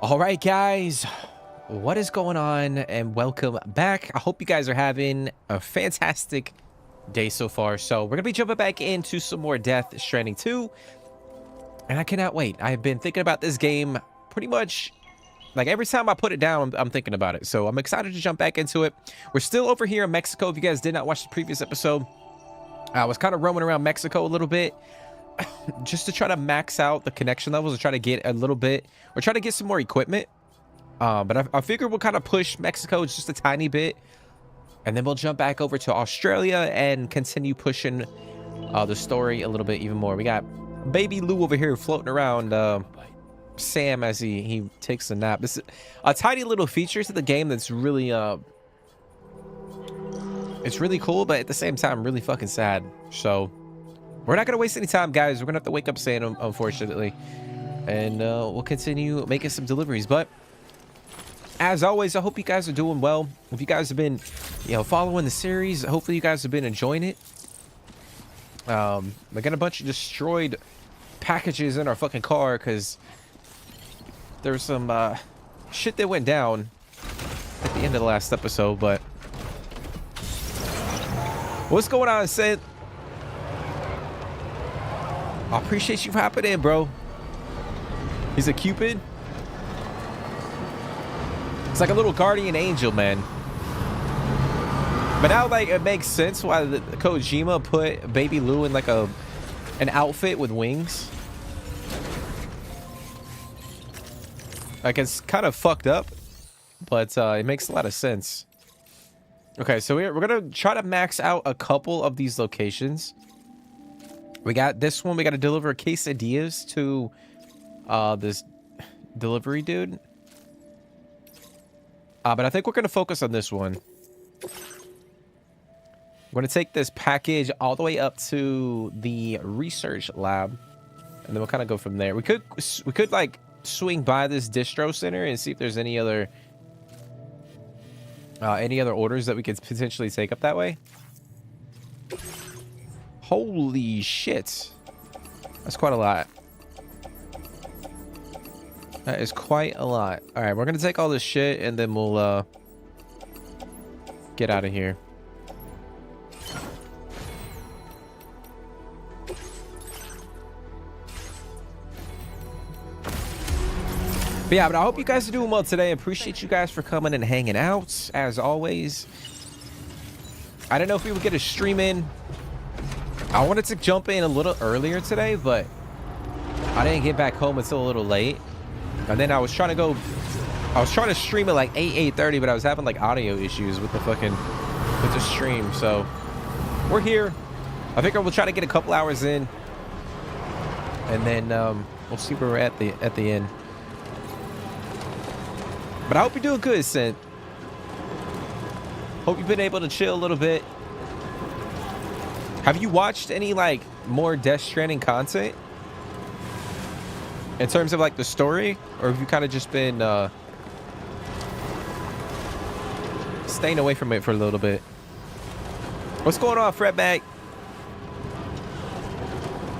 All right, guys, what is going on? And welcome back. I hope you guys are having a fantastic day so far. So we're gonna be jumping back into some more Death Stranding 2, and I cannot wait. I've been thinking about this game pretty much like every time I put it down. I'm thinking about it, so I'm excited to jump back into it. We're still over here in Mexico. If you guys did not watch the previous episode, I was kind of roaming around Mexico a little bit just to try to max out the connection levels and try to get a little bit, or try to get some more equipment. But I figure we'll kind of push Mexico just a tiny bit, and then we'll jump back over to Australia and continue pushing the story a little bit even more. We got baby Lou over here floating around Sam as he takes a nap. This is a tiny little feature to the game that's really it's really cool, but at the same time really fucking sad. So we're not gonna waste any time, guys. We're gonna have to wake up Sam, unfortunately, and we'll continue making some deliveries. But as always, I hope you guys are doing well. If you guys have been, following the series, hopefully you guys have been enjoying it. We got a bunch of destroyed packages in our fucking car because there's some shit that went down at the end of the last episode. But what's going on, Sid? I appreciate you hopping in, bro. He's a Cupid. It's like a little guardian angel, man. But now, like, it makes sense why the Kojima put Baby Lou in like an outfit with wings. Like, it's kind of fucked up, but it makes a lot of sense. Okay, so we're gonna try to max out a couple of these locations. We got this one. We got to deliver quesadillas to this delivery dude. But I think we're going to focus on this one. We're going to take this package all the way up to the research lab, and then we'll kind of go from there. We could like swing by this distro center and see if there's any other orders that we could potentially take up that way. Holy shit. That's quite a lot. That is quite a lot. All right, we're going to take all this shit and then we'll get out of here. But yeah, I hope you guys are doing well today. I appreciate you guys for coming and hanging out, as always. I don't know if we would get a stream in. I wanted to jump in a little earlier today, but I didn't get back home until a little late. And then I was trying to stream at like 8:30, but I was having like audio issues with the stream. So we're here. I think we'll try to get a couple hours in, and then we'll see where we're at the end. But I hope you're doing good, Sint. Hope you've been able to chill a little bit. Have you watched any like more Death Stranding content in terms of like the story, or have you kind of just been staying away from it for a little bit? What's going on, Fredback?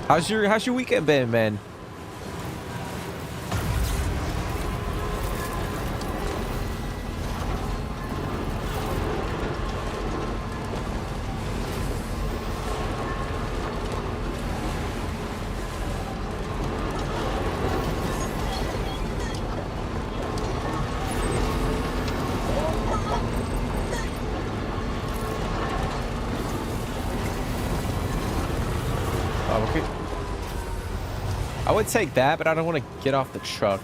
How's your weekend been, man? I would take that, but I don't want to get off the truck.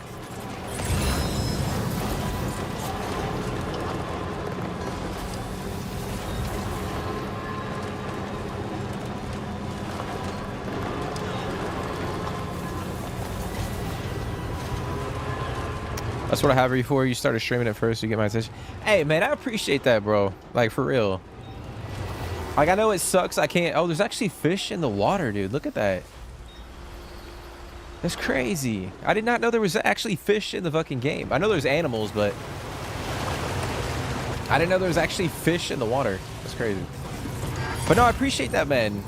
That's what I have you for. You started streaming it first, you get my attention. Hey, man, I appreciate that, bro. Like, for real. Like, I know it sucks. I can't. Oh, there's actually fish in the water, dude. Look at that. That's crazy. I did not know there was actually fish in the fucking game. I know there's animals, but I didn't know there was actually fish in the water. That's crazy. But no, I appreciate that, man.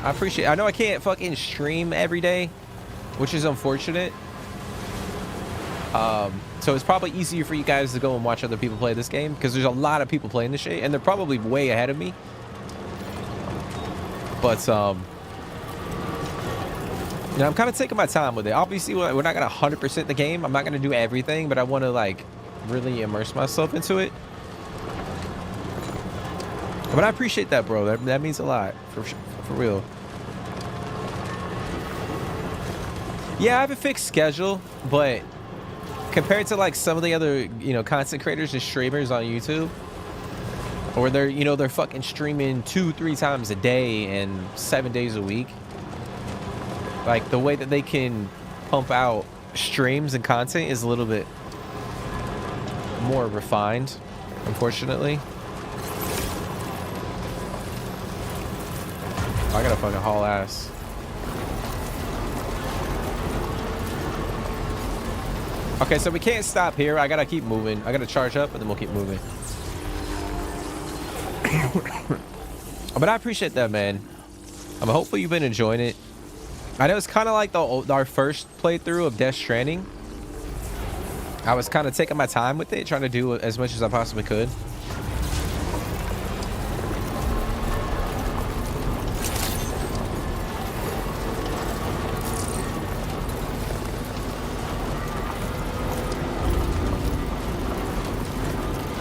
I know I can't fucking stream every day, which is unfortunate. So it's probably easier for you guys to go and watch other people play this game because there's a lot of people playing this shit, and they're probably way ahead of me. But you know, I'm kind of taking my time with it. Obviously, we're not gonna 100% the game. I'm not gonna do everything, but I want to like really immerse myself into it. But I appreciate that, bro. That means a lot for real. Yeah, I have a fixed schedule, but compared to like some of the other, you know, content creators and streamers on YouTube, or they're, you know, they're fucking streaming 2-3 times a day and 7 days a week. Like the way that they can pump out streams and content is a little bit more refined, unfortunately. I gotta fucking haul ass. Okay, so we can't stop here. I gotta keep moving. I gotta charge up and then we'll keep moving. But I appreciate that, man. Hopefully you've been enjoying it. I know it's kind of like our first playthrough of Death Stranding. I was kind of taking my time with it, trying to do as much as I possibly could.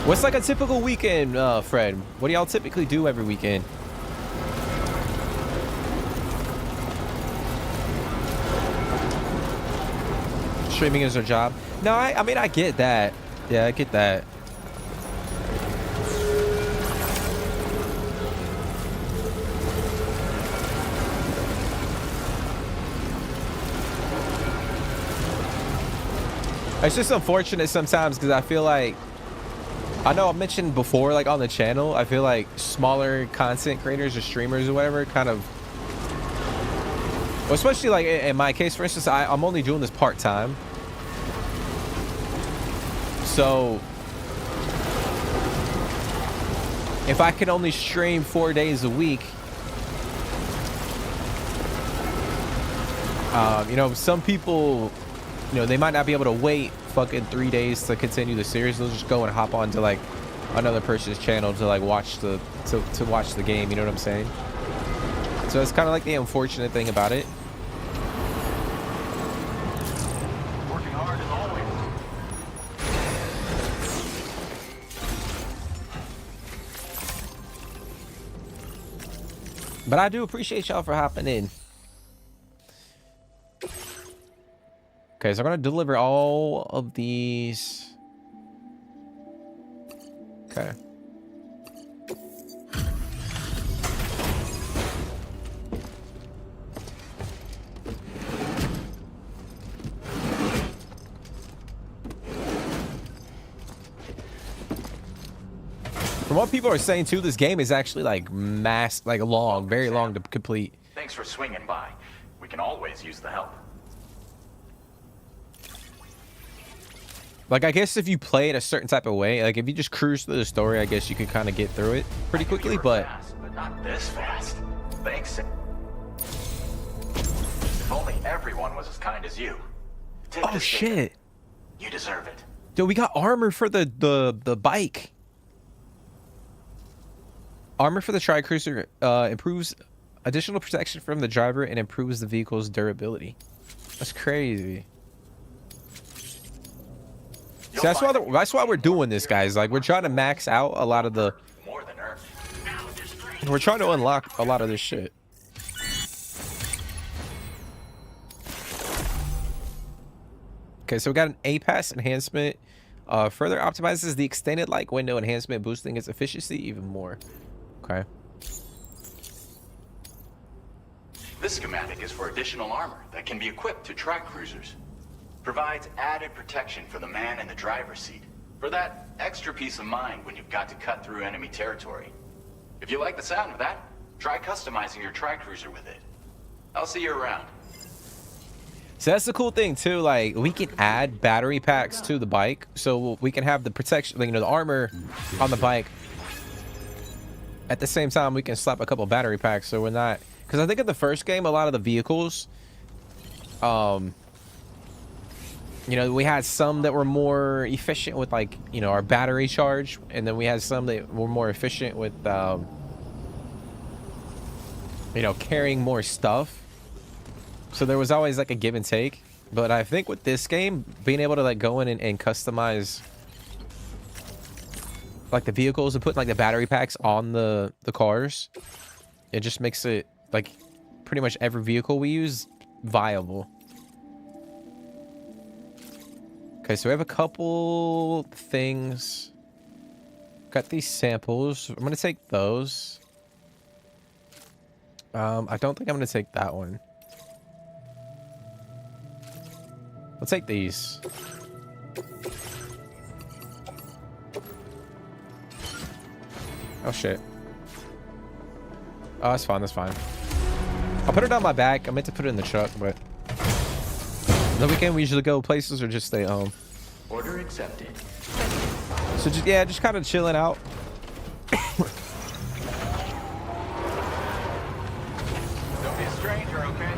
What's like a typical weekend, Fred? What do y'all typically do every weekend? Streaming is our job. No, I mean, I get that. Yeah, I get that. It's just unfortunate sometimes because I feel like, I know I mentioned before, like on the channel, I feel like smaller content creators or streamers or whatever kind of, well, especially like in my case, for instance, I'm only doing this part-time. So if I can only stream 4 days a week, you know, some people, you know, they might not be able to wait fucking 3 days to continue the series. They'll just go and hop on to like another person's channel to like watch the to watch the game, you know what I'm saying? So it's kind of like the unfortunate thing about it. Working hard as always. But I do appreciate y'all for hopping in. Okay, so I'm gonna deliver all of these. Okay. From what people are saying too, this game is actually like long, very long to complete. Thanks for swinging by. We can always use the help. Like, I guess if you play it a certain type of way, like if you just cruise through the story, I guess you can kind of get through it pretty quickly, but not this fast. Thanks. If only everyone was as kind as you. Take oh shit. You deserve it. Dude, we got armor for the bike. Armor for the Tri-Cruiser improves additional protection from the driver and improves the vehicle's durability. That's crazy. See, that's why we're doing this, guys. Like, we're trying to max out a lot of the. We're trying to unlock a lot of this shit. Okay, so we got an A-Pass enhancement. Further optimizes the extended light window enhancement, boosting its efficiency even more. Okay. This schematic is for additional armor that can be equipped to track cruisers. Provides added protection for the man in the driver's seat. For that extra peace of mind when you've got to cut through enemy territory. If you like the sound of that, try customizing your Tri-Cruiser with it. I'll see you around. So that's the cool thing too, like we can add battery packs to the bike, so we can have the protection, you know, the armor on the bike. At the same time, we can slap a couple battery packs, so we're not, because I think in the first game, a lot of the vehicles, You know, we had some that were more efficient with, like, you know, our battery charge, and then we had some that were more efficient with, you know, carrying more stuff. So there was always like a give and take. But I think with this game, being able to like go in and customize like the vehicles and put like the battery packs on the cars, it just makes it like pretty much every vehicle we use viable. Okay, so we have a couple things. Got these samples. I'm gonna take those. I don't think I'm gonna take that one. I'll take these. Oh shit. Oh, that's fine, that's fine. I'll put it on my back. I meant to put it in the truck, but the weekend we usually go places or just stay home. Order accepted. So just, yeah, just kind of chilling out. Don't be a stranger, okay?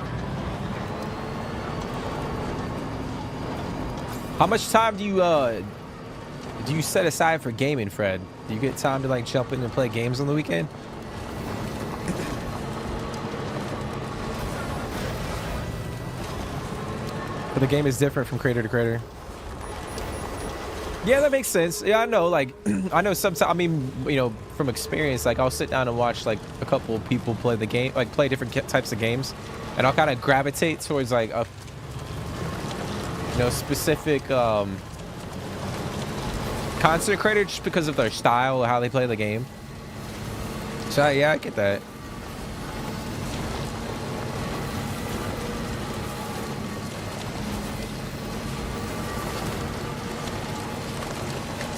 How much time do you set aside for gaming, Fred? Do you get time to like jump in and play games on the weekend? But the game is different from creator to creator. Yeah, that makes sense. Yeah, I know. Like, I know sometimes. I mean, you know, from experience, like I'll sit down and watch like a couple of people play the game, like play different types of games, and I'll kind of gravitate towards like a, you know, specific content creator just because of their style or how they play the game. So yeah, I get that.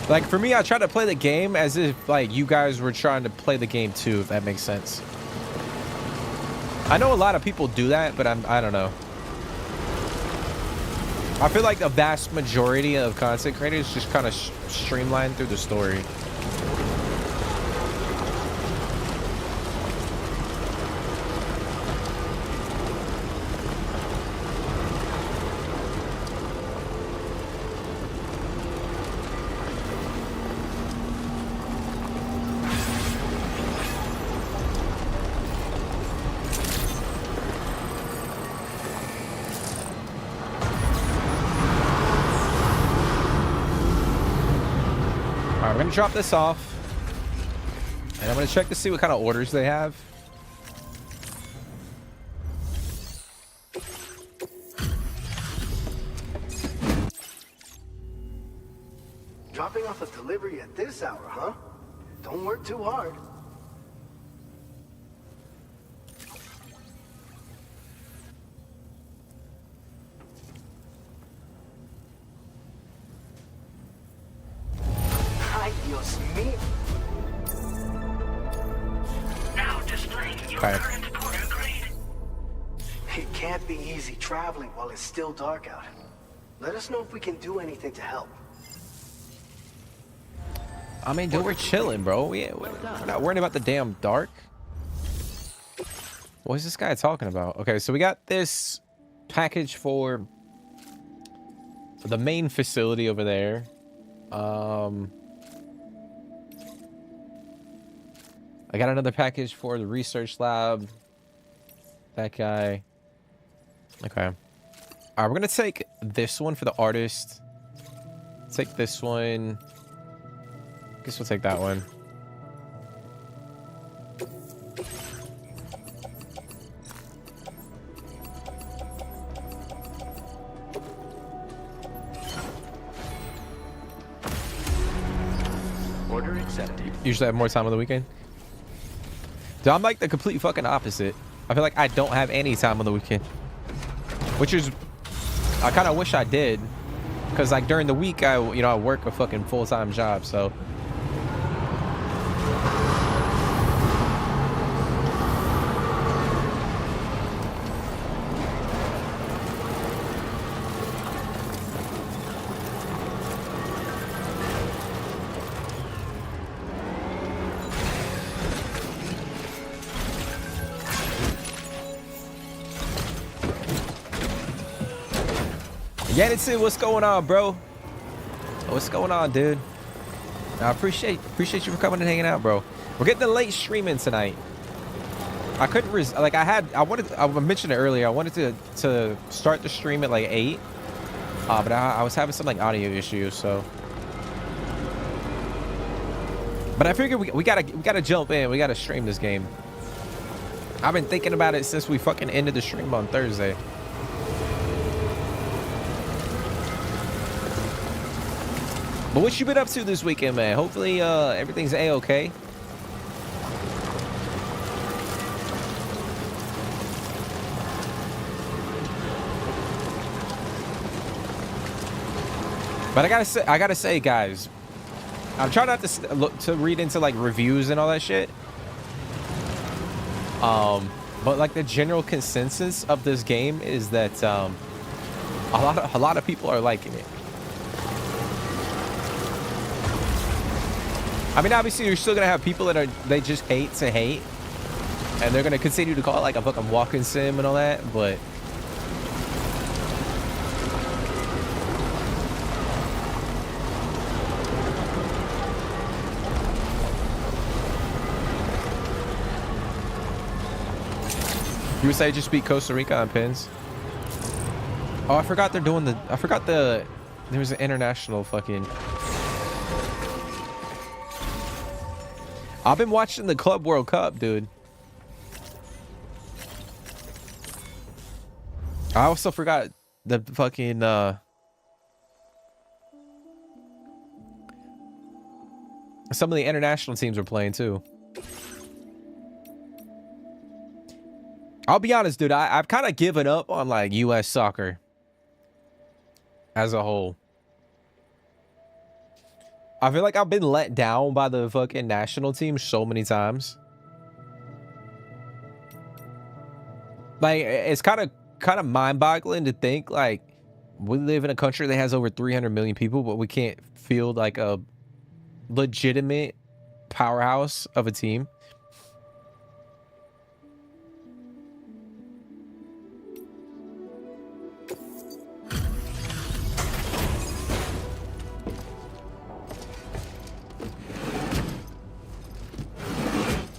Like for me, I try to play the game as if like you guys were trying to play the game too, if that makes sense. I know a lot of people do that, but I don't know. I feel like the vast majority of content creators just kind of streamline through the story. Alright, we're gonna drop this off. And I'm gonna check to see what kind of orders they have. Dropping off a delivery at this hour, huh? Don't work too hard. Ay, Dios mío. Now displaying your Okay. current order grade. It can't be easy traveling while it's still dark out. Let us know if we can do anything to help. I mean, dude, we're chilling, bro. We're not worrying about the damn dark. What is this guy talking about? Okay, so we got this package for the main facility over there. I got another package for the research lab. That guy. Okay. All right, we're gonna take this one for the artist. Take this one. Guess we'll take that one. Order accepted. Usually have more time on the weekend. Dude, I'm like the complete fucking opposite. I feel like I don't have any time on the weekend. Which is, I kind of wish I did. Because like during the week, I work a fucking full-time job, so. Yannison, what's going on, bro? What's going on, dude? I appreciate you for coming and hanging out, bro. We're getting the late streaming tonight. I couldn't I mentioned it earlier. I wanted to start the stream at like 8, but I was having some like audio issues, so. But I figured we gotta jump in. We gotta stream this game. I've been thinking about it since we fucking ended the stream on Thursday. But what you been up to this weekend, man? Hopefully everything's a-okay. But I gotta say, guys, I'm trying not to read into like reviews and all that shit. But like the general consensus of this game is that a lot of people are liking it. I mean, obviously, you're still gonna have people that they just hate to hate, and they're gonna continue to call it like a fucking walking sim and all that. But you would say just beat Costa Rica on pins. Oh, I forgot they're doing there was an international fucking. I've been watching the Club World Cup, dude. I also forgot the fucking some of the international teams were playing too. I'll be honest, dude. I've kind of given up on like U.S. soccer as a whole. I feel like I've been let down by the fucking national team so many times. Like, it's kind of mind-boggling to think like we live in a country that has over 300 million people, but we can't field like a legitimate powerhouse of a team.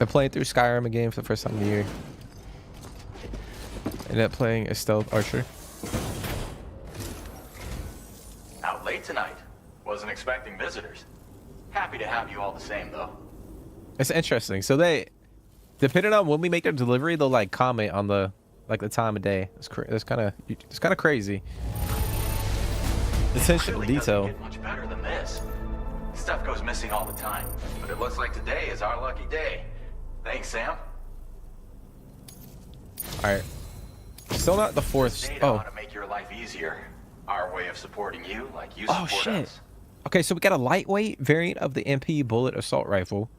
I'm playing through Skyrim again for the first time in the year. Ended up playing a stealth archer. Out late tonight. Wasn't expecting visitors. Happy to have you all the same, though. It's interesting. So they, depending on when we make their delivery, they'll like comment on the time of day. It's kind of crazy. Attention to detail. Doesn't get much better than this. Stuff goes missing all the time, but it looks like today is our lucky day. Thanks, Sam. All right. Still not the fourth. Oh. To make your life easier. Our way of supporting you, like you support shit. us. Okay, so we got a lightweight variant of the MP bullet assault rifle.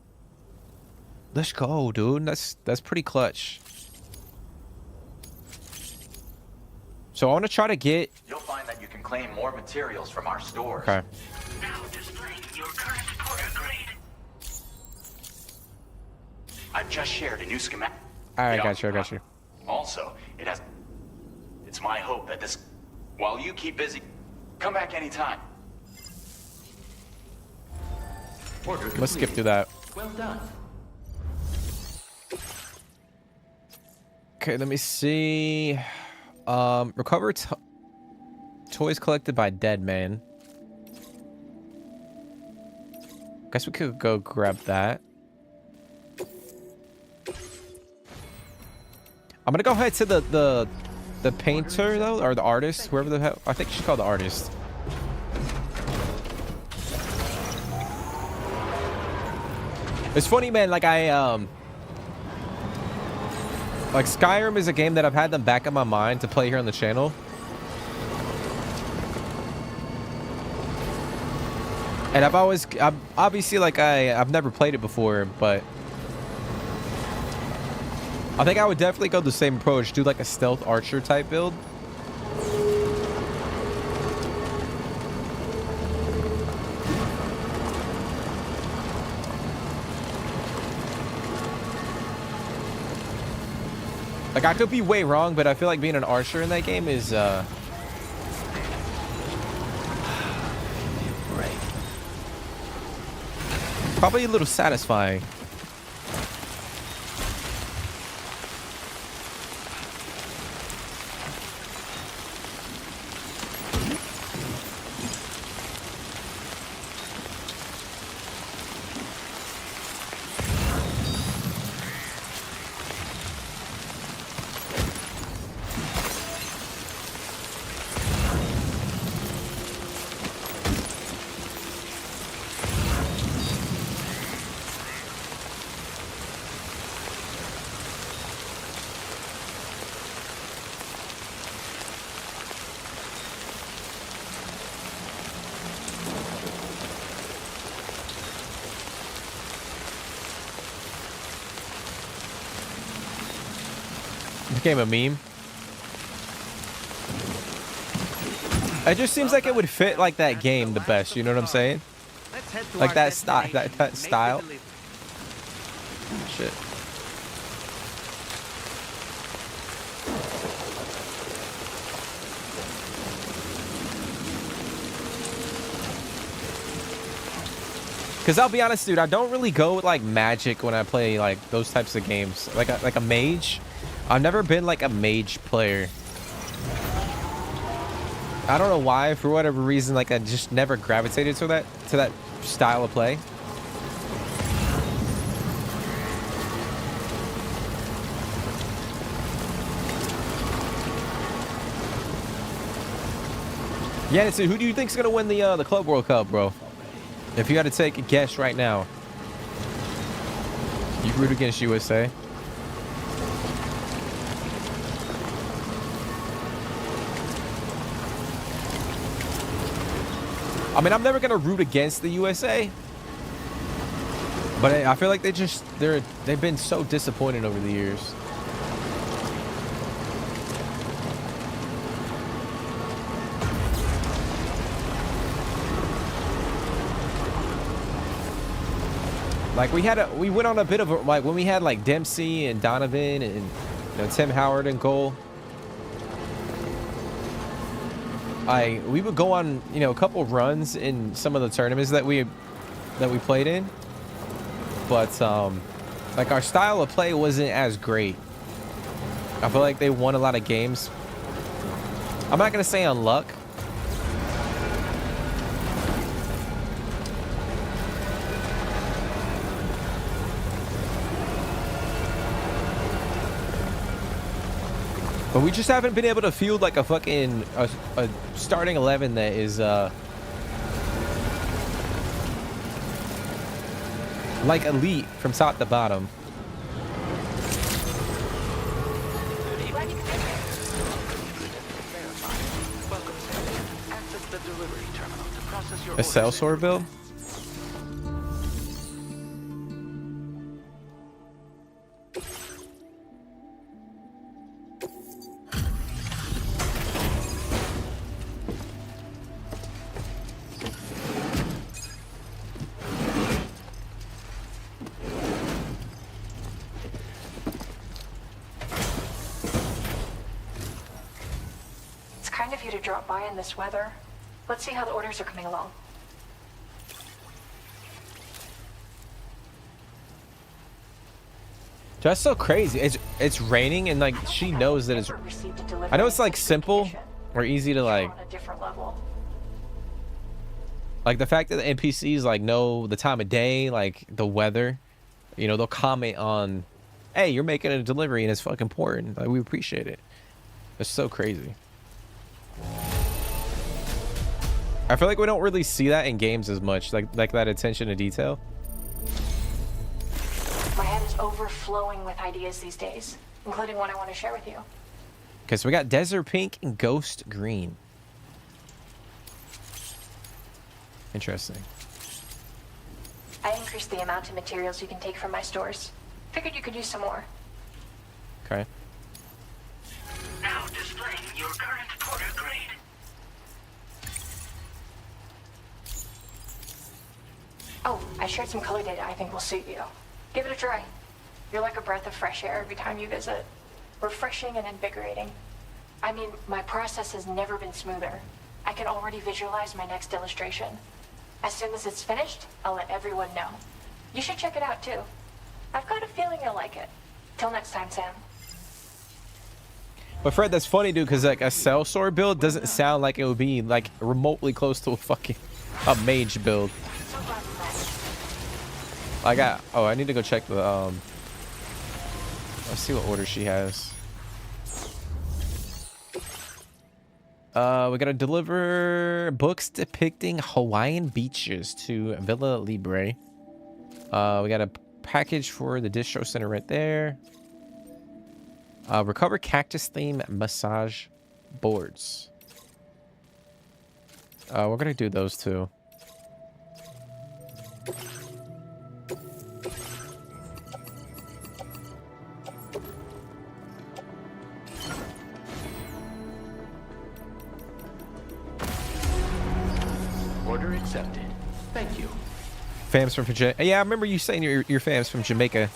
Let's go, dude. That's pretty clutch. So I want to try to get. You'll find that you can claim more materials from our stores. Okay. Now displaying your current order grade. I've just shared a new schematic. All right, got you. Also, it's my hope that this, while you keep busy, come back anytime. Let's skip through that. Well done. Okay, let me see. Recover toys collected by dead man. Guess we could go grab that. I'm gonna go ahead to the painter though, or the artist, whoever the hell. I think she's called the artist. It's funny, man. Like like Skyrim is a game that I've had them back in my mind to play here on the channel. And I've obviously like I've never played it before, but I think I would definitely go the same approach, do like a stealth archer type build. Like I could be way wrong, but I feel like being an archer in that game is Probably a little satisfying. Became a meme. It just seems like it would fit like that game the best. You know what I'm saying? Like that style. That style. Shit. Cause I'll be honest, dude, I don't really go with like magic when I play like those types of games. Like a mage. I've never been like a mage player. I don't know why, for whatever reason, like I just never gravitated to that style of play. Yeah, so who do you think's gonna win the Club World Cup, bro? If you had to take a guess right now, you root against USA. I mean, I'm never gonna root against the USA, but I feel like they've been so disappointed over the years. Like we went on a bit of a, like when we had like Dempsey and Donovan and Tim Howard in goal. We would go on a couple runs in some of the tournaments that we played in, but like our style of play wasn't as great. I feel like they won a lot of games. I'm not gonna say on luck. But we just haven't been able to field like a fucking a starting 11 that is like elite from top to bottom. A cell sword build? In this weather. Let's see how the orders are coming along. That's so crazy. It's raining and like she knows that it's. I know it's like simple or easy to like. Like the fact that the NPCs like know the time of day, like the weather. They'll comment on, "Hey, you're making a delivery and it's fucking important." Like we appreciate it. It's so crazy. I feel like we don't really see that in games as much, like that attention to detail. My head is overflowing with ideas these days, including one I want to share with you. Okay, so we got Desert Pink and Ghost Green. Interesting. I increased the amount of materials you can take from my stores. Figured you could use some more. Okay. Now displaying your current porter grade. Oh, I shared some color data I think will suit you. Give it a try. You're like a breath of fresh air every time you visit. Refreshing and invigorating. I mean, my process has never been smoother. I can already visualize my next illustration. As soon as it's finished, I'll let everyone know. You should check it out too. I've got a feeling you'll like it. Till next time, Sam. But Fred, that's funny, dude, because like a sellsword build doesn't sound like it would be like remotely close to a mage build. So glad we met. I need to go check the let's see what order she has. We gotta deliver books depicting Hawaiian beaches to Villa Libre. We got a package for the distro center right there. Recover cactus theme massage boards. We're gonna do those two. Order accepted. Thank you. Fams from Jamaica. Yeah, I remember you saying your fams from Jamaica.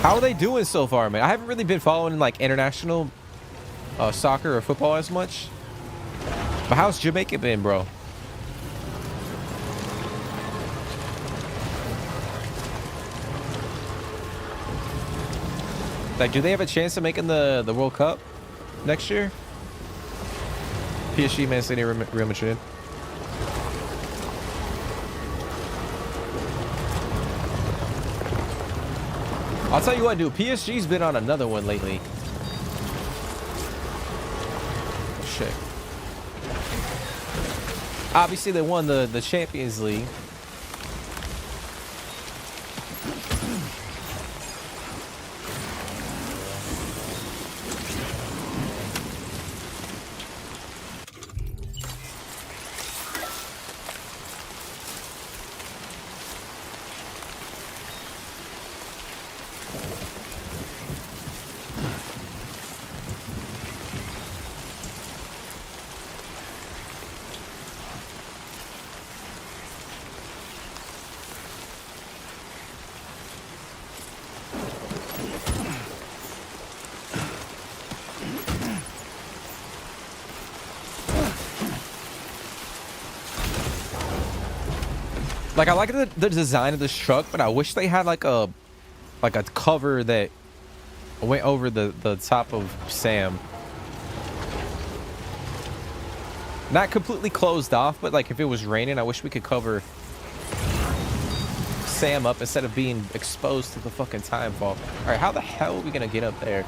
How are they doing so far, man? I haven't really been following like international soccer or football as much. But how's Jamaica been, bro? Like, do they have a chance of making the World Cup next year? PSG, Man City, Real Madrid. I'll tell you what, dude. PSG's been on another one lately. Shit. Obviously, they won the Champions League. Like, I like the design of this truck, but I wish they had like a cover that went over the top of Sam. Not completely closed off, but like if it was raining, I wish we could cover Sam up instead of being exposed to the fucking time fall. All right, how the hell are we gonna get up there?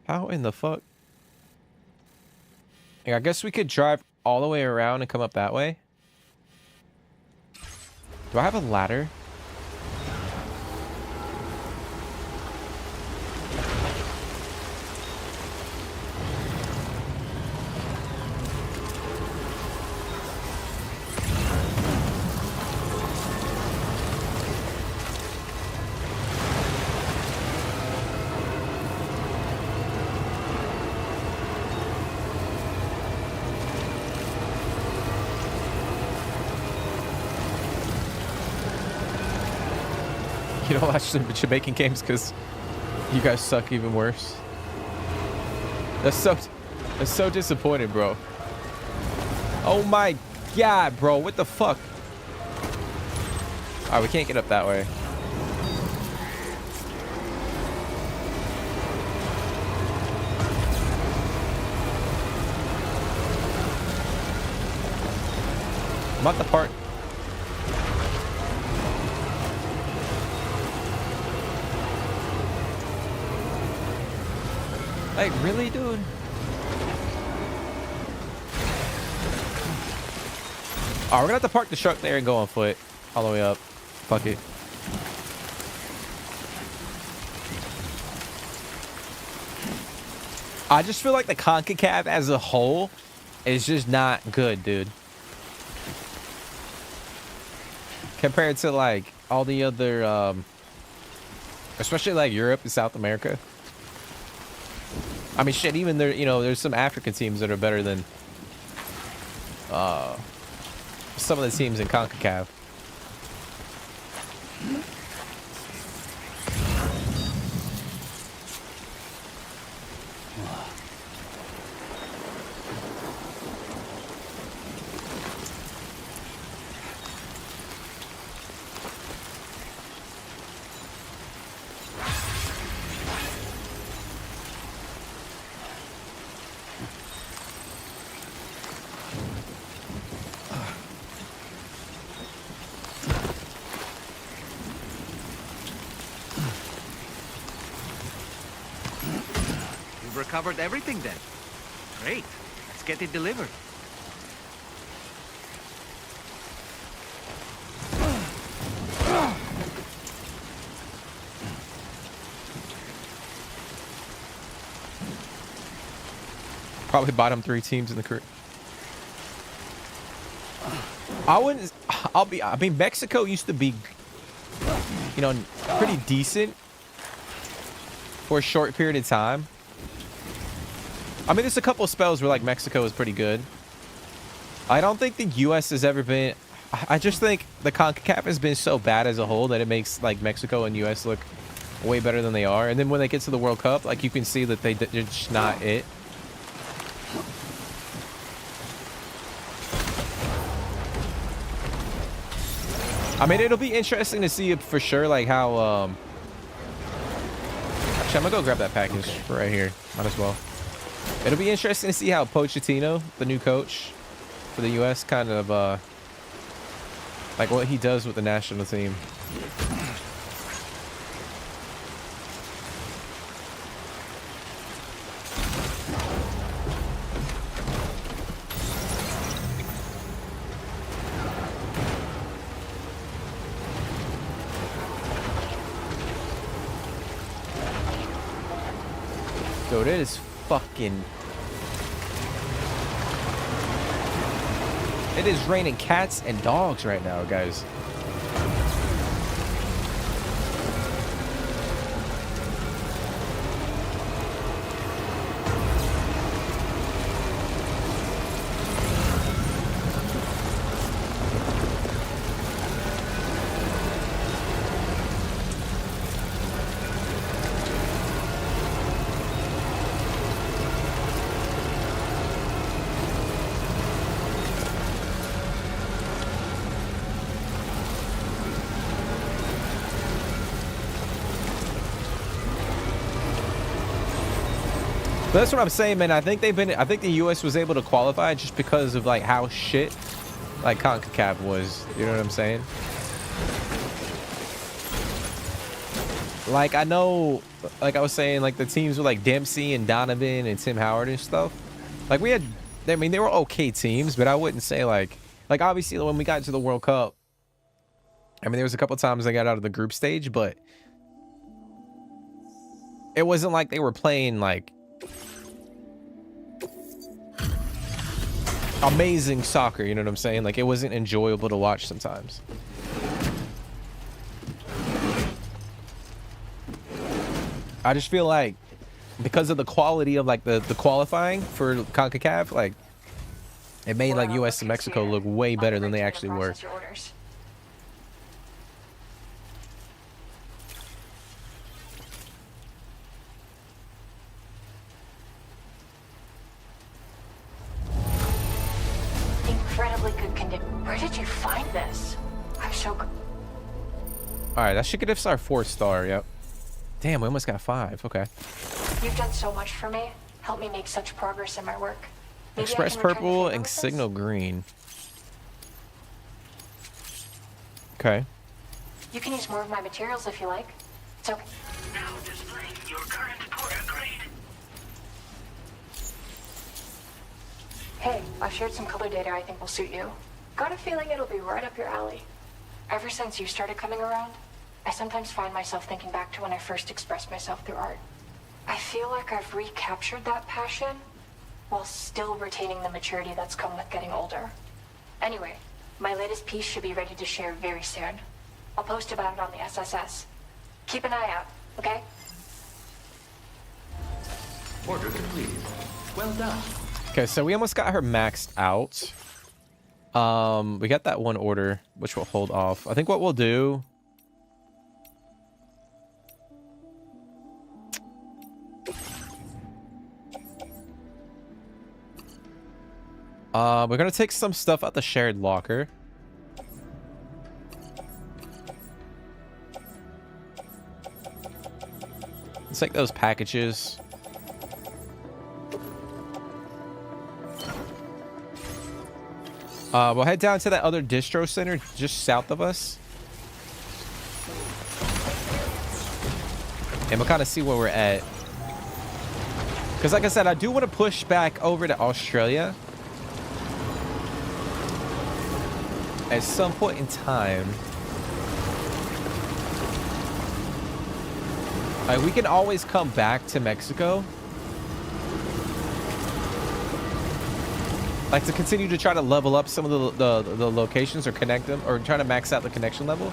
How in the fuck? Yeah, I guess we could drive all the way around and come up that way. Do I have a ladder? You don't watch the Jamaican games because you guys suck even worse. That's so disappointing, bro. Oh my god, bro. What the fuck? Alright, we can't get up that way. I'm at the park. Like, really, dude? Alright, we're gonna have to park the truck there and go on foot all the way up. Fuck it. I just feel like the CONCACAF as a whole is just not good, dude. Compared to like all the other, especially like Europe and South America. I mean, shit, even there, you know, there's some African teams that are better than some of the teams in CONCACAF. recovered everything then. Great. Let's get it delivered. Probably bottom 3 teams in the crew. I mean, Mexico used to be, you know, pretty decent for a short period of time. I mean, there's a couple of spells where, like, Mexico is pretty good. I don't think the U.S. has ever been... I just think the CONCACAF has been so bad as a whole that it makes, like, Mexico and U.S. look way better than they are. And then when they get to the World Cup, like, you can see that they're just not it. I mean, it'll be interesting to see for sure, like, how, Actually, I'm gonna go grab that package right here. Might as well. It'll be interesting to see how Pochettino, the new coach for the U.S., kind of, like, what he does with the national team. Dude, it is fucking... It is raining cats and dogs right now, guys. But that's what I'm saying, man. I think the U.S. was able to qualify just because of, like, how shit, like, CONCACAF was. You know what I'm saying? Like, I know, like I was saying, like, the teams with, like, Dempsey and Donovan and Tim Howard and stuff. Like, we had, I mean, they were okay teams, but I wouldn't say, like, obviously, when we got to the World Cup, I mean, there was a couple times they got out of the group stage, but it wasn't like they were playing, like, amazing soccer, you know what I'm saying? Like, it wasn't enjoyable to watch sometimes. I just feel like because of the quality of, like, the qualifying for CONCACAF, like, it made, like, US and Mexico look way better than they actually were. Incredibly good condition. Where did you find this? I'm so good. Alright, that should get us our 4th star, yep. Damn, we almost got 5, okay. You've done so much for me. Help me make such progress in my work. Maybe Express I can return the purple favor and with this? signal green. Okay. You can use more of my materials if you like. It's okay. Now displaying your current order grade. Hey, I've shared some color data I think will suit you. Got a feeling it'll be right up your alley. Ever since you started coming around, I sometimes find myself thinking back to when I first expressed myself through art. I feel like I've recaptured that passion while still retaining the maturity that's come with getting older. Anyway, my latest piece should be ready to share very soon. I'll post about it on the SSS. Keep an eye out, okay? Order completed. Well done. Okay, so we almost got her maxed out. We got that one order, which we'll hold off. I think what we'll do... we're gonna take some stuff out the shared locker. Let's take those packages. We'll head down to that other distro center just south of us. And we'll kind of see where we're at. Because like I said, I do want to push back over to Australia at some point in time. Like, we can always come back to Mexico. Like, to continue to try to level up some of the locations or connect them, or try to max out the connection level.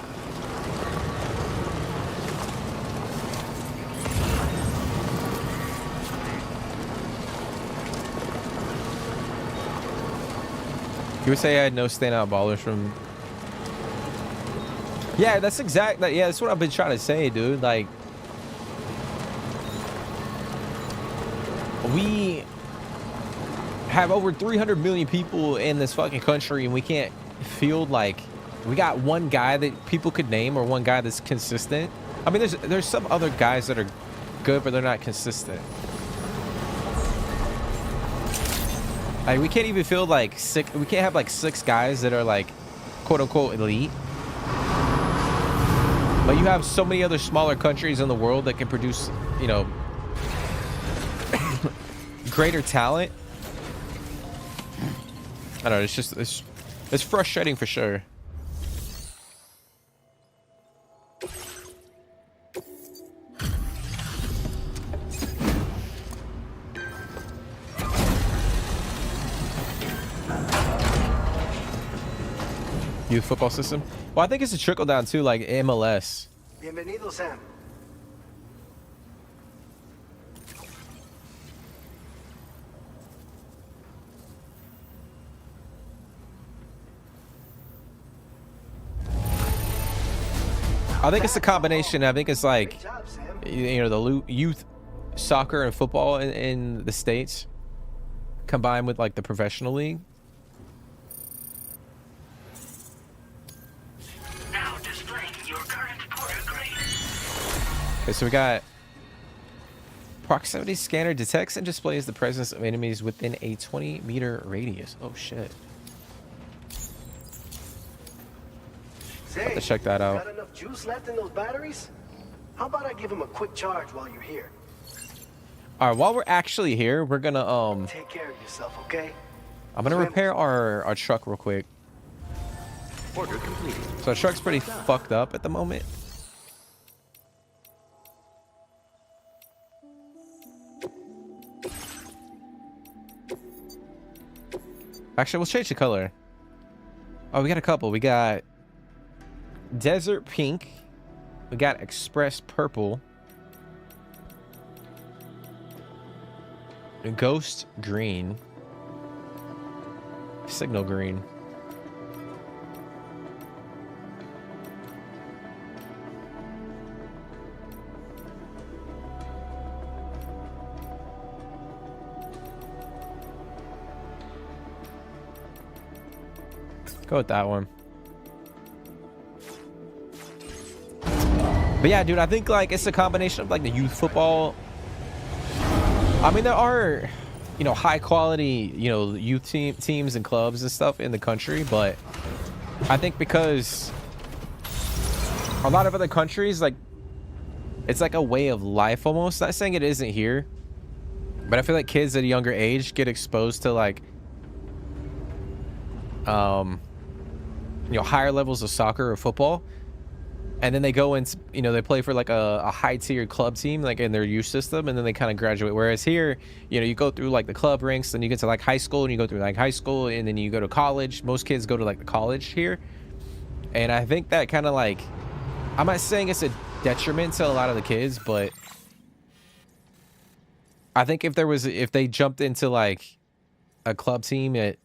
You would say I had no standout ballers from... Yeah, that's exactly... Yeah, that's what I've been trying to say, dude. Like... We have over 300 million people in this fucking country, and we can't field, like... We got one guy that people could name, or one guy that's consistent. I mean, there's some other guys that are good, but they're not consistent. Like, we can't even field like six. We can't have like 6 guys that are like, quote unquote, elite. But you have so many other smaller countries in the world that can produce, you know, greater talent. I don't know. It's just it's frustrating for sure. Youth football system. Well, I think it's a trickle down too, like MLS. Bienvenido, Sam. I think it's a combination. I think it's like, Great job, Sam. you know, the youth soccer and football in the States combined with like the professional league. Now displaying your current portal grade. Okay, so we got proximity scanner detects and displays the presence of enemies within a 20-meter radius. Oh shit. Say, to check that out. Got enough juice left in those batteries? How about I give him a quick charge while you're here? All right, while we're actually here, we're gonna Take care of yourself, okay? I'm gonna repair our truck real quick. Order completed. So our truck's pretty fucked up at the moment. Actually, we'll change the color. Oh, we got a couple. We got desert pink. We got express purple. Ghost green. Signal green. Go with that one. But yeah, dude, I think like it's a combination of like the youth football. I mean, there are, you know, high quality, you know, youth teams and clubs and stuff in the country, but I think because a lot of other countries, like, it's like a way of life almost. Not saying it isn't here, but I feel like kids at a younger age get exposed to like, you know, higher levels of soccer or football, and then they go and, you know, they play for like a high tier club team like in their youth system, and then they kind of graduate. Whereas here, you know, you go through like the club ranks, then you get to like high school, and you go through like high school, and then you go to college. Most kids go to like the college here, and I think that kind of like, I'm not saying it's a detriment to a lot of the kids, but I think if they jumped into like a club team at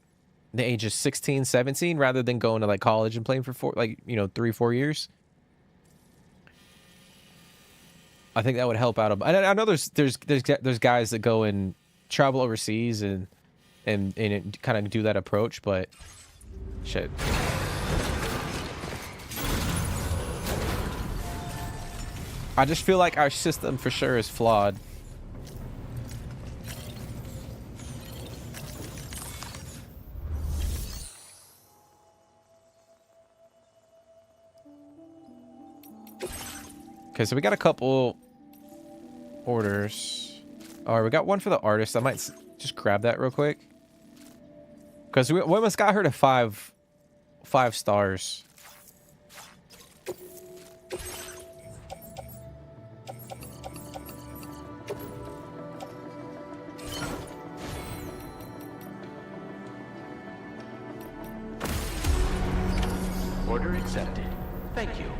the age of 16, 17, rather than going to like college and playing for 3-4 years, I think that would help out. I know there's guys that go and travel overseas and kind of do that approach, but shit. I just feel like our system for sure is flawed. Okay, so we got a couple orders. All right, we got one for the artist. I might just grab that real quick. Because we almost got her to five stars. Order accepted. Thank you.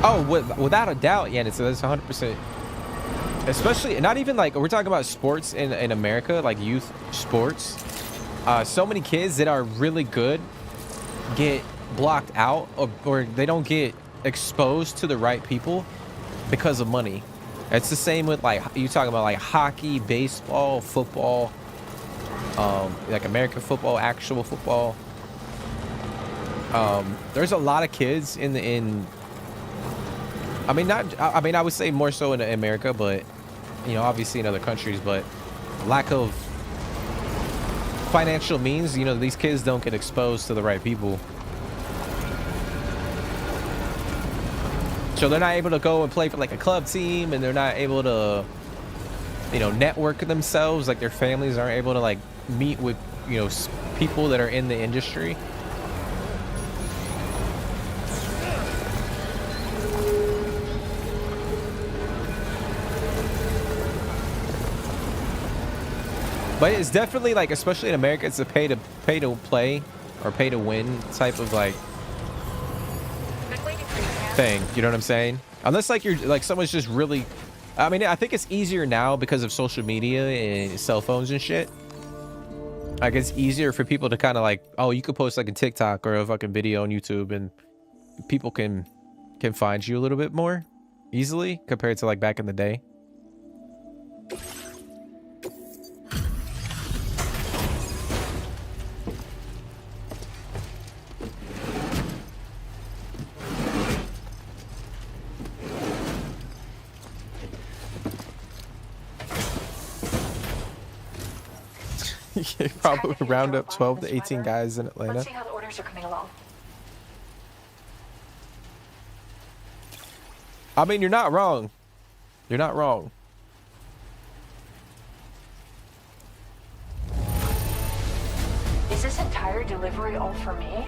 Oh, without a doubt, yeah, so that's 100%. Especially, not even like, we're talking about sports in America, like youth sports. So many kids that are really good get blocked out or they don't get exposed to the right people because of money. It's the same with like, you talking about like hockey, baseball, football, like American football, actual football. There's a lot of kids I mean, I would say more so in America, but, you know, obviously in other countries, but lack of financial means, you know, these kids don't get exposed to the right people. So they're not able to go and play for like a club team, and they're not able to, you know, network themselves. Like their families aren't able to like meet with, you know, people that are in the industry. But it's definitely like, especially in America, it's a pay to play or pay to win type of like thing. You know what I'm saying? Unless like you're like someone's just really, I mean, I think it's easier now because of social media and cell phones and shit. Like it's easier for people to kind of like, oh, you could post like a TikTok or a fucking video on YouTube and people can find you a little bit more easily compared to like back in the day. You probably round up 12 to 18 guys in Atlanta. Let's see how the orders are coming along. I mean, you're not wrong. You're not wrong. Is this entire delivery all for me?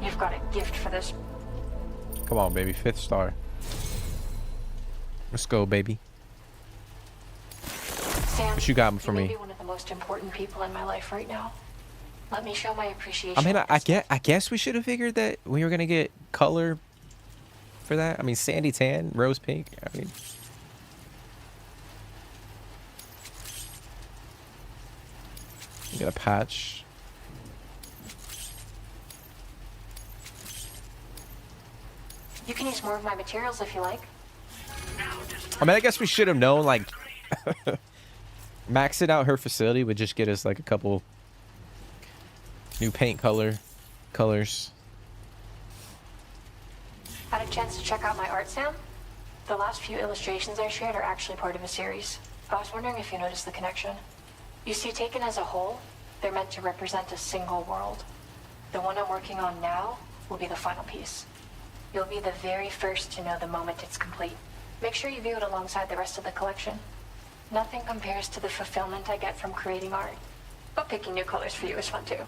You've got a gift for this. Come on, baby. 5th star. Let's go, baby. Sam, What you got for you may me? be one of the most important people in my life right now. Let me show my appreciation. I mean, with I this. guess we should have figured that we were gonna get color for that. I mean, sandy tan, rose pink. I mean, get a patch. You can use more of my materials if you like. I mean, I guess we should have known, like, maxing out her facility would just get us, like, a couple new paint colors. Had a chance to check out my art, Sam? The last few illustrations I shared are actually part of a series. I was wondering if you noticed the connection. You see, taken as a whole, they're meant to represent a single world. The one I'm working on now will be the final piece. You'll be the very first to know the moment it's complete. Make sure you view it alongside the rest of the collection. Nothing compares to the fulfillment I get from creating art. But picking new colors for you is fun too.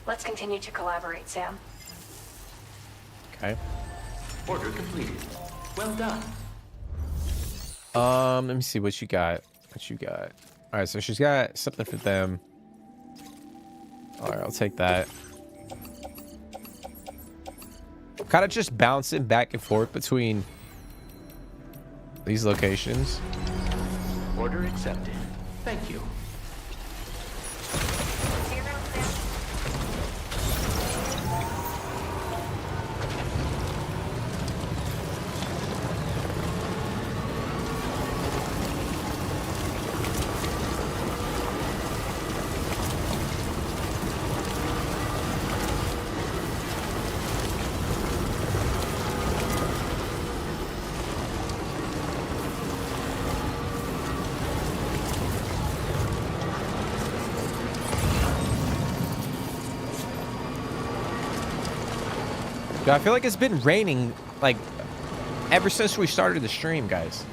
Let's continue to collaborate, Sam. Okay. Order completed. Well done. Let me see what you got. All right, so she's got something for them. All right, I'll take that. Kind of just bouncing back and forth between these locations. Order accepted. Thank you. See you around, Sam. I feel like it's been raining like ever since we started the stream, guys.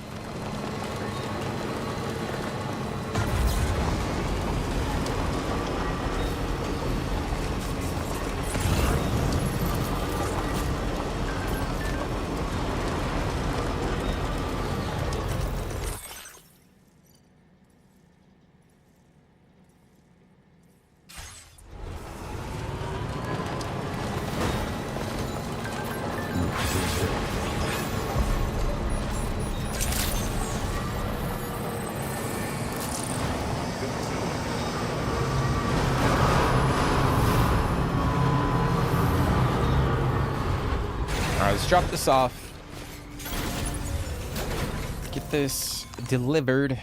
Let's drop this off. Get this delivered.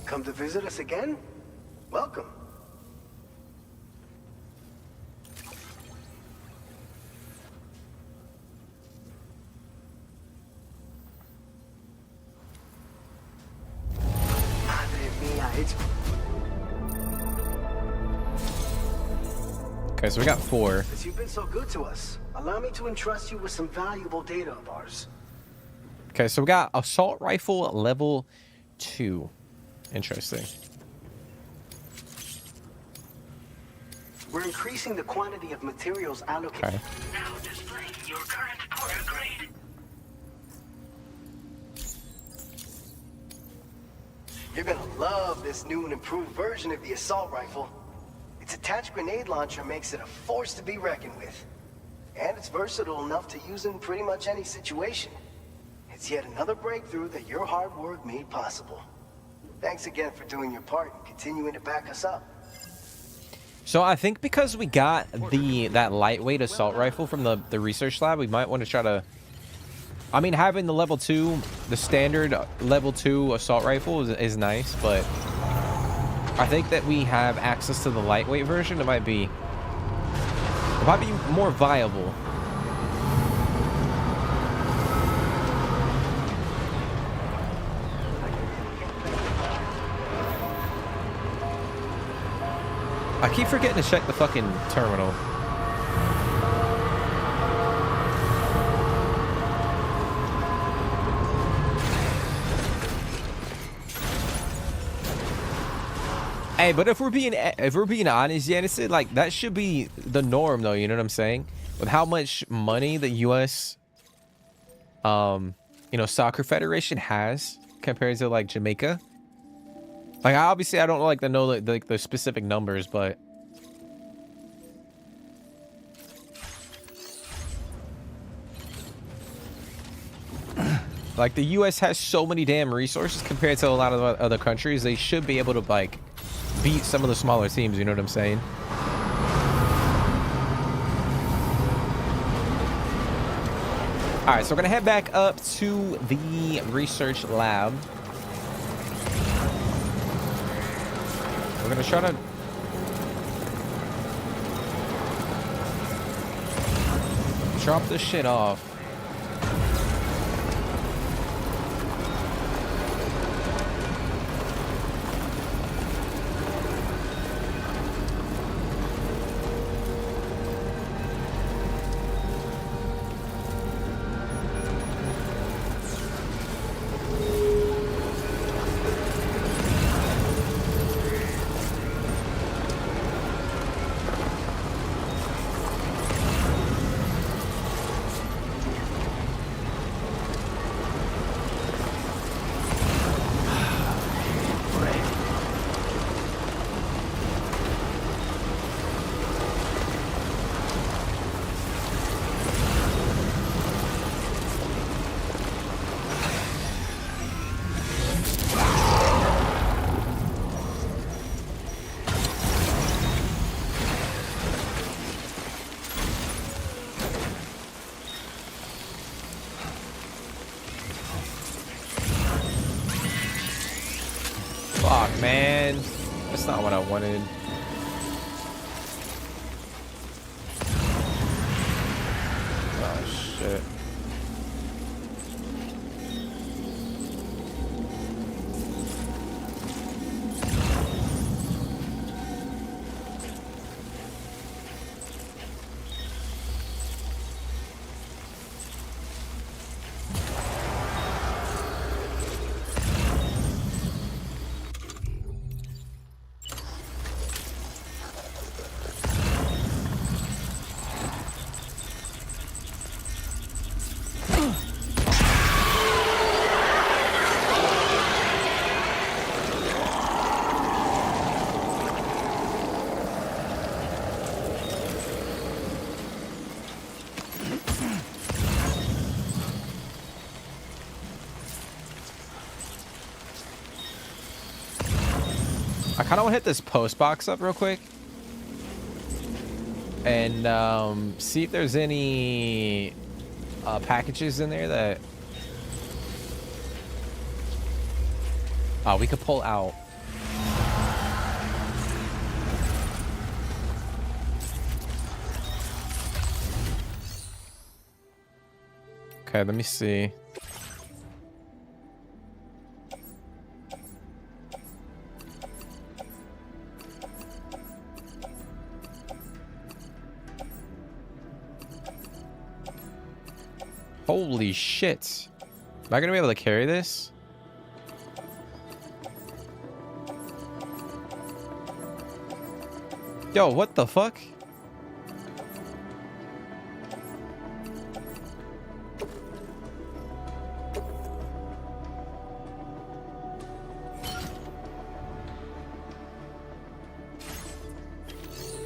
Come to visit us again? Welcome. Okay, so we got 4. Since you've been so good to us, allow me to entrust you with some valuable data of ours. Okay, so we got assault rifle level 2. Interesting. We're increasing the quantity of materials allocated. Okay. Now displaying your current order grade. You're gonna love this new and improved version of the assault rifle. Its attached grenade launcher makes it a force to be reckoned with. And it's versatile enough to use in pretty much any situation. It's yet another breakthrough that your hard work made possible. Thanks again for doing your part and continuing to back us up. So I think because we got that lightweight assault rifle from the research lab, we might want to try to... I mean, having the level 2, the standard level 2 assault rifle is nice, but I think that we have access to the lightweight version. It might be more viable. I keep forgetting to check the fucking terminal. Hey, but if we're being honest, Yanis, like that should be the norm, though. You know what I'm saying? With how much money the U.S. Soccer Federation has compared to like Jamaica. Like, obviously, I don't like to know the specific numbers, but like the U.S. has so many damn resources compared to a lot of other countries. They should be able to like beat some of the smaller teams. You know what I'm saying? All right, so we're gonna head back up to the research lab. We're gonna try to drop this shit off. Fuck, man. That's not what I wanted. shit. I kind of want to hit this post box up real quick and see if there's any packages in there that we could pull out. Okay, let me see. Holy shit. Am I gonna be able to carry this? Yo, what the fuck?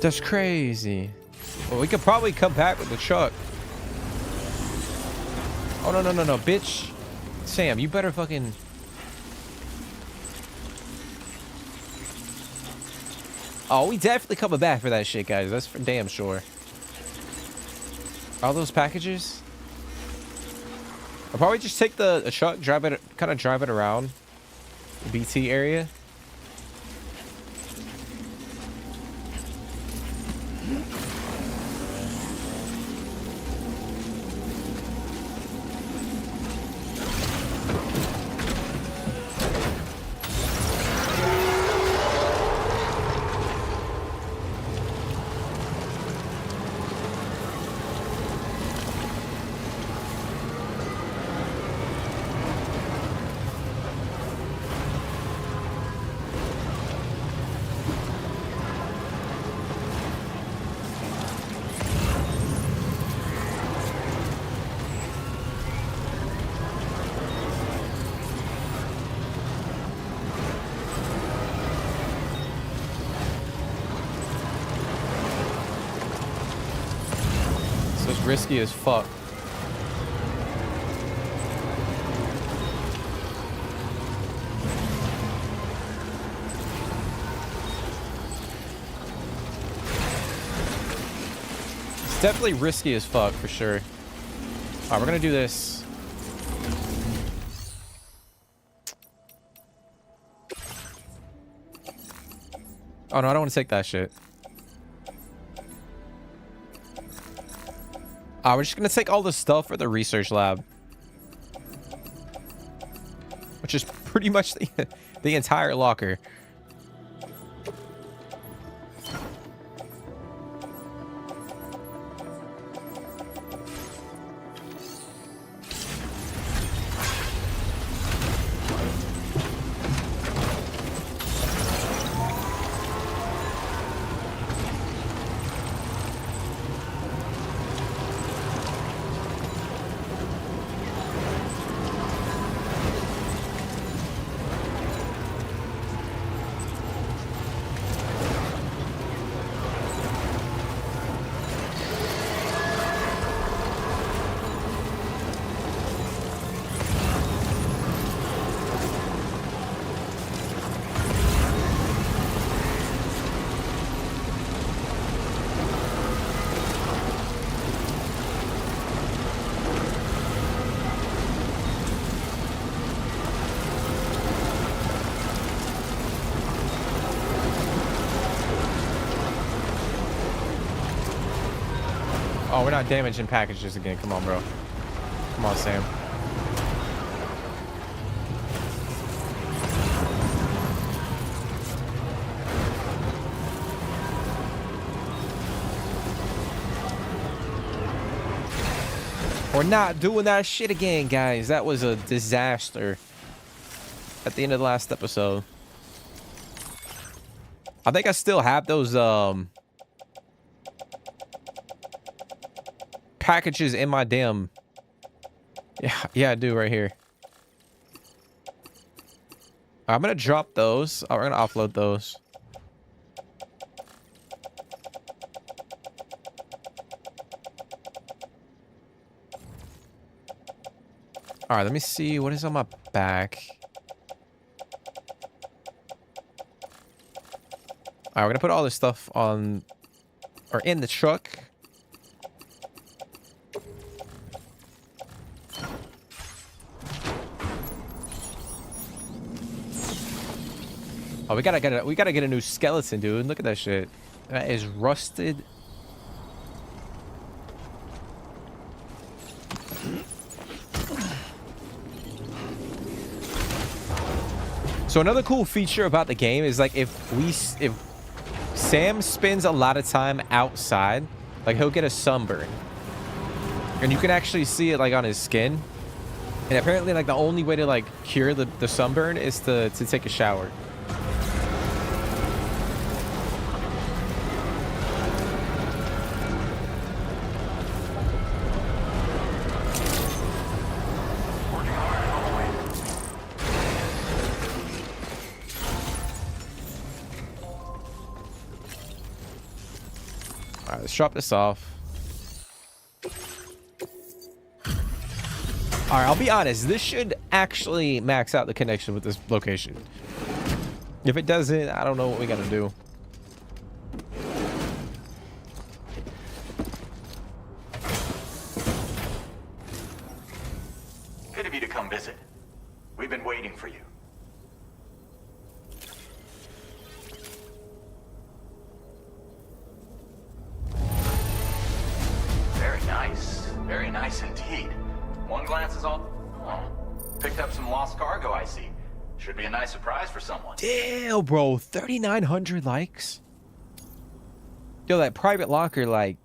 That's crazy. Well, we could probably come back with the truck. Oh, no, no, no, no, bitch. Sam, you better fucking... Oh, we definitely coming back for that shit, guys. That's for damn sure. All those packages? I'll probably just take the truck, kind of drive it around the BT area. It's risky as fuck. It's definitely risky as fuck for sure. Alright, we're gonna do this. Oh no, I don't want to take that shit. We're just gonna take all the stuff for the research lab, which is pretty much the entire locker. Oh, we're not damaging packages again. Come on, bro. Come on, Sam. We're not doing that shit again, guys. That was a disaster at the end of the last episode. I think I still have those packages in my damn... Yeah, I do right here. I'm gonna drop those. Oh, we're gonna offload those. All right, let me see what is on my back. All right, we're gonna put all this stuff on or in the truck. Oh, we gotta get a new skeleton, dude. Look at that shit. That is rusted. So another cool feature about the game is like if Sam spends a lot of time outside, like he'll get a sunburn, and you can actually see it like on his skin. And apparently, like the only way to like cure the sunburn is to take a shower. All right, let's drop this off. All right, I'll be honest. This should actually max out the connection with this location. If it doesn't, I don't know what we gotta do. Good of you to come visit. We've been waiting for you. Very nice indeed. One glance is all... Oh, picked up some lost cargo, I see. Should be a nice surprise for someone. Damn, bro. 3,900 likes? Yo, that private locker, like...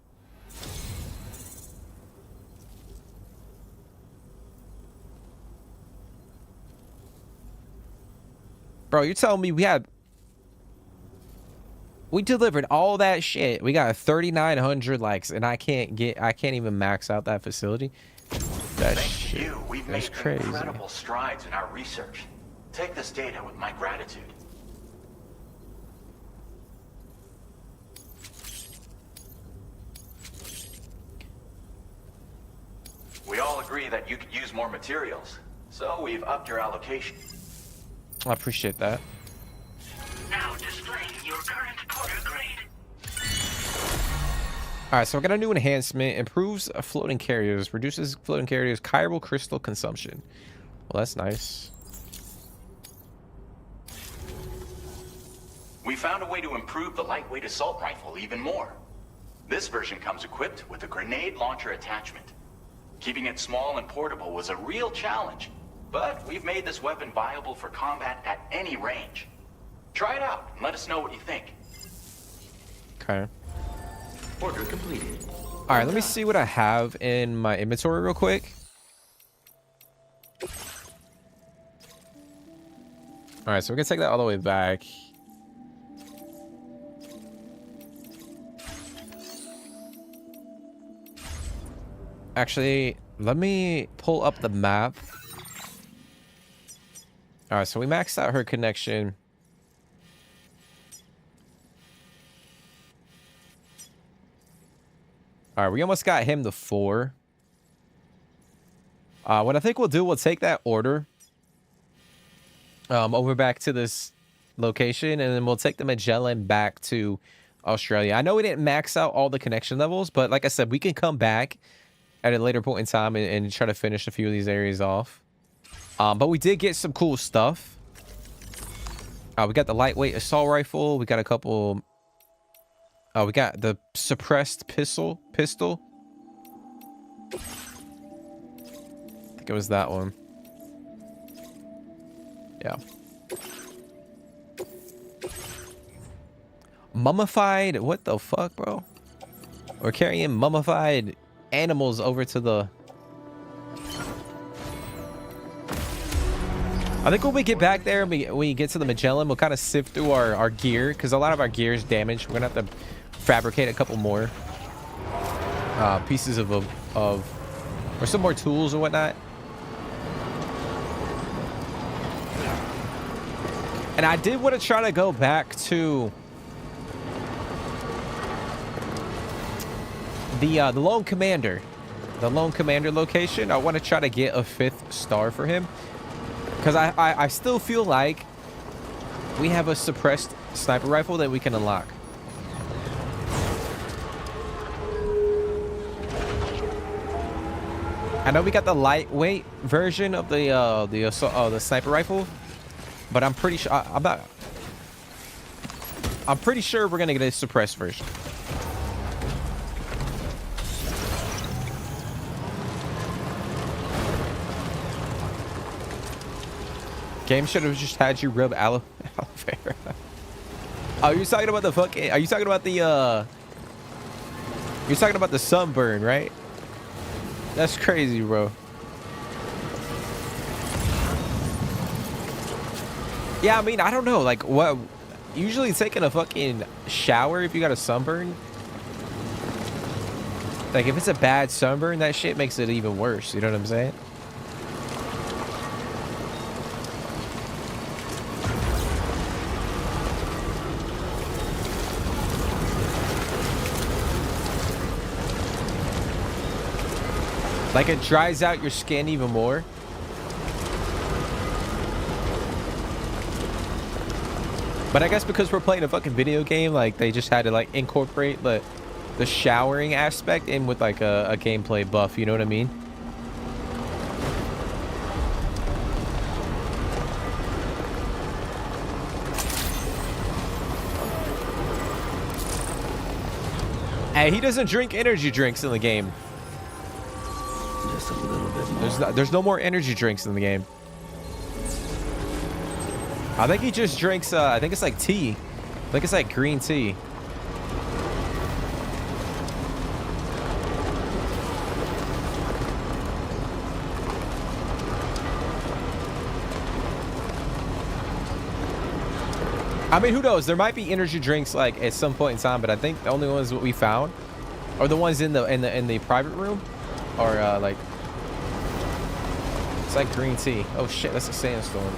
Bro, you're telling me we delivered all that shit. We got 3,900 likes, and I can't even max out that facility. That Thanks to you, we've made crazy. Incredible strides in our research. Take this data with my gratitude. We all agree that you could use more materials, so we've upped your allocation. I appreciate that. Now displaying your current porter grade. All right, so I got a new enhancement. Improves floating carriers. Reduces floating carriers' chiral crystal consumption. Well, that's nice. We found a way to improve the lightweight assault rifle even more. This version comes equipped with a grenade launcher attachment. Keeping it small and portable was a real challenge, but we've made this weapon viable for combat at any range. Try it out and let us know what you think. Okay. Order completed. All right, let me see what I have in my inventory real quick. All right, so we're gonna take that all the way back. Actually, let me pull up the map. All right, so we maxed out her connection. All right, we almost got him to 4. What I think we'll do, we'll take that order over back to this location, and then we'll take the Magellan back to Australia. I know we didn't max out all the connection levels, but like I said, we can come back at a later point in time and try to finish a few of these areas off. But we did get some cool stuff. We got the lightweight assault rifle. We got a couple... we got the suppressed pistol. think it was that one. Yeah. Mummified? What the fuck, bro? We're carrying mummified animals over to the... I think when we get back there, we get to the Magellan, we'll kind of sift through our gear, because a lot of our gear is damaged. We're going to have to fabricate a couple more pieces of or some more tools or whatnot. And I did want to try to go back to the Lone Commander. The Lone Commander location. I want to try to get a 5th star for him. Because I still feel like we have a suppressed sniper rifle that we can unlock. I know we got the lightweight version of the sniper rifle, but I'm pretty sure I'm pretty sure we're gonna get a suppressed version. Game should have just had you rub aloe vera. Oh, you're talking about the fucking... Are you talking about the... You're talking about the sunburn, right? That's crazy, bro. Yeah, I mean, I don't know. Like, what... Usually taking a fucking shower if you got a sunburn. Like, if it's a bad sunburn, that shit makes it even worse. You know what I'm saying? Like, it dries out your skin even more. But I guess because we're playing a fucking video game, like, they just had to, like, incorporate the showering aspect in with, like, a gameplay buff. You know what I mean? Hey, he doesn't drink energy drinks in the game. Just a little bit more. There's no more energy drinks in the game. I think he just drinks, I think it's like tea. I think it's like green tea. I mean, who knows? There might be energy drinks like at some point in time, but I think the only ones that we found are the ones in the private room, or like it's like green tea. Oh shit, that's a sandstorm.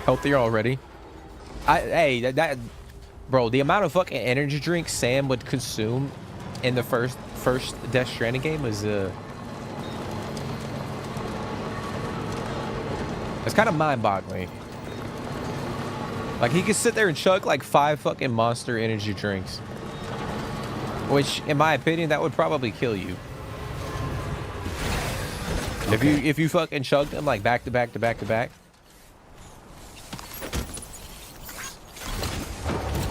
Healthier already. Hey, that bro, the amount of fucking energy drinks Sam would consume in the first Death Stranding game was it's kind of mind-boggling. Like, he could sit there and chug like 5 fucking Monster energy drinks, which, in my opinion, that would probably kill you. Okay. If you fucking chugged them like back to back to back to back.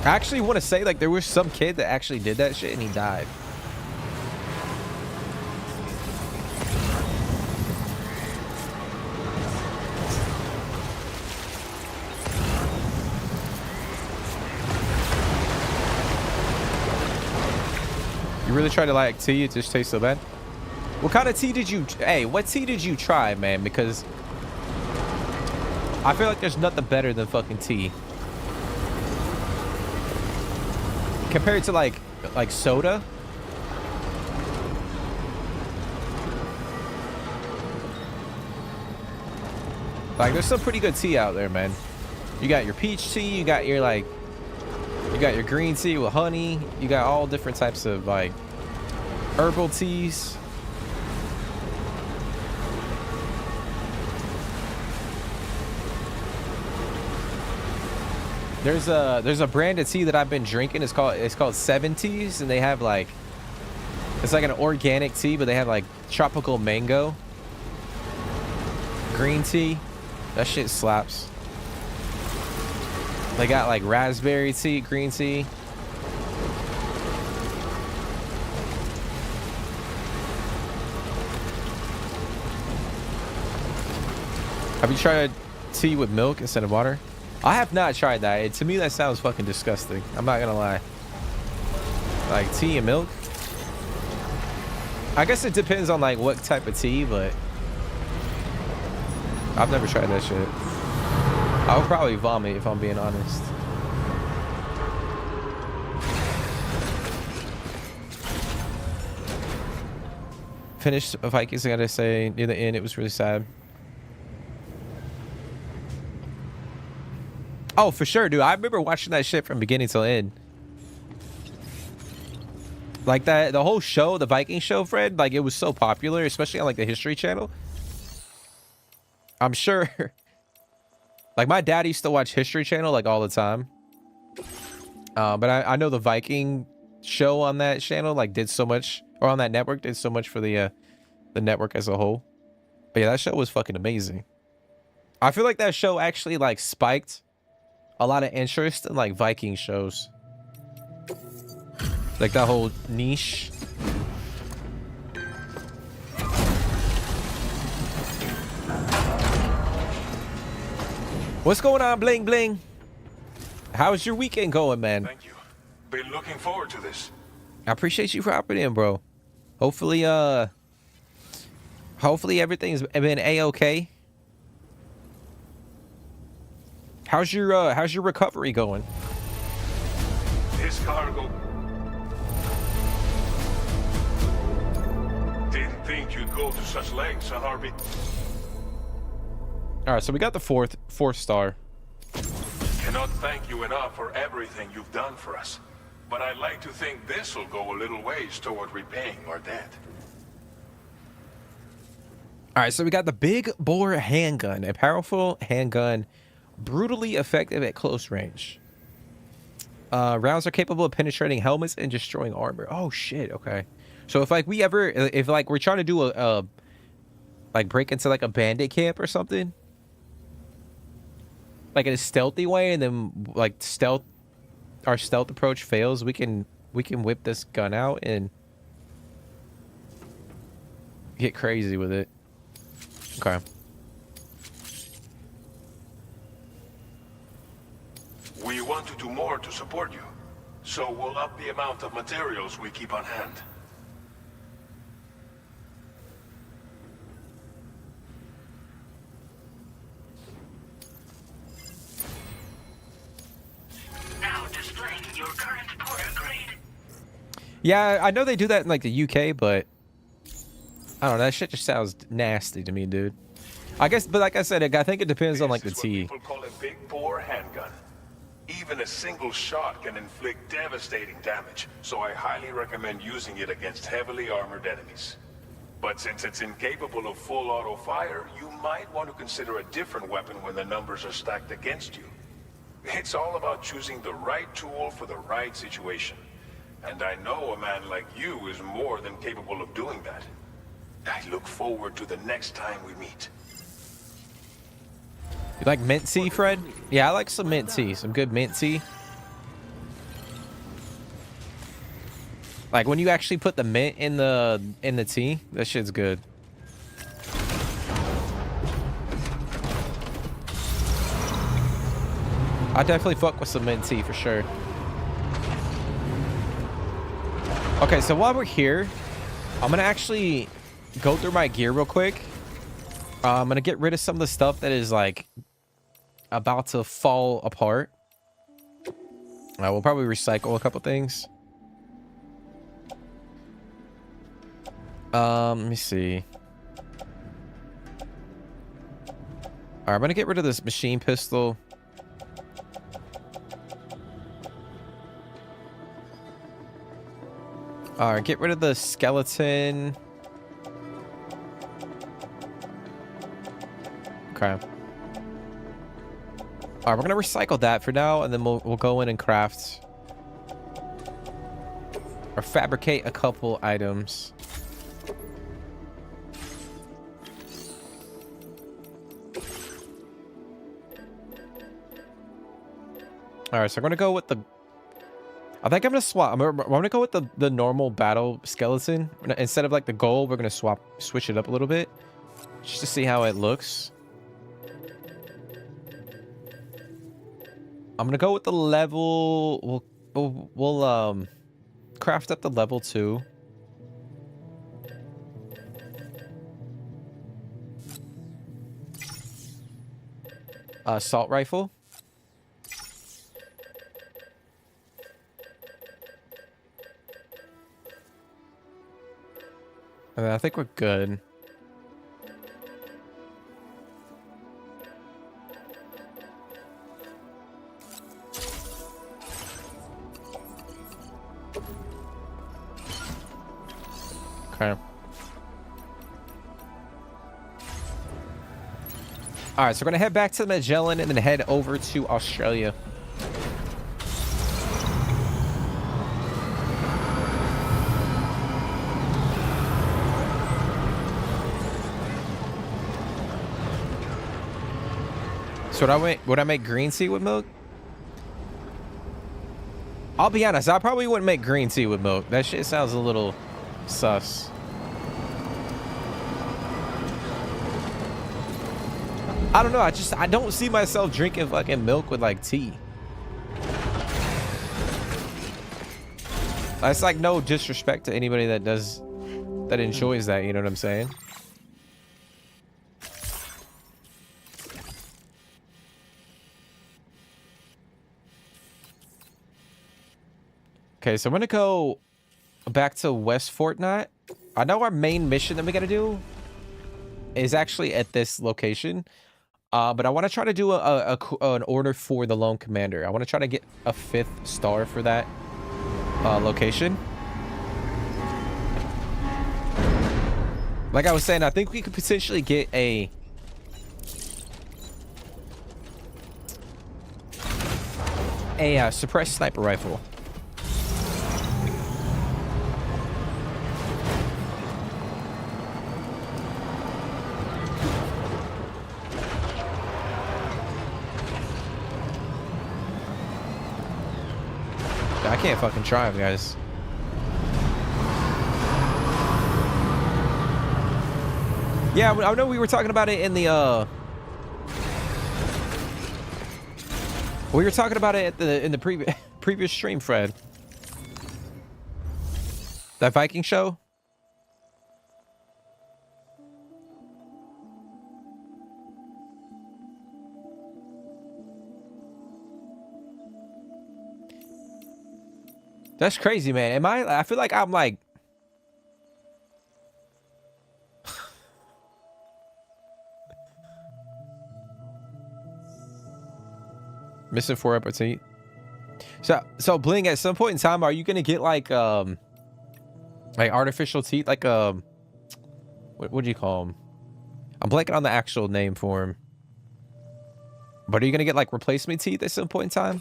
I actually want to say, like, there was some kid that actually did that shit and he died. You really tried to like tea? It just tastes so bad. What kind of tea did you... Hey, what tea did you try, man? Because I feel like there's nothing better than fucking tea. Compared to like soda. Like, there's some pretty good tea out there, man. You got your peach tea, you got your green tea with honey, you got all different types of like herbal teas. There's a brand of tea that I've been drinking. It's called 7 Teas, and they have like, it's like an organic tea, but they have like tropical mango. green tea. That shit slaps. They got like raspberry tea, green tea. Have you tried tea with milk instead of water? I have not tried that. To me, that sounds fucking disgusting. I'm not gonna lie. Like tea and milk? I guess it depends on like what type of tea, but I've never tried that shit. I would probably vomit if I'm being honest. Finished Vikings, I gotta say, near the end, it was really sad. Oh, for sure, dude. I remember watching that shit from beginning till end. Like that, the whole show, the Viking show, Fred, like it was so popular, especially on like the History Channel. I'm sure. Like my dad used to watch History Channel like all the time. But I know the Viking show on that channel like did so much, or on that network did so much for the network as a whole. But yeah, that show was fucking amazing. I feel like that show actually like spiked a lot of interest in like Viking shows. Like that whole niche. What's going on, Bling Bling? How's your weekend going, man? Thank you. Been looking forward to this. I appreciate you for hopping in, bro. Hopefully everything's been a-okay. How's your recovery going? This cargo. Didn't think you'd go to such lengths, huh, Harvey? All right, so we got the fourth star. Cannot thank you enough for everything you've done for us. But I'd like to think this will go a little ways toward repaying our debt. All right, so we got the big bore handgun, a powerful handgun, brutally effective at close range. Rounds are capable of penetrating helmets and destroying armor. Oh shit, okay. So if like if like we're trying to do a like break into like a bandit camp or something, like in a stealthy way, and then like our stealth approach fails, we can whip this gun out and get crazy with it. Okay. We want to do more to support you, so we'll up the amount of materials we keep on hand. Now displaying your current porter grade. Yeah, I know they do that in like the UK, but I don't know. That shit just sounds nasty to me, dude. I guess, but like I said, I think it depends on like the tea. People call a big bore handgun. Even a single shot can inflict devastating damage, so I highly recommend using it against heavily armored enemies. But since it's incapable of full auto fire, you might want to consider a different weapon when the numbers are stacked against you. It's all about choosing the right tool for the right situation. And I know a man like you is more than capable of doing that. I look forward to the next time we meet. You like mint tea, Fred? Yeah, I like some mint tea. Some good mint tea. Like when you actually put the mint in the tea, that shit's good. I definitely fuck with some mint tea for sure. Okay, so while we're here, I'm gonna actually go through my gear real quick. I'm gonna get rid of some of the stuff that is like about to fall apart. We'll probably recycle a couple things. Let me see. All right, I'm gonna get rid of this machine pistol. All right, get rid of the skeleton. Okay. All right, we're gonna recycle that for now, and then we'll go in and craft or fabricate a couple items. All right, so I'm gonna go with the. I think I'm gonna swap. I'm gonna go with the normal battle skeleton instead of like the gold. We're gonna switch it up a little bit, just to see how it looks. I'm gonna go with the level. We'll craft up the level 2. Assault rifle. And I think we're good. Okay. All right, so we're gonna head back to Magellan and then head over to Australia. So would I make green tea with milk? I'll be honest, I probably wouldn't make green tea with milk. That shit sounds a little sus. I don't know. I don't see myself drinking fucking milk with like tea. That's like no disrespect to anybody that enjoys that. You know what I'm saying? Okay, so I'm gonna go back to West Fortnite. I know our main mission that we gotta do is actually at this location. But I want to try to do an order for the Lone Commander. I want to try to get a 5th star for that location. Like I was saying, I think we could potentially get a suppressed sniper rifle. I can't fucking drive, guys. Yeah, I know we were talking about it in the we were talking about it in the previous stream, Fred. That Viking show. That's crazy, man. I feel like I'm like missing 4 upper. So Bling, at some point in time, are you gonna get like artificial teeth, like what do you call them? I'm blanking on the actual name for him. But are you gonna get like replacement teeth at some point in time?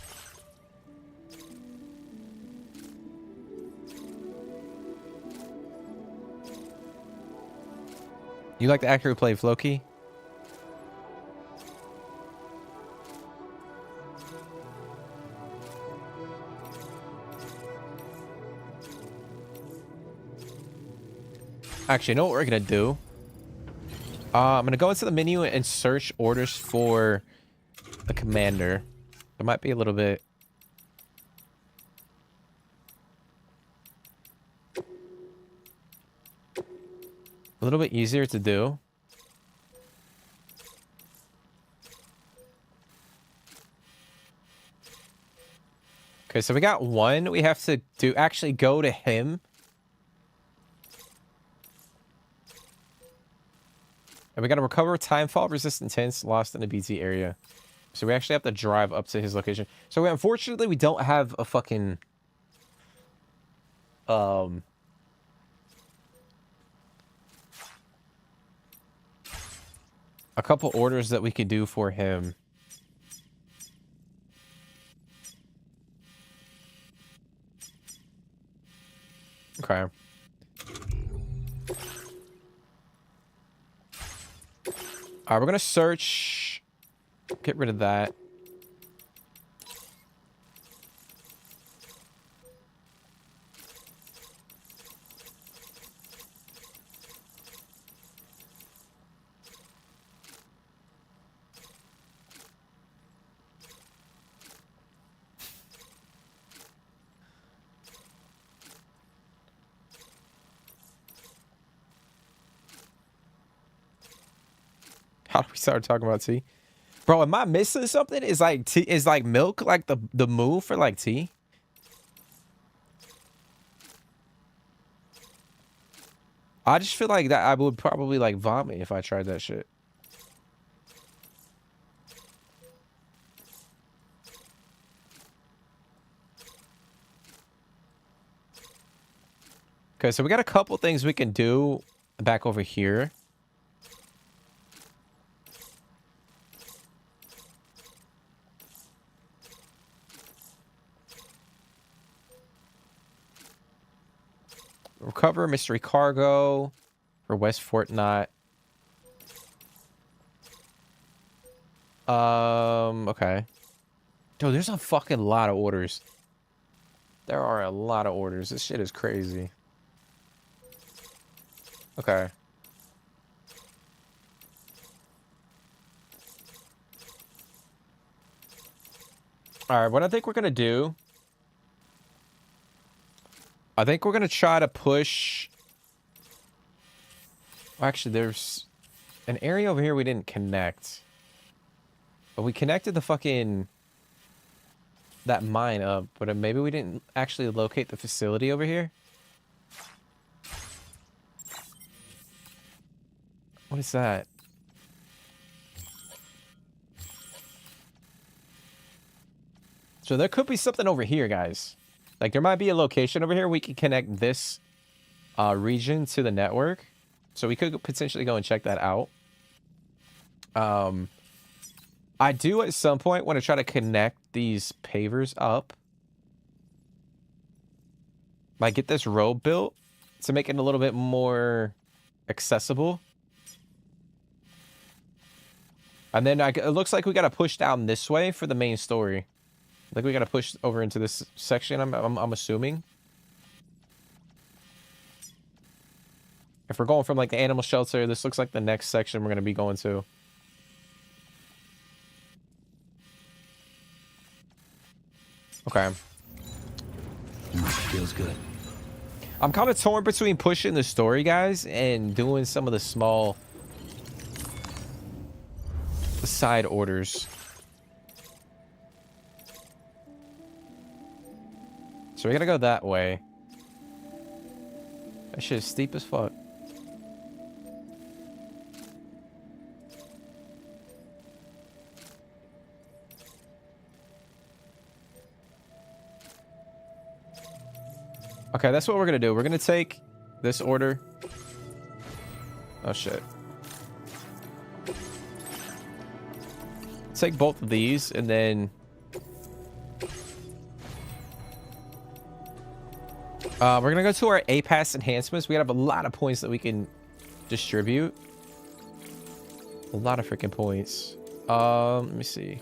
You like the actor who played Floki? Actually, you know what we're gonna do? I'm gonna go into the menu and search orders for the commander. It might be a little bit. A little bit easier to do. Okay, so we got one. We have to actually go to him. And we got to recover time fall resistant tents lost in the BT area. So we actually have to drive up to his location. So unfortunately, we don't have a fucking a couple orders that we could do for him. Okay. All right, we're gonna search. Get rid of that. we started talking about tea. Bro, am I missing something? Is like tea, is like milk like the move for like tea? I just feel like that I would probably like vomit if I tried that shit. Okay, so we got a couple things we can do back over here. Recover mystery cargo for West Fortnite. Okay. Dude, there's a fucking lot of orders. There are a lot of orders. This shit is crazy. Okay. All right, what I think we're gonna do, I think we're gonna try to push. Well, actually, there's an area over here we didn't connect, but we connected the fucking that mine up, but maybe we didn't actually locate the facility over here. What is that? So there could be something over here, guys. Like there might be a location over here we can connect this region to the network. So we could potentially go and check that out. I do at some point want to try to connect these pavers up. Like get this road built to make it a little bit more accessible. And then it looks like we got to push down this way for the main story. Like we got to push over into this section, I'm assuming. If we're going from like the animal shelter, this looks like the next section we're going to be going to. Okay. Feels good. I'm kind of torn between pushing the story, guys, and doing some of the small side orders. So we gotta go that way. That shit is steep as fuck. Okay, that's what we're gonna do. We're gonna take this order. Oh shit. Take both of these and then we're gonna go to our A-Pass enhancements. We have a lot of points that we can distribute. A lot of freaking points. Let me see.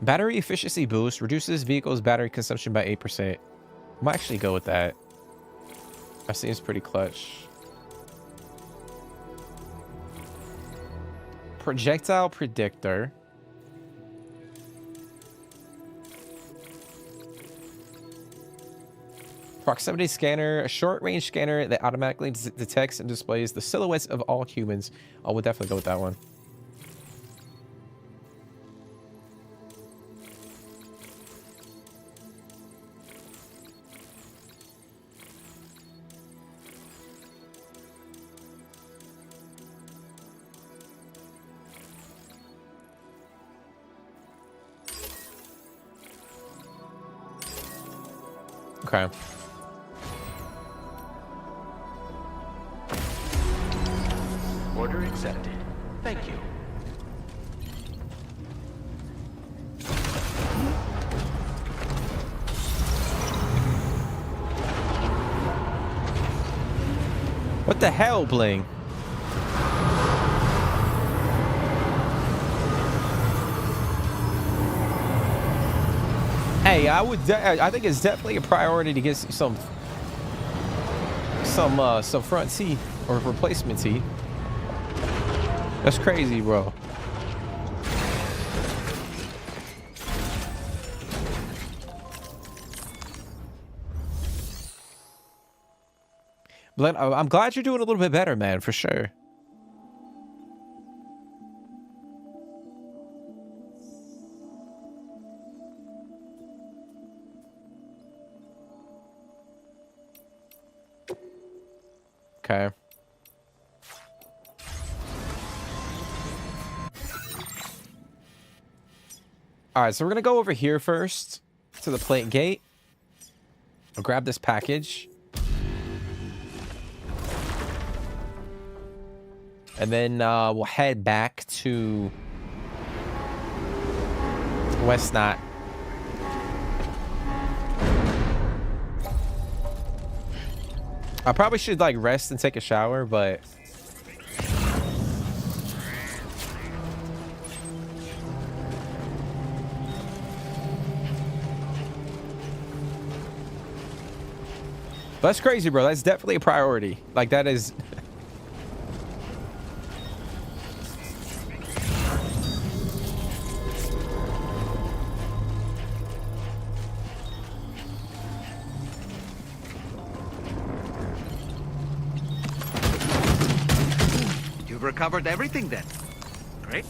Battery efficiency boost reduces vehicle's battery consumption by 8%. I might actually go with that. That seems pretty clutch. Projectile predictor. Proximity scanner, a short-range scanner that automatically detects and displays the silhouettes of all humans. Oh, we'll definitely go with that one. Okay. Order accepted. Thank you. What the hell, Bling? Hey, I think it's definitely a priority to get some front teeth or replacement teeth. That's crazy, bro. But I'm glad you're doing a little bit better, man, for sure. Okay. All right, so we're gonna go over here first to the plate gate. I'll grab this package. And then we'll head back to West Knot. I probably should like rest and take a shower, but that's crazy, bro. That's definitely a priority. Like that is. You've recovered everything then. Great.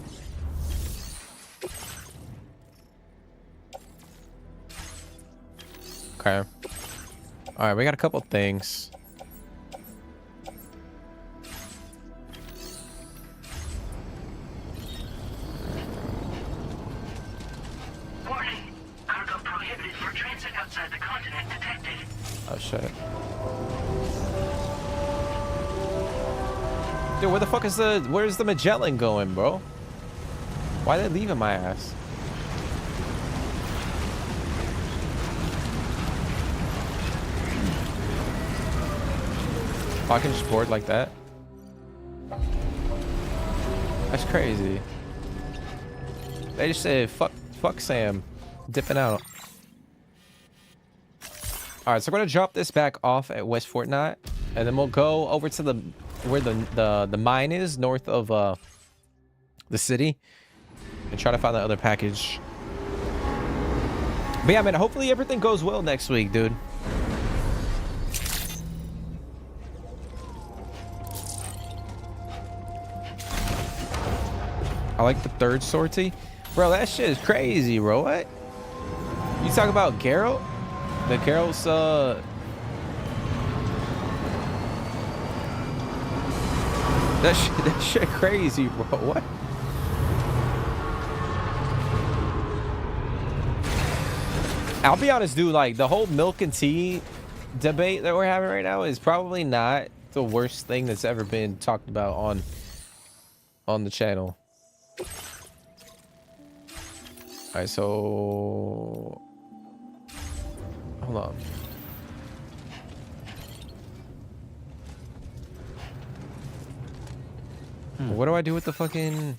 Okay. All right, we got a couple things. Warning. Cargo prohibited for transit outside the continent detected. Oh shit. Dude, where the fuck is where's the Magellan going, bro? Why are they leaving my ass? Oh, I can just board like that? That's crazy. They just said, fuck Sam. Dipping out. Alright, so we're gonna drop this back off at West Fort Knot. And then we'll go over to where the mine is, north of the city. And try to find the other package. But yeah, man, hopefully everything goes well next week, dude. I like the third sortie. Bro, that shit is crazy, bro. What? You talk about Geralt? The Geralt's, that shit crazy, bro. What? I'll be honest, dude. Like, the whole milk and tea debate that we're having right now is probably not the worst thing that's ever been talked about on the channel. All right, so hold on. What do I do with the fucking?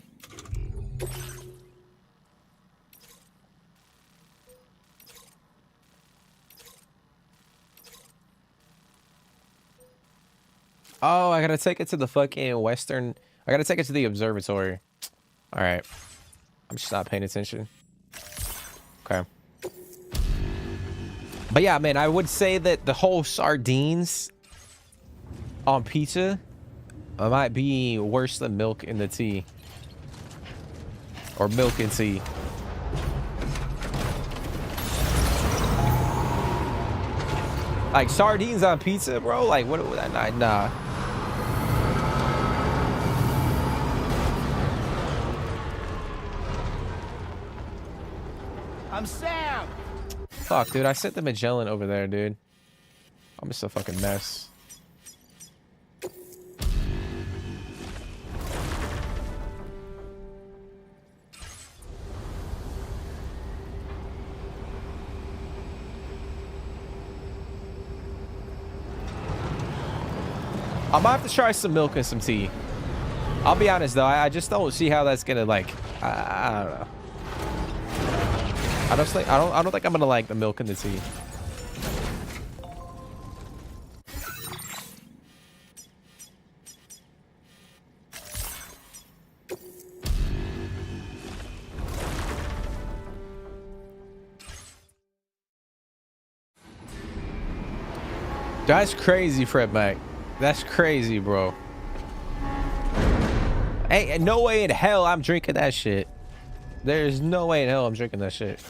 Oh, I gotta take it to the fucking western. I gotta take it to the observatory. All right. I'm just not paying attention. Okay. But yeah, man, I would say that the whole sardines on pizza might be worse than milk in the tea. Or milk and tea. Like sardines on pizza, bro? Like, what? Nah. I'm Sam. Fuck, dude. I sent the Magellan over there, dude. I'm just a fucking mess. I might have to try some milk and some tea. I'll be honest though, I just don't see how that's gonna like. I don't know. I don't think I'm gonna like the milk and the tea. That's crazy, Fred Mac. That's crazy, bro. Hey, no way in hell I'm drinking that shit. There's no way in hell I'm drinking that shit.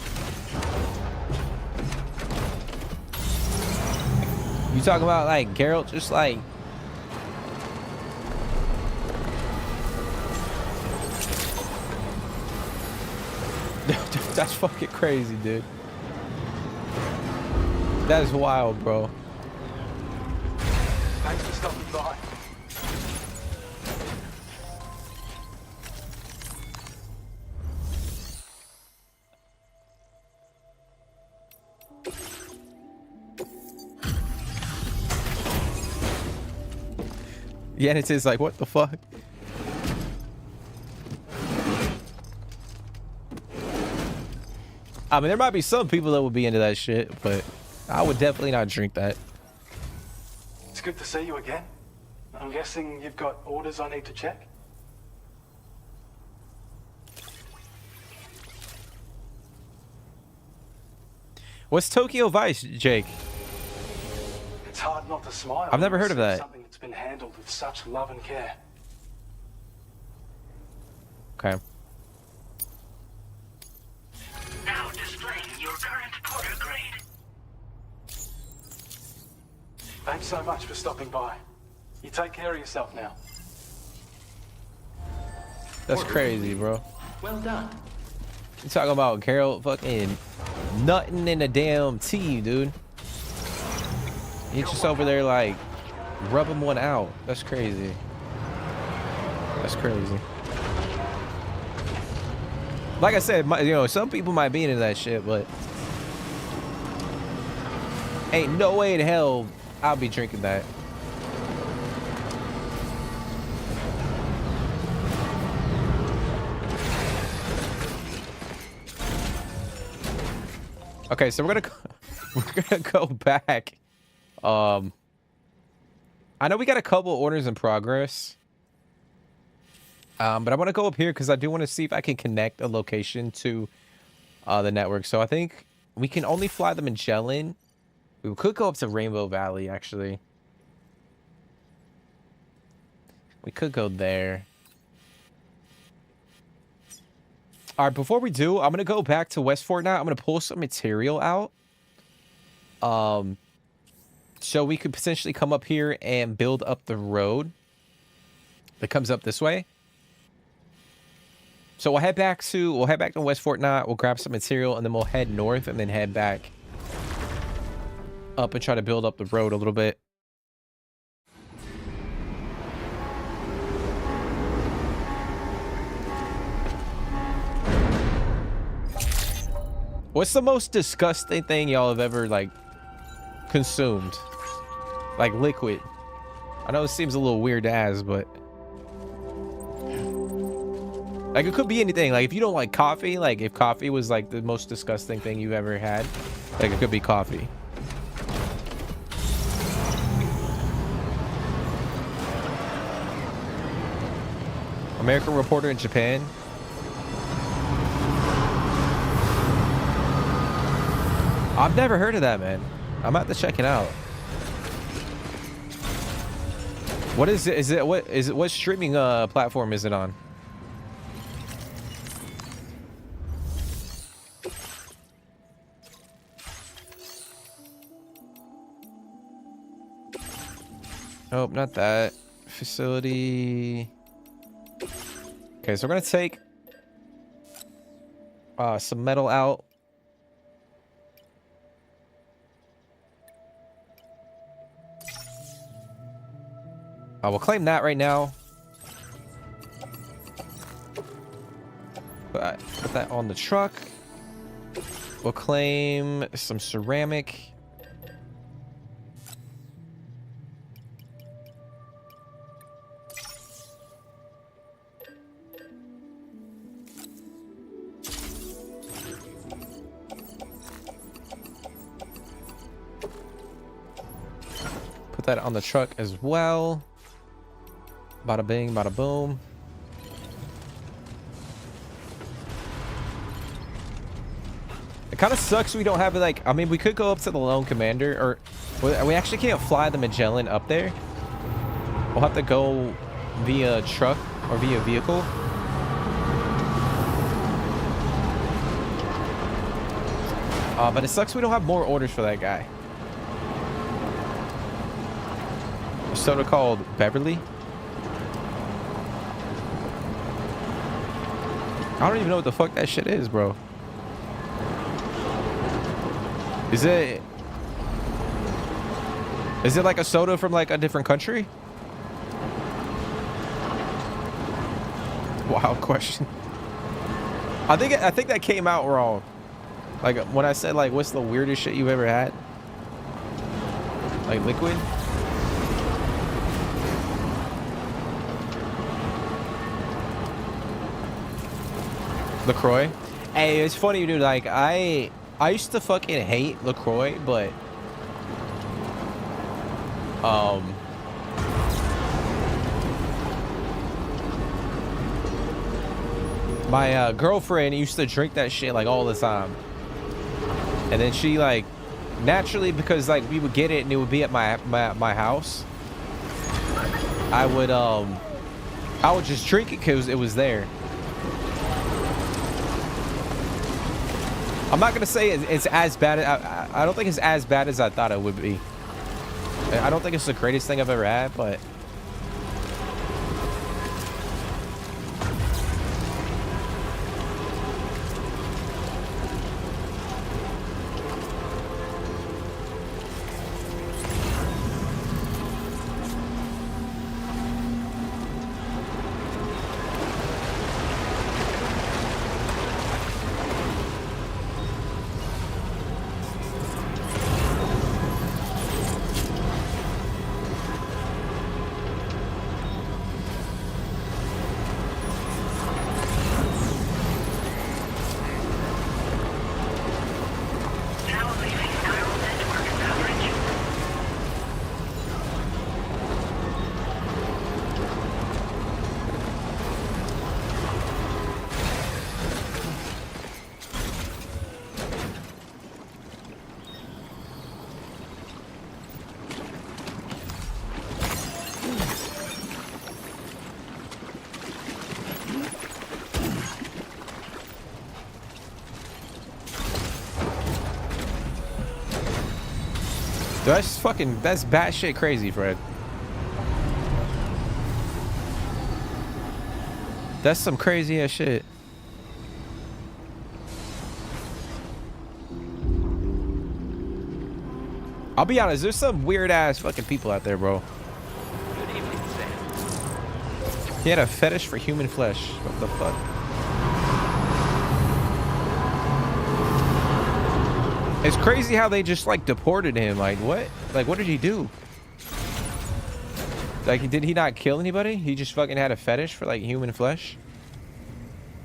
You talking about like Geralt just like That's fucking crazy, dude. That is wild, bro. Thanks for stopping by. Yeah, and it is like, what the fuck? I mean, there might be some people that would be into that shit, but I would definitely not drink that. It's good to see you again. I'm guessing you've got orders I need to check? What's Tokyo Vice, Jake? It's hard not to smile. I've never when you heard of see that. Something that's been handled with such love and care. Okay. Now displaying your current porter grade. Thanks so much for stopping by. You take care of yourself now. That's crazy, bro. Well done. You talking about Carol fucking nutting in a damn tea, dude. He's just over there like rubbing one out. That's crazy. That's crazy. Like I said, you know, some people might be into that shit, but ain't no way in hell I'll be drinking that. Okay, so we're gonna go back. I know we got a couple orders in progress. But I want to go up here because I do want to see if I can connect a location to the network. So I think we can only fly the Magellan. We could go up to Rainbow Valley, actually. We could go there. All right, before we do, I'm going to go back to West Fort now. I'm going to pull some material out. So we could potentially come up here and build up the road that comes up this way. So we'll head back to West Fort Knot. We'll grab some material and then we'll head north and then head back up and try to build up the road a little bit. What's the most disgusting thing y'all have ever like consumed? Like liquid. I know it seems a little weird to ask, but like it could be anything. Like if you don't like coffee, like if coffee was like the most disgusting thing you've ever had, like it could be coffee. American reporter in Japan. I've never heard of that, man. I'm about to check it out. What is it? What streaming platform is it on? Nope, not that. Facility. Okay, so we're gonna take some metal out. We'll claim that right now. Put that on the truck. We'll claim some ceramic. Put that on the truck as well. Bada bing, bada boom. It kind of sucks we don't have it like, I mean, we could go up to the Lone Commander, or we actually can't fly the Magellan up there. We'll have to go via truck or via vehicle. But it sucks we don't have more orders for that guy. A soda called Beverly. I don't even know what the fuck that shit is, bro. Is it like a soda from like a different country? Wild question. I think that came out wrong. Like when I said like what's the weirdest shit you've ever had? Like liquid? LaCroix? Hey, it's funny, dude. Like I used to fucking hate LaCroix, but my girlfriend used to drink that shit like all the time, and then she like naturally, because like we would get it and it would be at my house, I would just drink it because it was there. I'm not gonna say it's as bad. I don't think it's as bad as I thought it would be. I don't think it's the greatest thing I've ever had, but Now leaving neural network coverage. that's batshit crazy, Fred. That's some crazy ass shit. I'll be honest, there's some weird ass fucking people out there, bro. Good evening, Sam. He had a fetish for human flesh. What the fuck? It's crazy how they just like deported him. Like what? Like what did he do? Like did he not kill anybody? He just fucking had a fetish for like human flesh.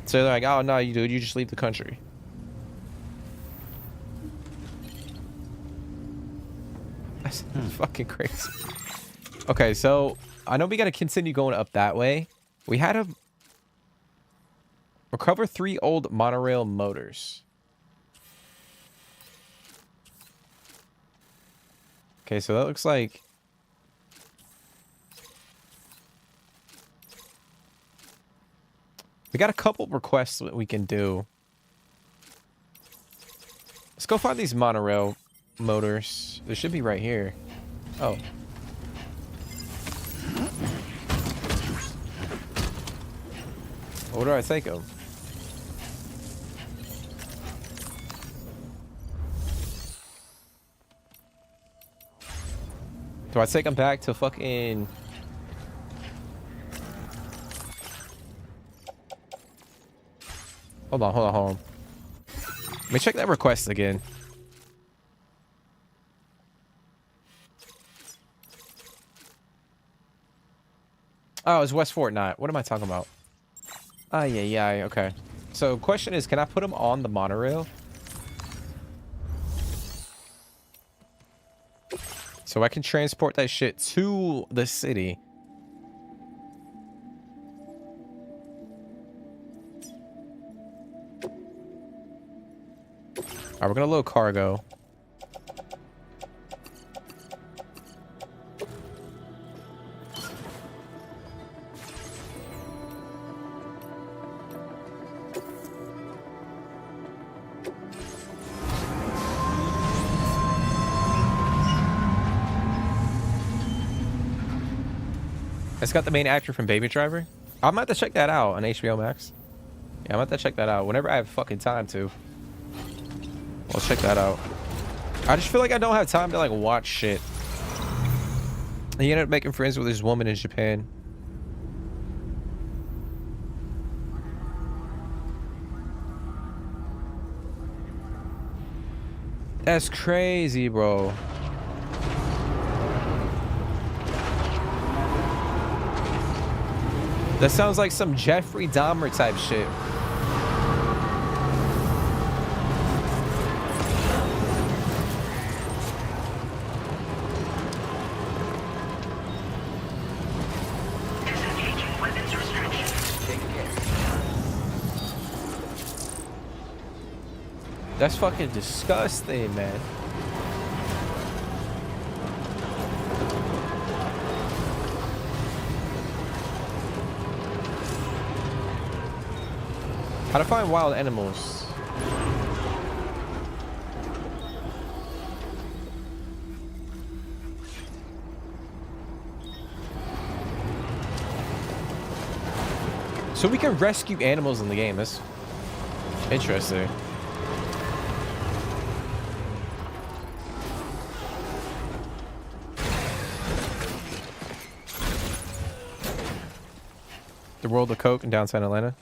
So they're like, oh no, you dude, you just leave the country. That's fucking crazy. Okay, so I know we gotta continue going up that way. We had to recover 3 old monorail motors. Okay, so that looks like we got a couple requests that we can do. Let's go find these monorail motors. They should be right here. Oh. Where do I take them? Do I take them back to fucking... Hold on. Let me check that request again. Oh, it's West Fortnite. What am I talking about? Oh, yeah, okay. So, question is, can I put them on the monorail? So I can transport that shit to the city. Alright, we're gonna load cargo. It's got the main actor from Baby Driver. I'm about to check that out on HBO Max. Yeah, I'm about to check that out whenever I have fucking time to. We'll check that out. I just feel like I don't have time to like watch shit. And he ended up making friends with this woman in Japan. That's crazy, bro. That sounds like some Jeffrey Dahmer type shit. Disengaging weapons restrictions. Take care. That's fucking disgusting, man. How to find wild animals. So we can rescue animals in the game. That's interesting. The World of Coke in downtown Atlanta.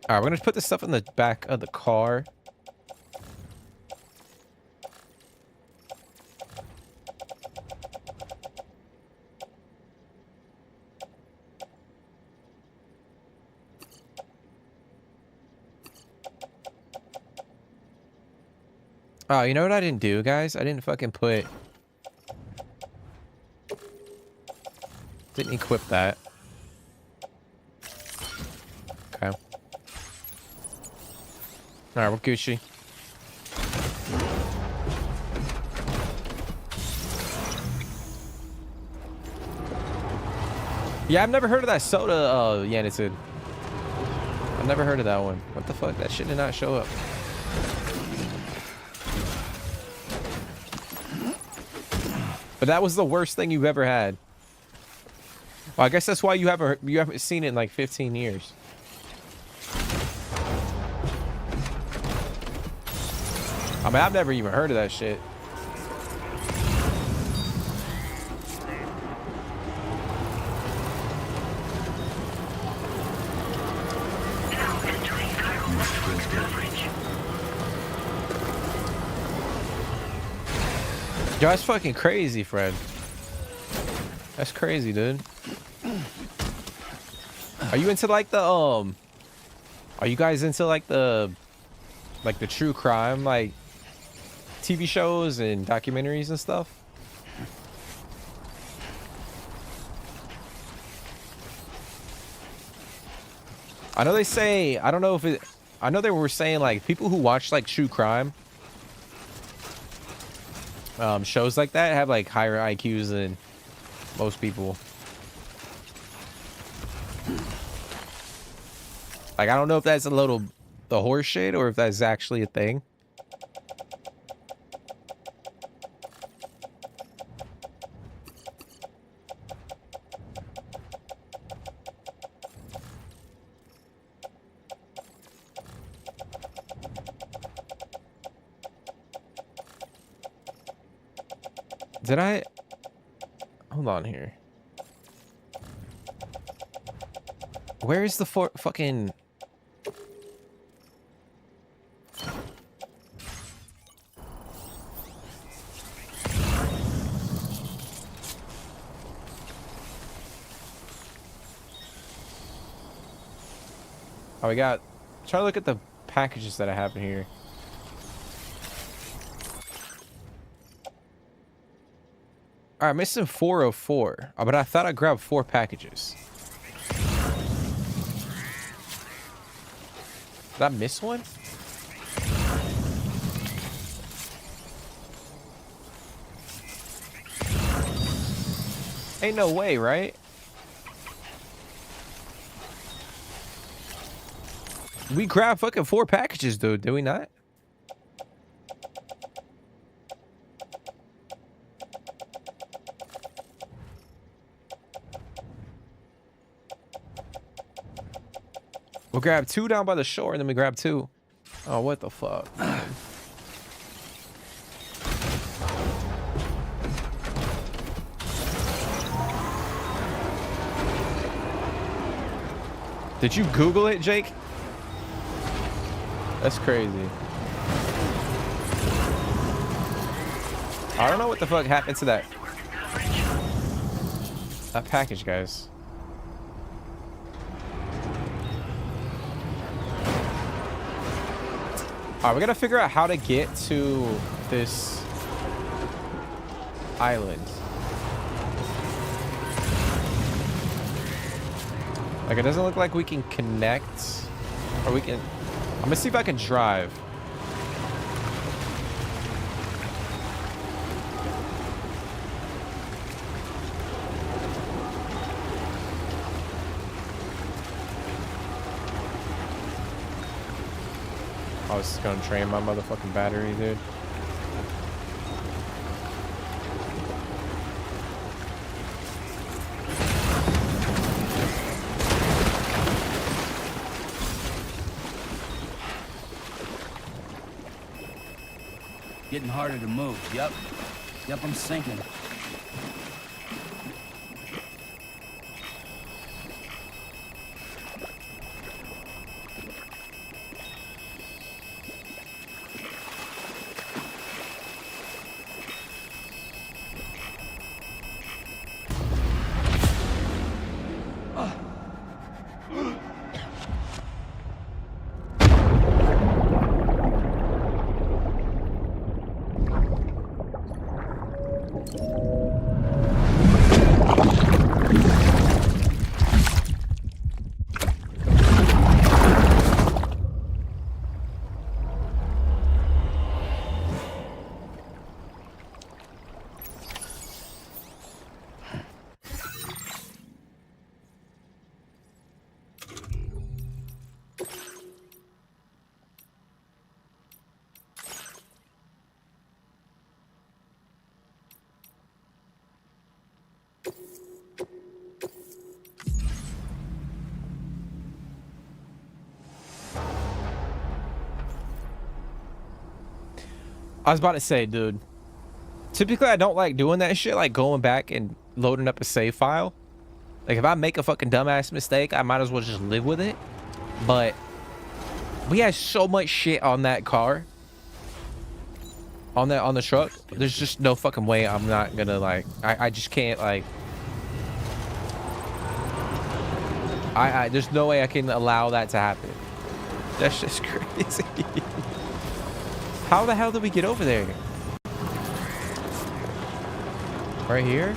All right, we're gonna put this stuff in the back of the car. Oh, you know what I didn't do, guys? I didn't fucking put... Didn't equip that. Okay. Alright, we're Gucci. Yeah, I've never heard of that soda, Yanitude. I've never heard of that one. What the fuck? That shit did not show up. But that was the worst thing you've ever had. Well, I guess that's why you haven't seen it in like 15 years. I mean, I've never even heard of that shit. Now entering viral network coverage. Yo, that's fucking crazy, Fred. That's crazy, dude. Are you into like the are you guys into like the true crime like TV shows and documentaries and stuff? I know they say, I don't know if it, I know they were saying like people who watch like true crime shows like that have like higher IQs than most people. Like, I don't know if that's a little the horse shit or if that's actually a thing. Did I? Hold on here. Where is the fucking... Oh, we got... Try to look at the packages that I have in here. Alright, missing 404. Oh, but I thought I grabbed 4 packages. Did I miss one? Ain't no way, right? We grabbed fucking 4 packages, dude, did we not? We'll grab 2 down by the shore, and then we grab 2. Oh, what the fuck? Did you Google it, Jake? That's crazy. I don't know what the fuck happened to that package, guys. Alright, we gotta figure out how to get to this island. Like, it doesn't look like we can connect, or we can. I'm gonna see if I can drive. I was just gonna drain my motherfucking battery, dude. Getting harder to move. Yep, I'm sinking. I was about to say, dude, typically I don't like doing that shit, like going back and loading up a save file. Like, if I make a fucking dumbass mistake, I might as well just live with it. But we had so much shit on that car, on the truck. There's just no fucking way I'm not gonna, like, I just can't, like, there's no way I can allow that to happen. That's just crazy. How the hell did we get over there? Right here?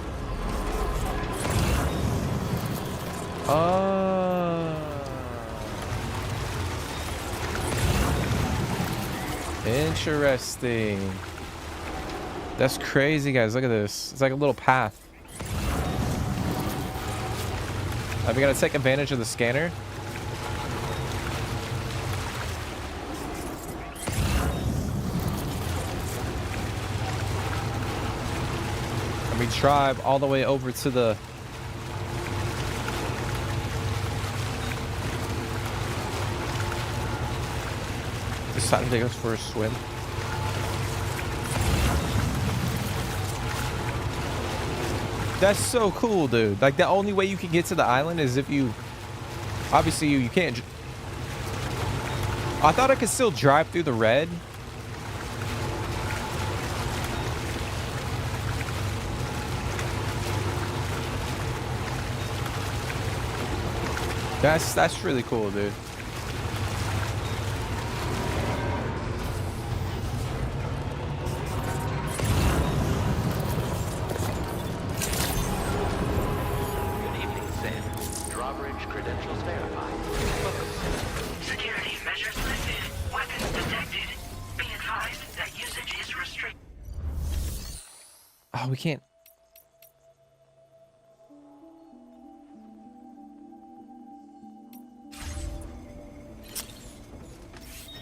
Interesting. That's crazy, guys. Look at this. It's like a little path. We gotta take advantage of the scanner. And we drive all the way over to the decided to take us for a swim. That's so cool, dude. Like, the only way you can get to the island is if you... Obviously, you can't... I thought I could still drive through the red. That's really cool, dude. Oh, we can't.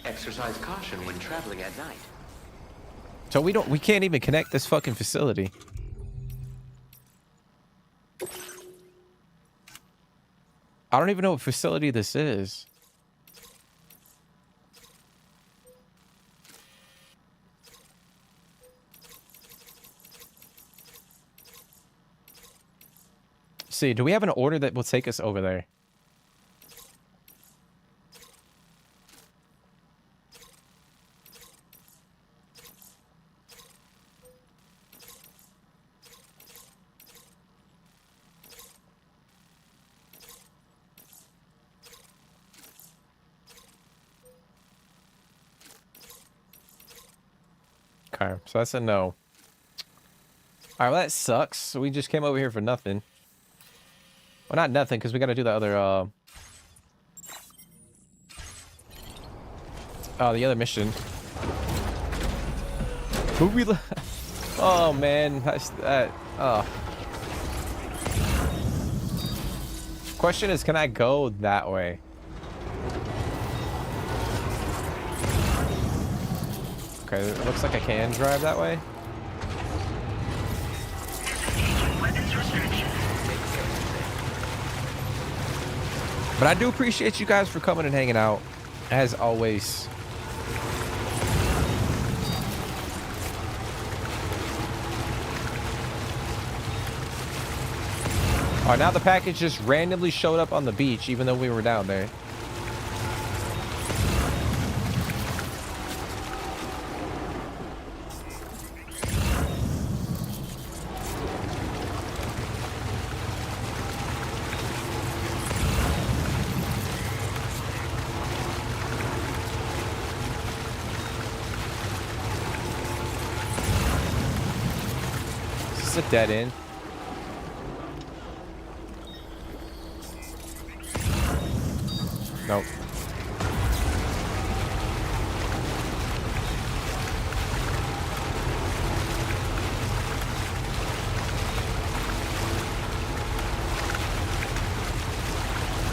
Exercise caution when traveling at night. So we can't even connect this fucking facility. I don't even know what facility this is. see, do we have an order that will take us over there? Okay, so that's a no. All right, well, that sucks. So we just came over here for nothing. Well, not nothing, because we got to do the other, the other mission. Who we... Oh, man. That's that... Question is, can I go that way? Okay, it looks like I can drive that way. But I do appreciate you guys for coming and hanging out, as always. All right, now the package just randomly showed up on the beach, even though we were down there. Is this a dead end? Nope.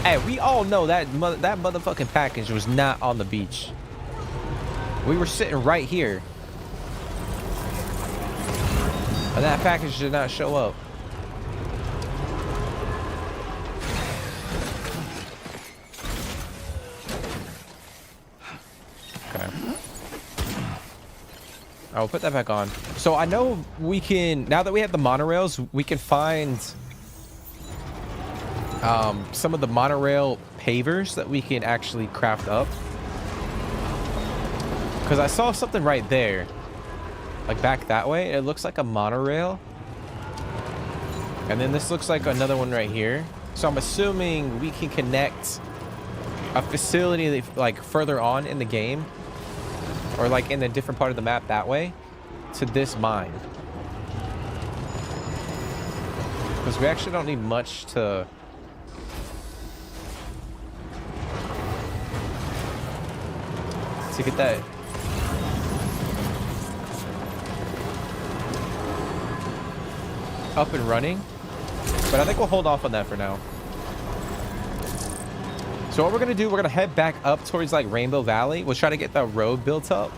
Hey, we all know that that motherfucking package was not on the beach. We were sitting right here. And that package did not show up. Okay. I'll put that back on. So I know we can, now that we have the monorails, we can find some of the monorail pavers that we can actually craft up. Because I saw something right there. Like back that way. It looks like a monorail. And then this looks like another one right here. So I'm assuming we can connect a facility like further on in the game. Or like in a different part of the map that way. To this mine. Because we actually don't need much to... get that up and running, but I think we'll hold off on that for now. So what we're gonna do, we're gonna head back up towards like Rainbow Valley. We'll try to get the road built up,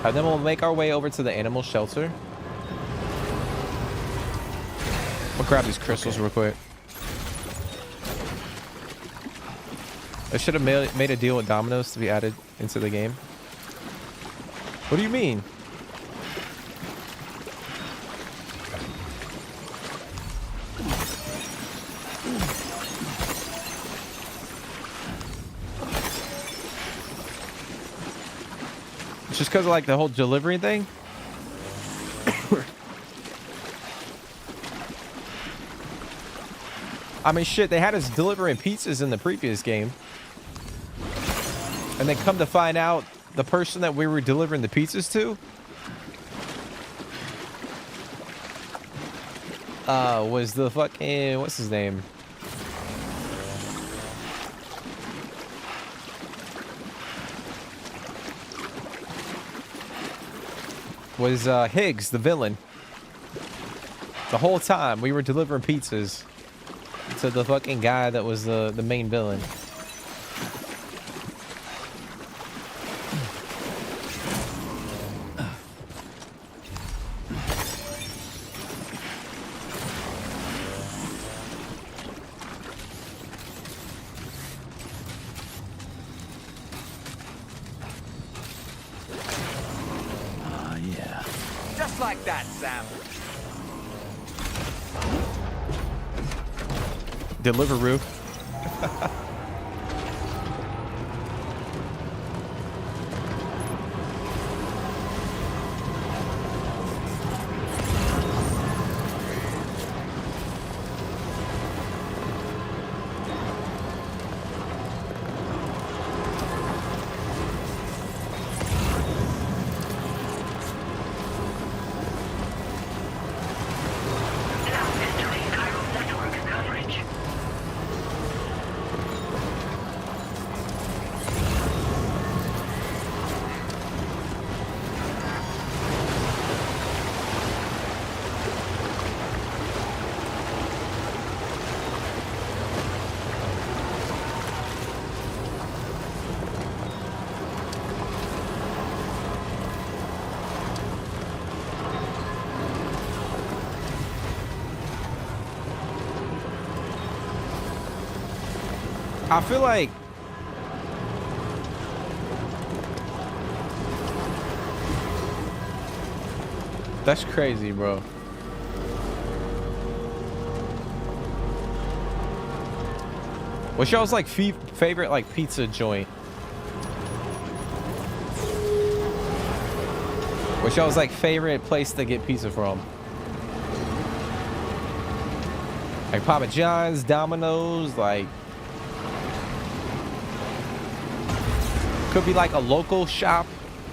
and then we'll make our way over to the animal shelter. We'll grab these crystals real quick. I should have made a deal with Domino's to be added into the game. What do you mean? It's just because of like the whole delivery thing? I mean, shit, they had us delivering pizzas in the previous game. And then come to find out, the person that we were delivering the pizzas to was the fucking, what's his name? Was Higgs, the villain. The whole time we were delivering pizzas to the fucking guy that was the main villain. Yeah. Just Just like that, Sam. Deliveroo. Now entering chiral network coverage. I feel like that's crazy, bro. What's y'all's like favorite like pizza joint? What's y'all's like favorite place to get pizza from? Like Papa John's, Domino's, like could be like a local shop,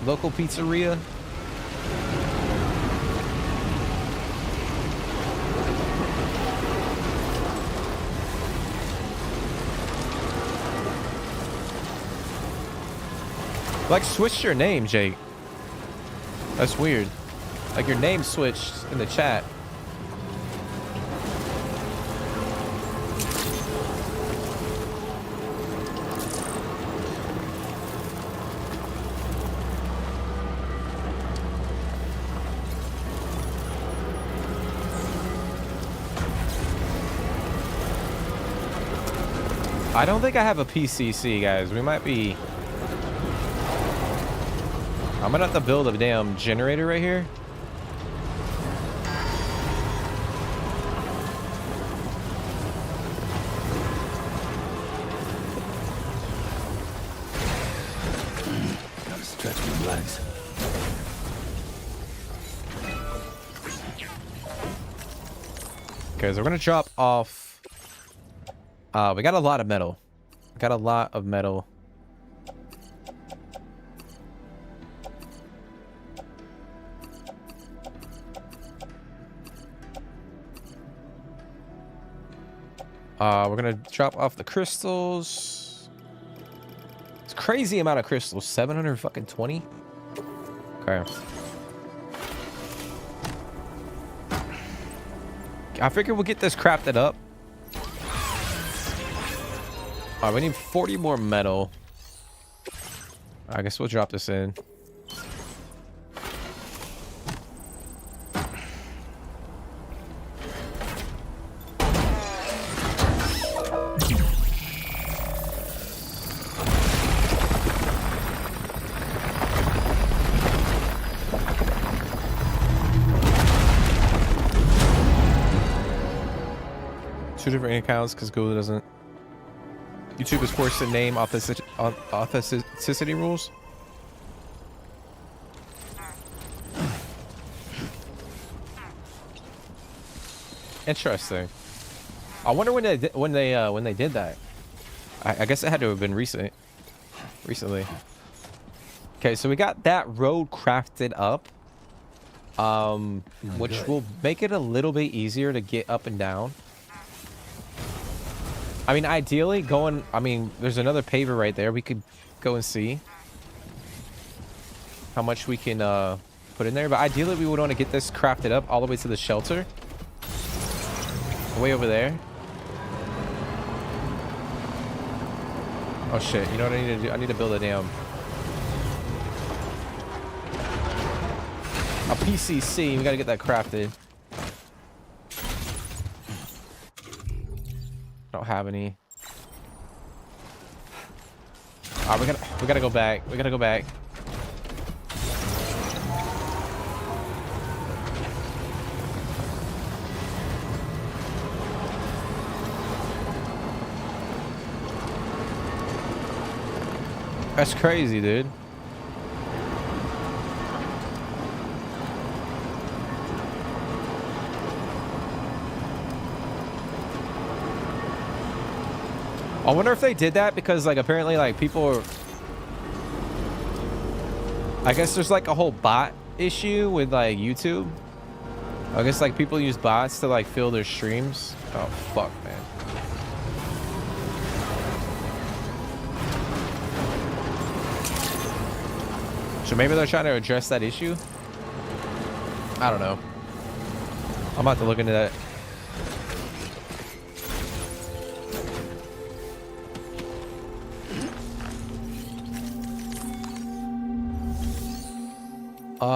local pizzeria. Like switched your name, Jake. That's weird. Like your name switched in the chat. I don't think I have a PCC, guys. We might be... I'm gonna have to build a damn generator right here. Gotta stretch my legs. Okay, so we're gonna drop off. We got a lot of metal. Got a lot of metal. We're gonna drop off the crystals. It's crazy amount of crystals. 720. Okay. I figure we'll get this crafted up. Alright, we need 40 more metal. I guess we'll drop this in. Two different accounts because Google doesn't. YouTube is forced to name authenticity rules. Interesting. I wonder when they did that. I guess it had to have been recently. Okay, so we got that road crafted up, which will make it a little bit easier to get up and down. I mean, ideally, there's another paver right there. We could go and see how much we can put in there. But ideally, we would want to get this crafted up all the way to the shelter. Way over there. Oh, shit. You know what I need to do? I need to build a PCC. We got to get that crafted. Don't have any. We gotta go back. We gotta go back. That's crazy, dude. I wonder if they did that because, like, apparently, like, people are... I guess there's, like, a whole bot issue with, like, YouTube. I guess, like, people use bots to, like, fill their streams. Oh, fuck, man. So maybe they're trying to address that issue? I don't know. I'm about to look into that.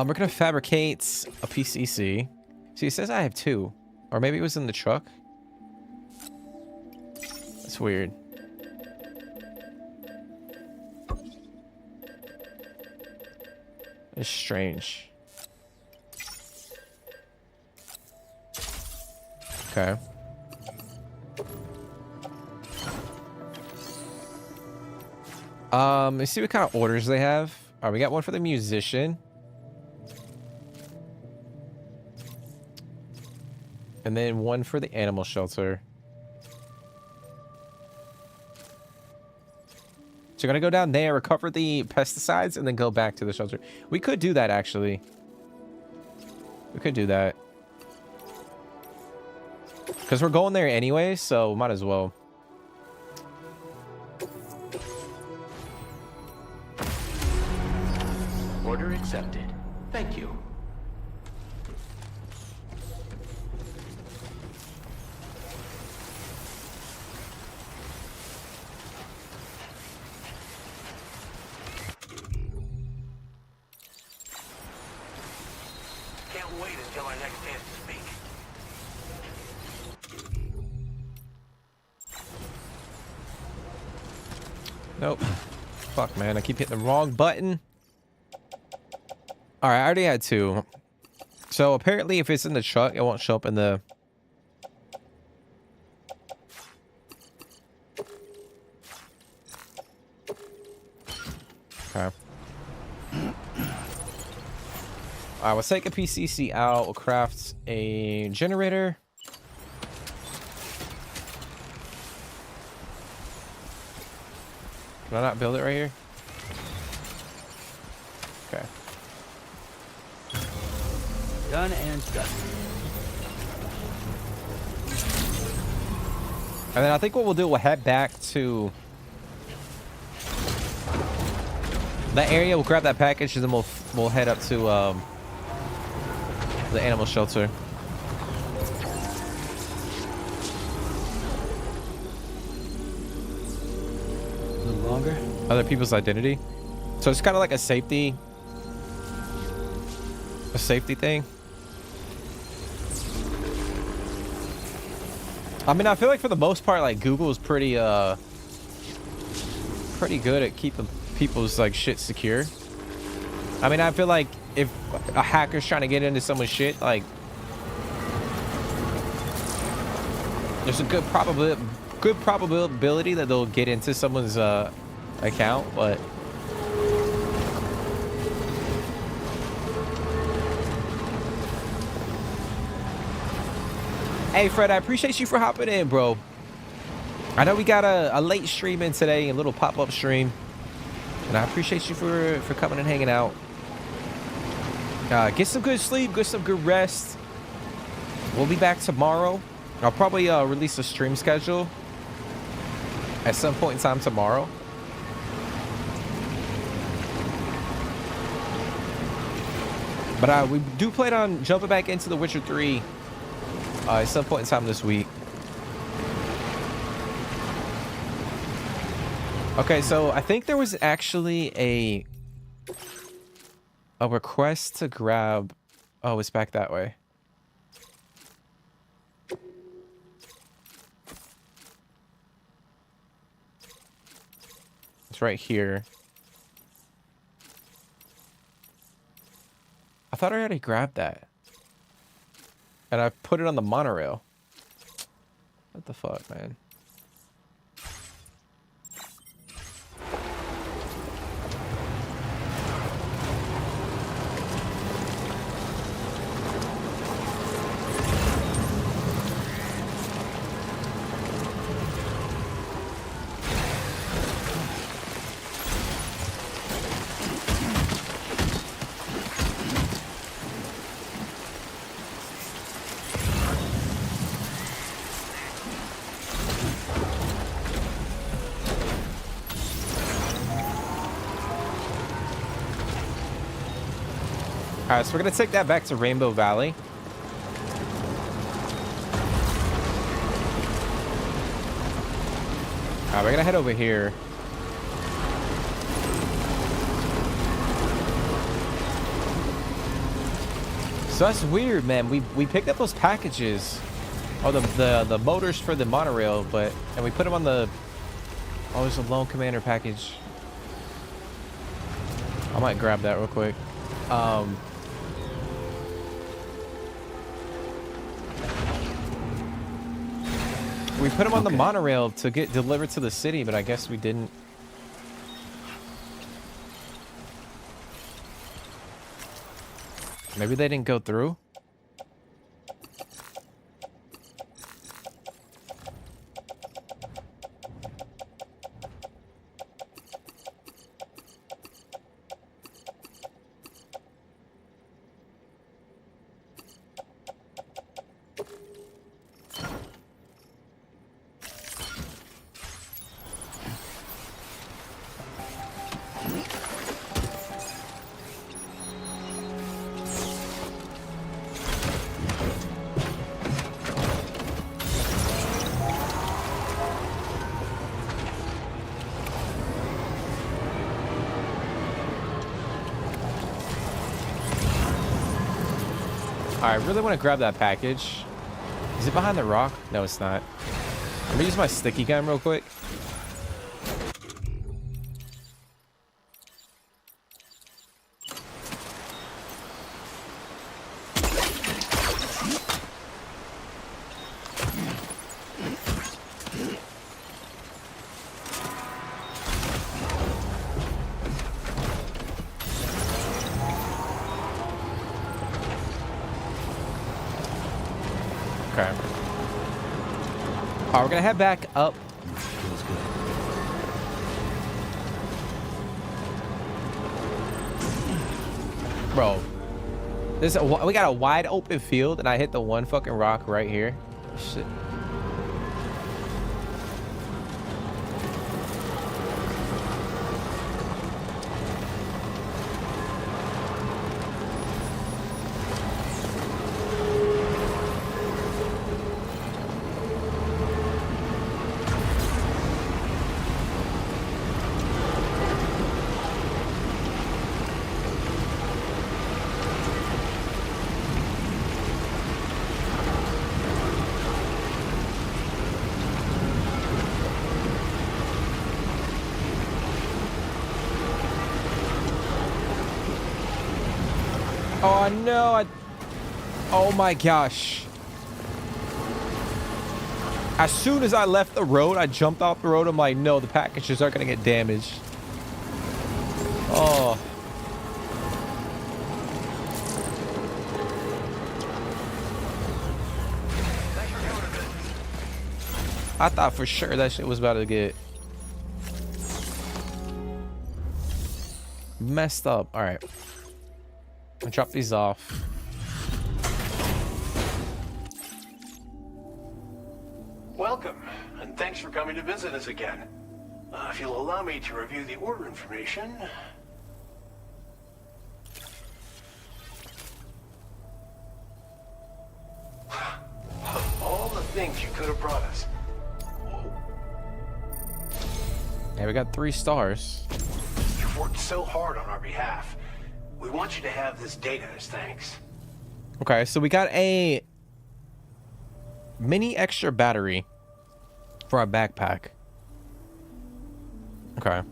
We're gonna fabricate a PCC. See, it says I have 2. Or maybe it was in the truck. That's weird. It's strange. Okay. Let's see what kind of orders they have. All right, we got one for the musician. And then one for the animal shelter. So you're gonna go down there, recover the pesticides, and then go back to the shelter. We could do that, actually. We could do that. Because we're going there anyway, so might as well. Order accepted. Thank you. Can't wait until our next chance to speak. Nope. Fuck, man. I keep hitting the wrong button. Alright, I already had 2. So apparently if it's in the truck, it won't show up in the... Okay. Alright, let's take a PCC out. We'll craft a generator. Can I not build it right here? Okay. Done and dusted. And then I think what we'll do, we'll head back to that area. We'll grab that package, and then we'll head up to the animal shelter. A little longer. Other people's identity. So it's kind of like a safety thing. I mean, I feel like for the most part, like Google is pretty good at keeping people's like shit secure. I mean, I feel like if a hacker's trying to get into someone's shit, like there's a good probability that they'll get into someone's account, but hey, Fred, I appreciate you for hopping in, bro. I know we got a late stream in today, a little pop-up stream. And I appreciate you for coming and hanging out. Get some good sleep, get some good rest. We'll be back tomorrow. I'll probably release a stream schedule at some point in time tomorrow. But we do plan on jumping back into The Witcher 3 at some point in time this week. Okay, so I think there was actually a request to grab... Oh, it's back that way. It's right here. I thought I already grabbed that. And I put it on the monorail. What the fuck, man? All right, so we're gonna take that back to Rainbow Valley. All right, we're gonna head over here. So that's weird, man. We picked up those packages, or the motors for the monorail, and we put them on the. Oh, there's a Lone Commander package. I might grab that real quick. We put them on the monorail to get delivered to the city, but I guess we didn't. Maybe they didn't go through. I really want to grab that package. Is it behind the rock? No, it's not. I'm gonna use my sticky gun real quick. Okay. Alright, we're gonna head back up. Feels good. Bro. We got a wide open field and I hit the one fucking rock right here. Shit. Oh no, oh my gosh. As soon as I left the road, I jumped off the road. I'm like, no, the packages are gonna get damaged. Oh. I thought for sure that shit was about to get messed up. All right. I'll drop these off. Welcome, and thanks for coming to visit us again. If you'll allow me to review the order information. Of all the things you could have brought us. Whoa. Yeah, we got 3 stars. You've worked so hard on our behalf. We want you to have this data as thanks. Okay, so we got a mini extra battery for our backpack. Okay.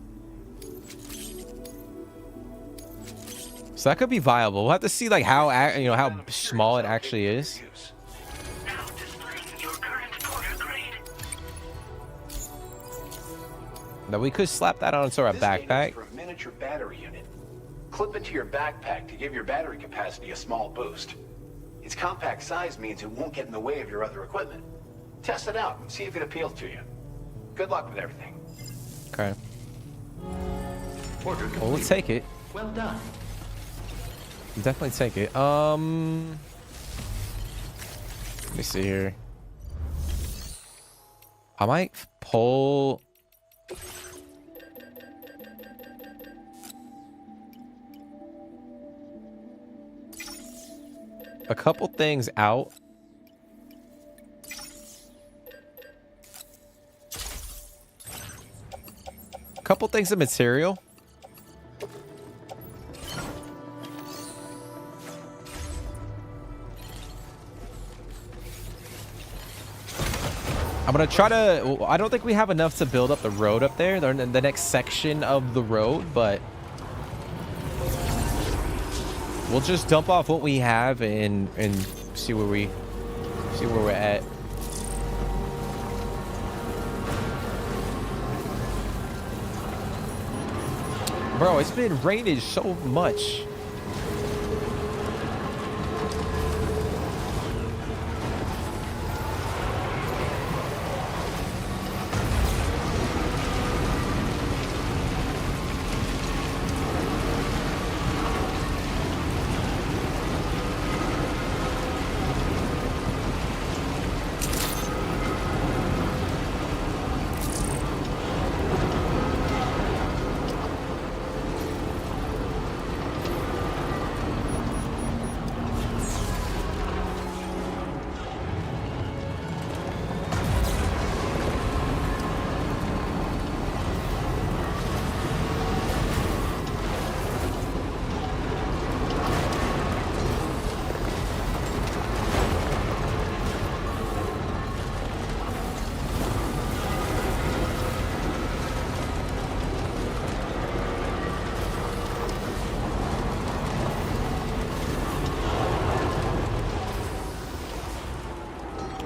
So that could be viable. We'll have to see like how how small it actually is. Now displaying your current order grade. Now we could slap that onto our This data is backpack. for a miniature battery unit. Clip it to your backpack to give your battery capacity a small boost. Its compact size means it won't get in the way of your other equipment. Test it out and see if it appeals to you. Good luck with everything. Okay. Order Well, we'll take it. Well done. We'll definitely take it. Let me see here. I might pull. a couple things out. A couple things of material. I'm gonna try to, I don't think we have enough to build up the road up there, the next section of the road, but we'll just dump off what we have and see where we're at. Bro, it's been raining so much.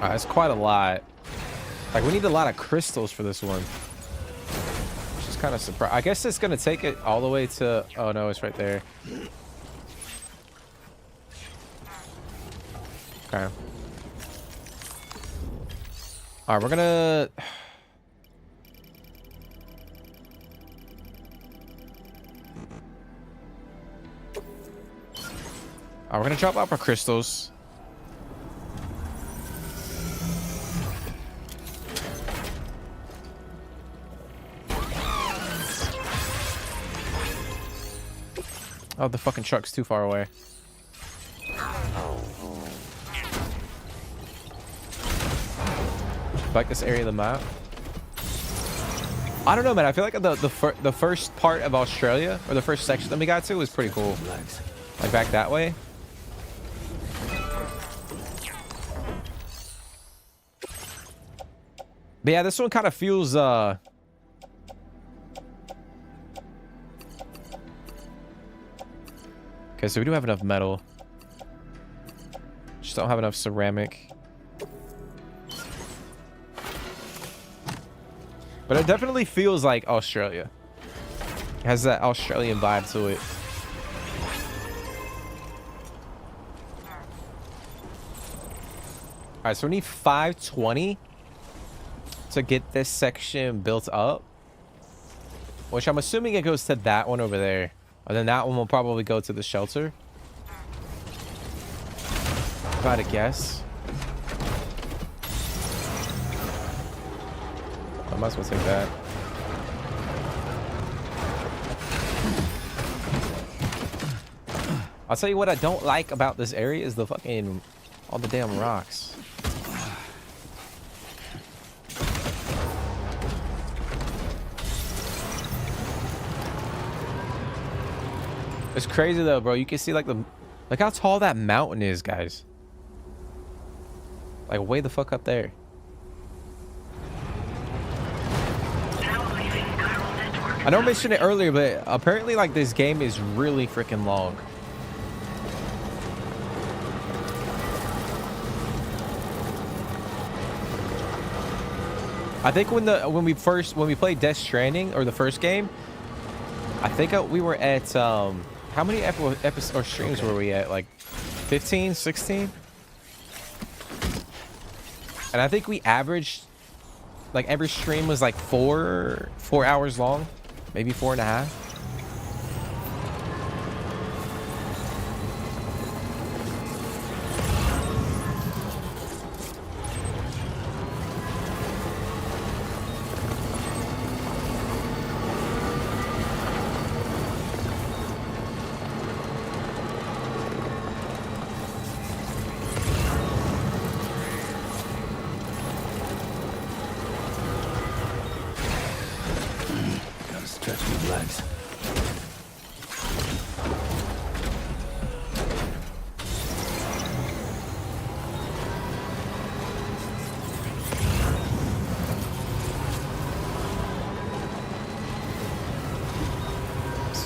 That's quite a lot. Like, we need a lot of crystals for this one. Which is kind of surprised. I guess it's going to take it all the way to... Oh, no, it's right there. Okay. All right, we're going to... All right, we're going to drop off our crystals. Oh, the fucking truck's too far away. Like this area of the map. I don't know, man. I feel like the first part of Australia, or the first section that we got to, was pretty cool. Like back that way. But yeah, this one kind of feels okay, so we do have enough metal. Just don't have enough ceramic. But it definitely feels like Australia. It has that Australian vibe to it. Alright, so we need 520 to get this section built up. Which I'm assuming it goes to that one over there. And then that one will probably go to the shelter. If I had to guess. I might as well take that. I'll tell you what I don't like about this area is the fucking... all the damn rocks. It's crazy though, bro. You can see like the... Look how tall that mountain is, guys. Like way the fuck up there. I know I mentioned it earlier, but apparently like this game is really freaking long. I think when we played Death Stranding, or the first game, I think we were at how many episodes or streams were we at? Like 15, 16? And I think we averaged, like every stream was like 4 hours long, maybe 4.5.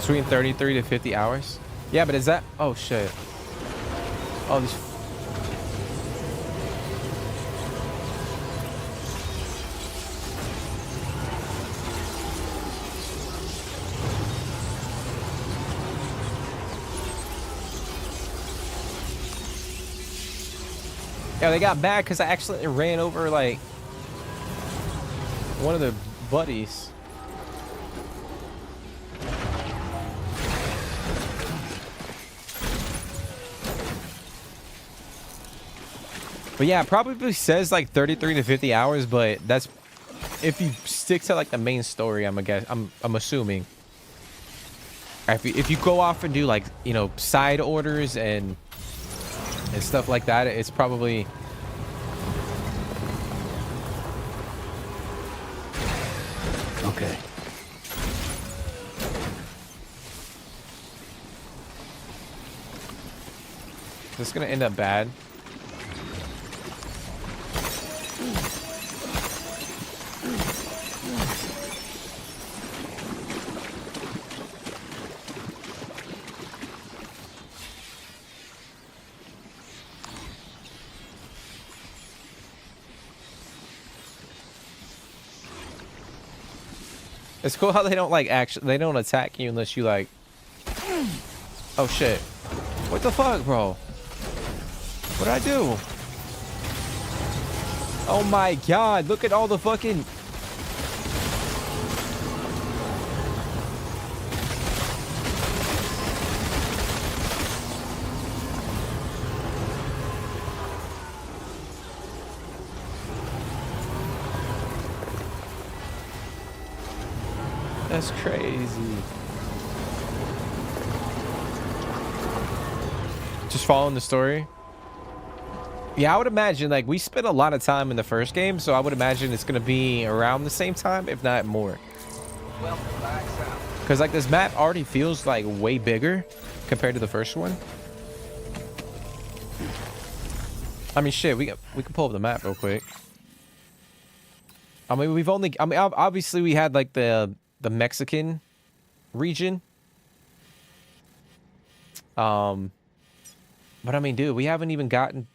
Between 33 to 50 hours. Yeah, but is that... Oh, shit. Oh, this... Yeah, they got mad because I accidentally ran over, like, one of their buddies. But yeah, it probably says like 33 to 50 hours, but that's if you stick to like the main story. I'm assuming. If you go off and do like, you know, side orders and stuff like that, it's probably... Okay. This is gonna end up bad. It's cool how they don't like they don't attack you unless you like... Oh shit. What the fuck, bro? What did I do? Oh my god, look at all the fucking... That's crazy. Just following the story. Yeah, I would imagine, like, we spent a lot of time in the first game, so I would imagine it's going to be around the same time, if not more. Because, like, this map already feels, like, way bigger compared to the first one. I mean, shit, we can pull up the map real quick. I mean, obviously we had, like, the Mexican region. But, I mean, dude, we haven't even gotten...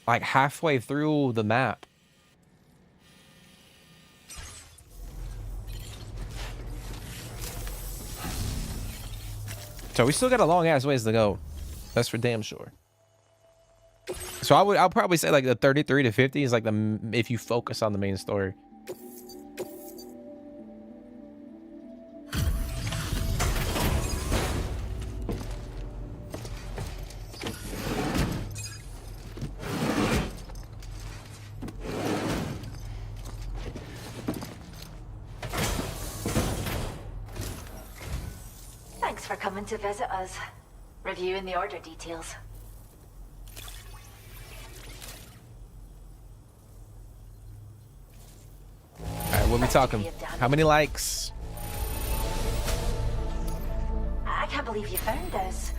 like halfway through the map. So we still got a long ass ways to go. That's for damn sure. So I'll probably say like the 33 to 50 is like if you focus on the main story. Thanks for coming to visit us. Reviewing the order details. Alright, what are we talking? How many likes? I can't believe you found this.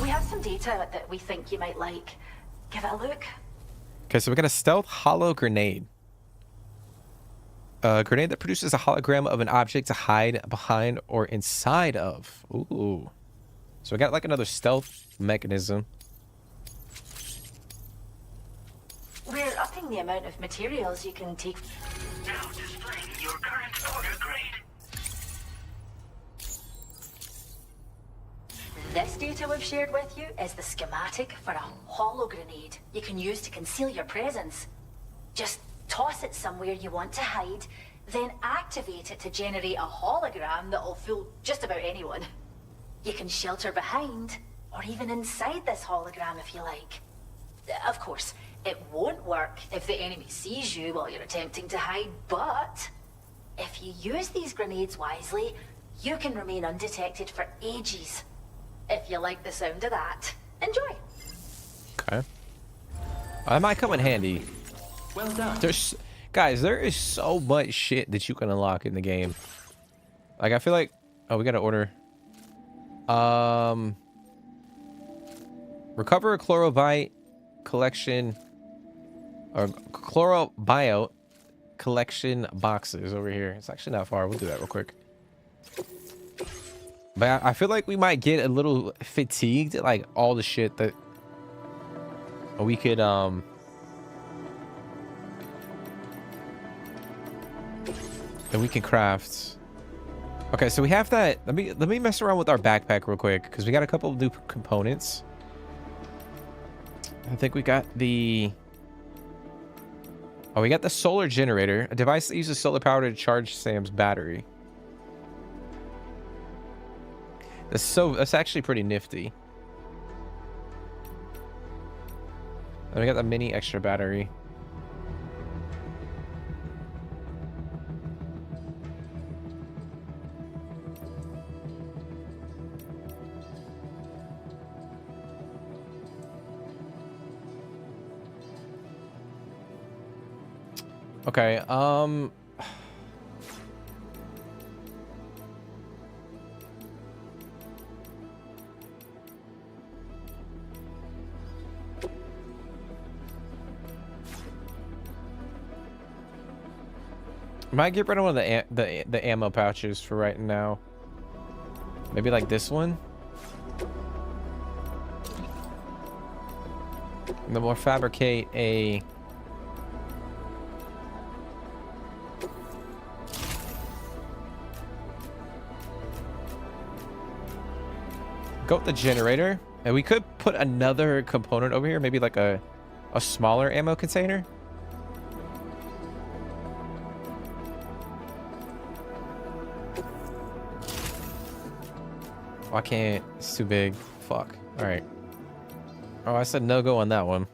We have some data that we think you might like. Give it a look. Okay, so we got a stealth hollow grenade. A grenade that produces a hologram of an object to hide behind or inside of. Ooh. So we got like another stealth mechanism. We're upping the amount of materials you can take. Now displaying your current order grade. This data we've shared with you is the schematic for a hollow grenade you can use to conceal your presence. Just toss it somewhere you want to hide, then activate it to generate a hologram that'll fool just about anyone. You can shelter behind, or even inside this hologram if you like. Of course, it won't work if the enemy sees you while you're attempting to hide, but if you use these grenades wisely, you can remain undetected for ages. If you like the sound of that, enjoy. Okay. That might come in handy. Well done. Guys, there is so much shit that you can unlock in the game. Like, I feel like... Oh, we got to order. Recover a chlorovite collection... Or chlorobiote collection boxes over here. It's actually not far. We'll do that real quick. But I feel like we might get a little fatigued at like all the shit that we could that we can craft. Okay, so we have that. Let me mess around with our backpack real quick because we got a couple of new components. I think we got the we got the solar generator, a device that uses solar power to charge Sam's battery. That's actually pretty nifty. And we got the mini extra battery. Okay, might get rid of one of the ammo pouches for right now. Maybe like this one. And then we'll fabricate a go with the generator, and we could put another component over here, maybe like a smaller ammo container. Why can't? It's too big. Fuck. All right. Oh, I said no go on that one.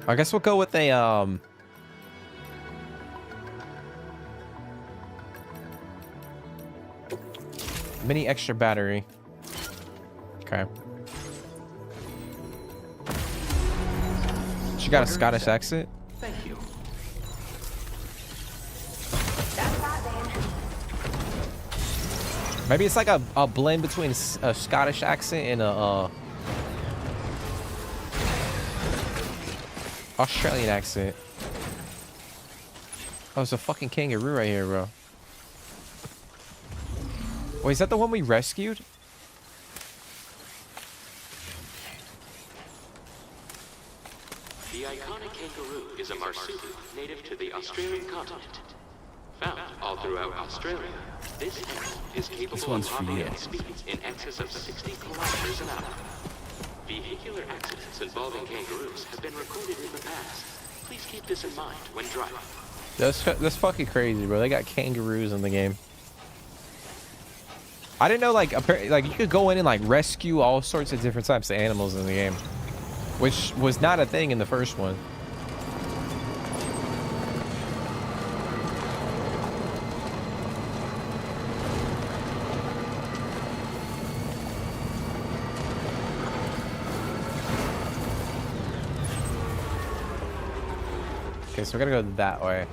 I guess we'll go with a mini extra battery. Okay. She got a Scottish accent. Thank you. Maybe it's like a blend between a Scottish accent and a Australian accent. Oh, it's a fucking kangaroo right here, bro. Wait, is that the one we rescued? The iconic kangaroo is a marsupial native to the Australian continent. Found all throughout Australia, this animal is capable of hopping at speeds in excess of 60 kilometers an hour. Vehicular accidents involving kangaroos have been recorded in the past. Please keep this in mind when driving. That's fucking crazy, bro. They got kangaroos in the game. I didn't know, like you could go in and like rescue all sorts of different types of animals in the game, which was not a thing in the first one. Okay, so we're gonna go that way.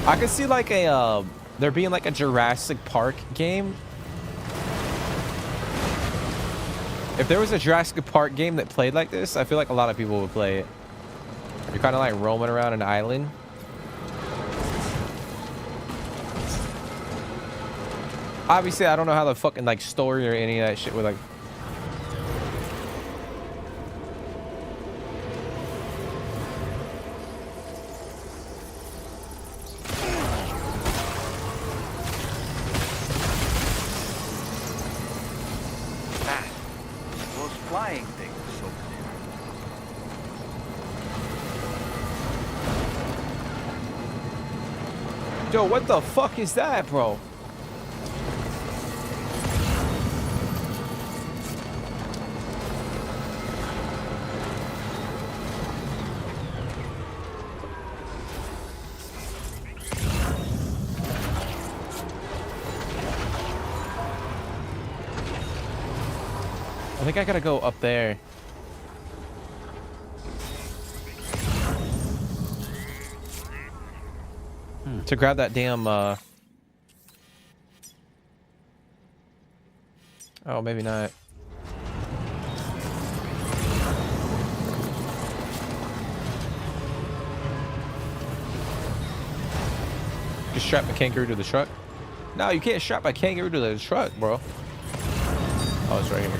I could see like a there being like a Jurassic Park game. If there was a Jurassic Park game that played like this, I feel like a lot of people would play it. You're kind of like roaming around an island. Obviously, I don't know how the fucking like story or any of that shit would like. Flying things over there. Yo, what the fuck is that, bro? I think I gotta go up there. To grab that damn Oh, maybe not. Just strap a kangaroo to the truck? No, you can't strap a kangaroo to the truck, bro. Oh, it's right here.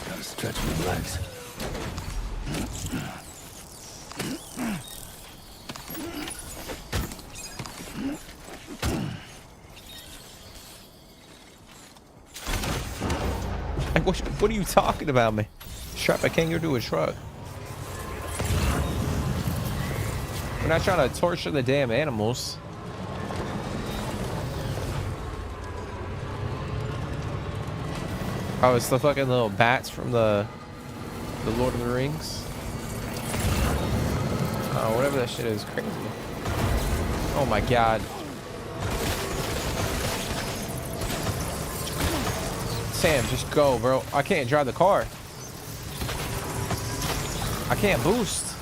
Gotta stretch my legs. Like, what are you talking about, man? Strap a kangaroo to a truck. We're not trying to torture the damn animals. Oh, it's the fucking little bats from the Lord of the Rings. Oh, whatever that shit is, crazy. Oh my god. Sam, just go, bro. I can't drive the car. I can't boost.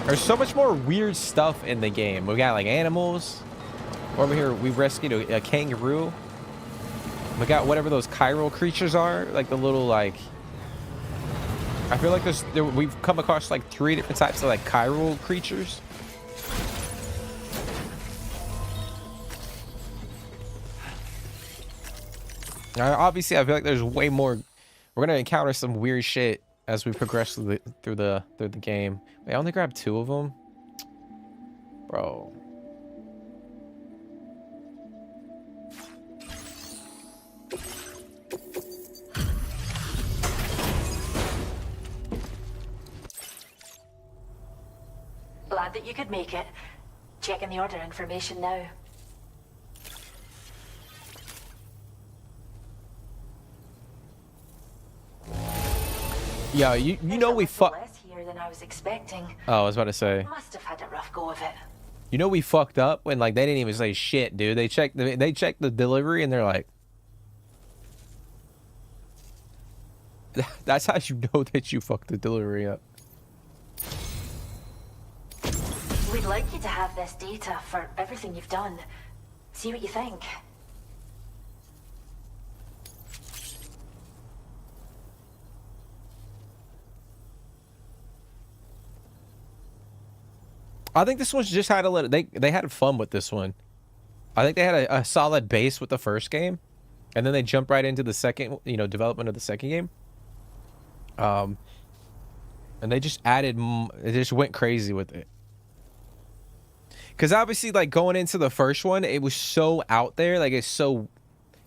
There's so much more weird stuff in the game. We got like animals. Over here, we rescued a kangaroo. We got whatever those chiral creatures are, like the little like. I feel like we've come across like 3 different types of like chiral creatures. Obviously, I feel like there's way more. We're gonna encounter some weird shit as we progress through the game. Wait, I only grabbed 2 of them, bro. Glad that you could make it. Checking the order information now. Yeah, you know we fucked. Less here than I was expecting. Oh, I was about to say. Must have had a rough go of it. You know we fucked up when like they didn't even say shit, dude. They checked the delivery and they're like, that's how you know that you fucked the delivery up. We'd like you to have this data for everything you've done. See what you think. I think this one's just had a little. They had fun with this one. I think they had a solid base with the first game, and then they jumped right into the second, development of the second game. And they just added. They just went crazy with it. Because obviously, like going into the first one, it was so out there. Like it's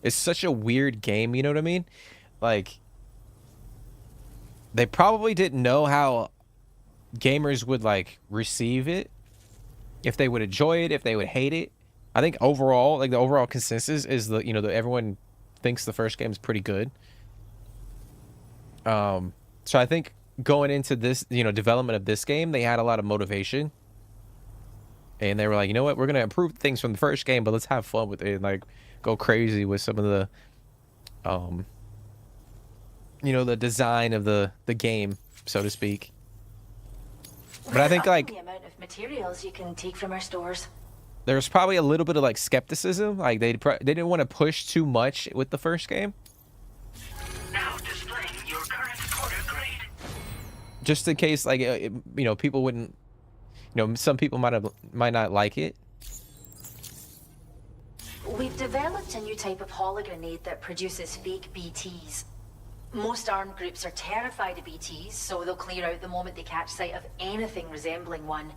such a weird game. You know what I mean? Like they probably didn't know how gamers would like receive it, if they would enjoy it, if they would hate it. I think overall, like the overall consensus is that everyone thinks the first game is pretty good. So I think going into this, development of this game, they had a lot of motivation, and they were like, you know what, we're gonna improve things from the first game, but let's have fun with it and like go crazy with some of the, the design of the game, so to speak. But I think like the amount of materials you can take from our stores. There's probably a little bit of like skepticism, like they didn't want to push too much with the first game. Now displaying your current quarter grade. Just in case, like people wouldn't, some people might not like it. We've developed a new type of hologrenade that produces fake BTs. Most armed groups are terrified of BTs, so they'll clear out the moment they catch sight of anything resembling one.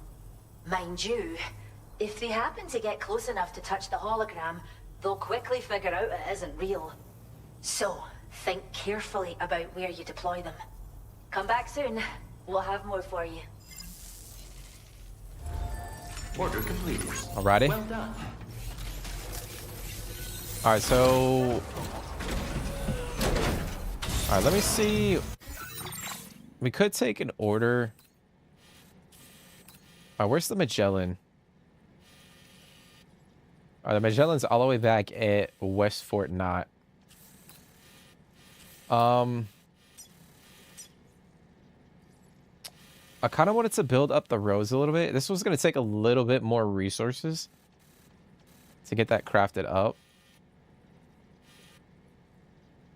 Mind you, if they happen to get close enough to touch the hologram, they'll quickly figure out it isn't real. So, think carefully about where you deploy them. Come back soon. We'll have more for you. Order completed. Alrighty. Well done. Alright, so... Alright, let me see. We could take an order. Alright, where's the Magellan? Alright, the Magellan's all the way back at West Fort Knot. I kind of wanted to build up the roads a little bit. This was going to take a little bit more resources to get that crafted up.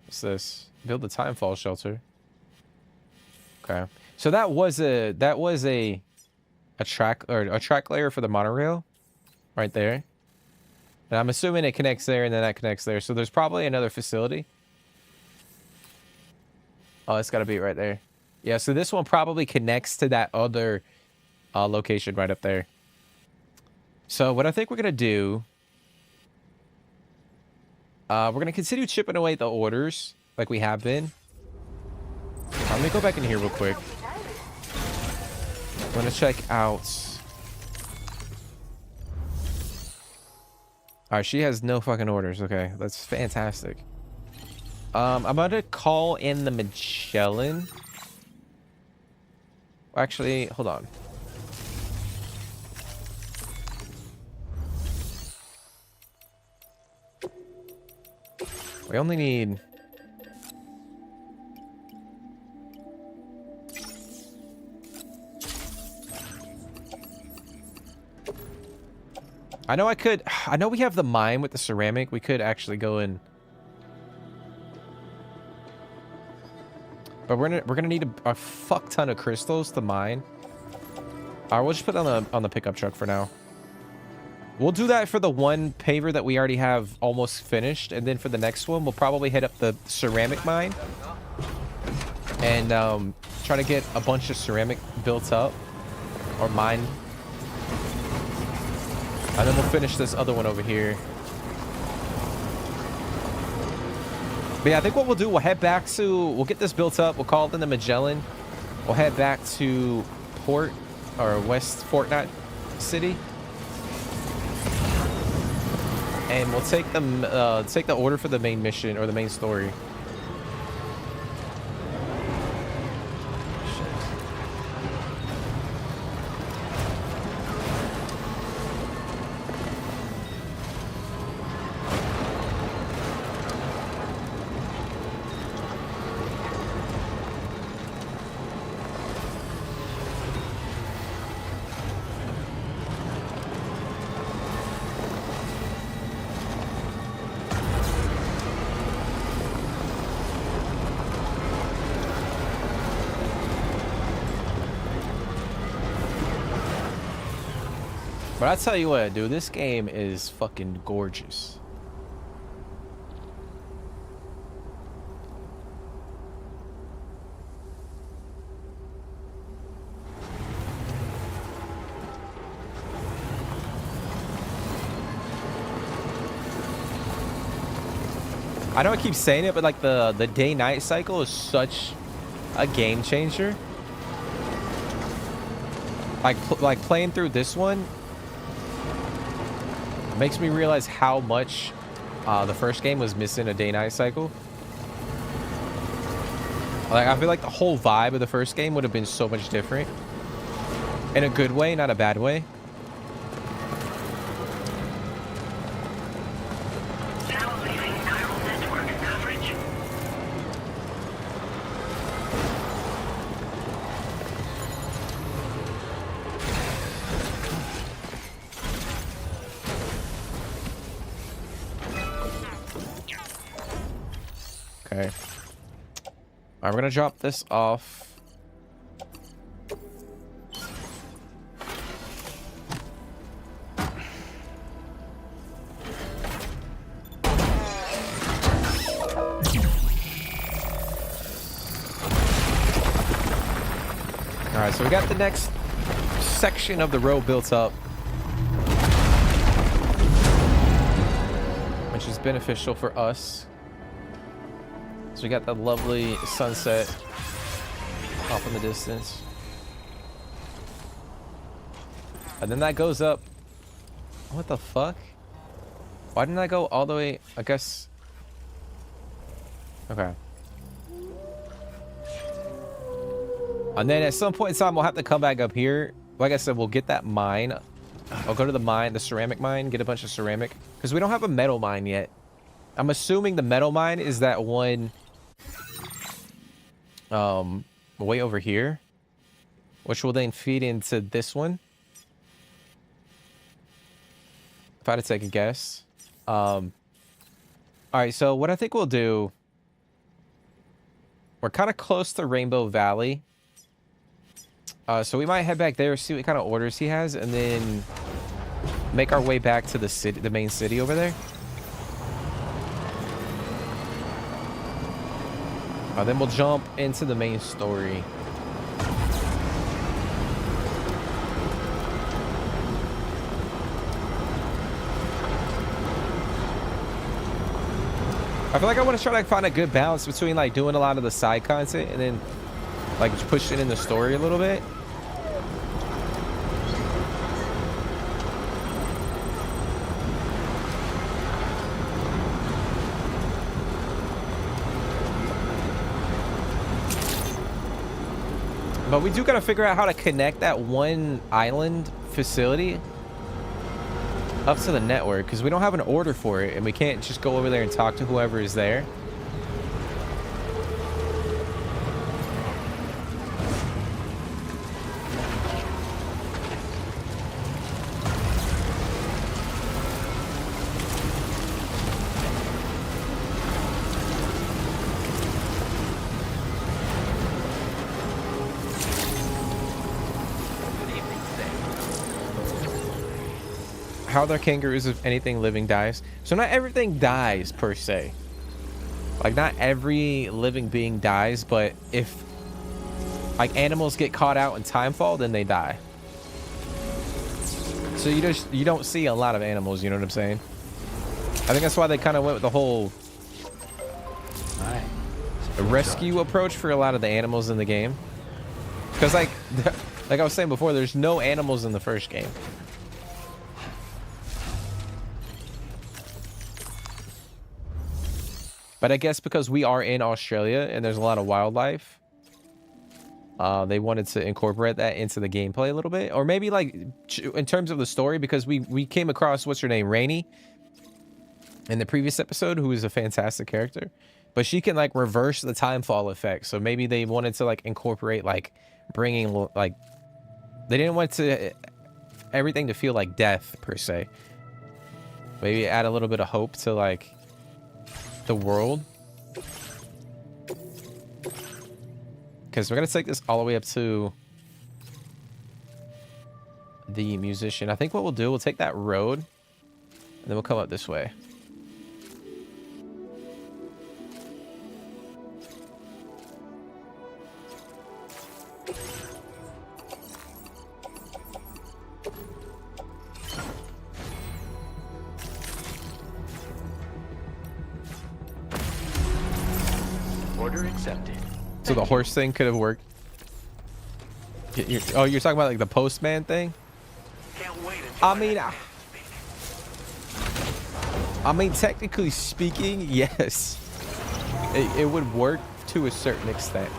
What's this? Build the timefall shelter. Okay. So that was a track layer for the monorail right there. And I'm assuming it connects there and then that connects there. So there's probably another facility. Oh, it's got to be right there. Yeah, so this one probably connects to that other location right up there. So what I think we're going to do... we're going to continue chipping away at the orders like we have been. Let me go back in here real quick. I'm going to check out... Alright, she has no fucking orders. Okay, that's fantastic. I'm going to call in the Magellan. Actually, hold on. We only need... I know we have the mine with the ceramic. We could actually go in. But we're gonna need a fuck ton of crystals to mine. Alright, we'll just put it on the pickup truck for now. We'll do that for the one paver that we already have almost finished, and then for the next one, we'll probably hit up the ceramic mine and try to get a bunch of ceramic built up or mined. And then we'll finish this other one over here. But yeah, I think what we'll do, we'll head back to... We'll get this built up. We'll call it in the Magellan. We'll head back to Port... Or West Fort Knot City. And we'll take the order for the main mission, or the main story. But I tell you what, dude, this game is fucking gorgeous. I know I keep saying it, but like the day-night cycle is such a game changer. Like playing through this one makes me realize how much the first game was missing a day-night cycle. Like, I feel like the whole vibe of the first game would have been so much different. In a good way, not a bad way. Okay. Alright, we're gonna drop this off. Alright, so we got the next section of the road built up, which is beneficial for us. So we got that lovely sunset off in the distance. And then that goes up What the fuck? Why didn't I go all the way? I guess. Okay. And then at some point in time, we'll have to come back up here. Like I said, we'll get that mine. I'll go to the mine, the ceramic mine, get a bunch of ceramic. Because we don't have a metal mine yet. I'm assuming the metal mine is that one way over here. Which will then feed into this one. If I had to take a guess. Alright, so what I think we'll do... We're kind of close to Rainbow Valley. So we might head back there, see what kind of orders he has, and then make our way back to the city, the main city over there. Then we'll jump into the main story. I feel like I want to try to find a good balance between like doing a lot of the side content and then like pushing in the story a little bit. But we do got to figure out how to connect that one island facility up to the network, because we don't have an order for it and we can't just go over there and talk to whoever is there. How are there kangaroos if anything living dies? So not everything dies per se. Like not every living being dies, but if like animals get caught out in timefall, then they die. So you don't see a lot of animals, you know what I'm saying? I think that's why they kind of went with the whole rescue approach for a lot of the animals in the game. Because like I was saying before, there's no animals in the first game. But I guess because we are in Australia and there's a lot of wildlife, they wanted to incorporate that into the gameplay a little bit. Or maybe like in terms of the story, because we came across, what's her name, Rainey, in the previous episode, who is a fantastic character. But she can like reverse the timefall effect. So maybe they wanted to like incorporate like bringing like, they didn't want to everything to feel like death per se. Maybe add a little bit of hope to like the world, because we're gonna take this all the way up to the musician. I think what we'll do, we'll take that road and then we'll come up this way. Order accepted. So the horse thing could have worked. Oh, you're talking about like the postman thing? Can't wait I mean, technically speaking, yes. It would work to a certain extent.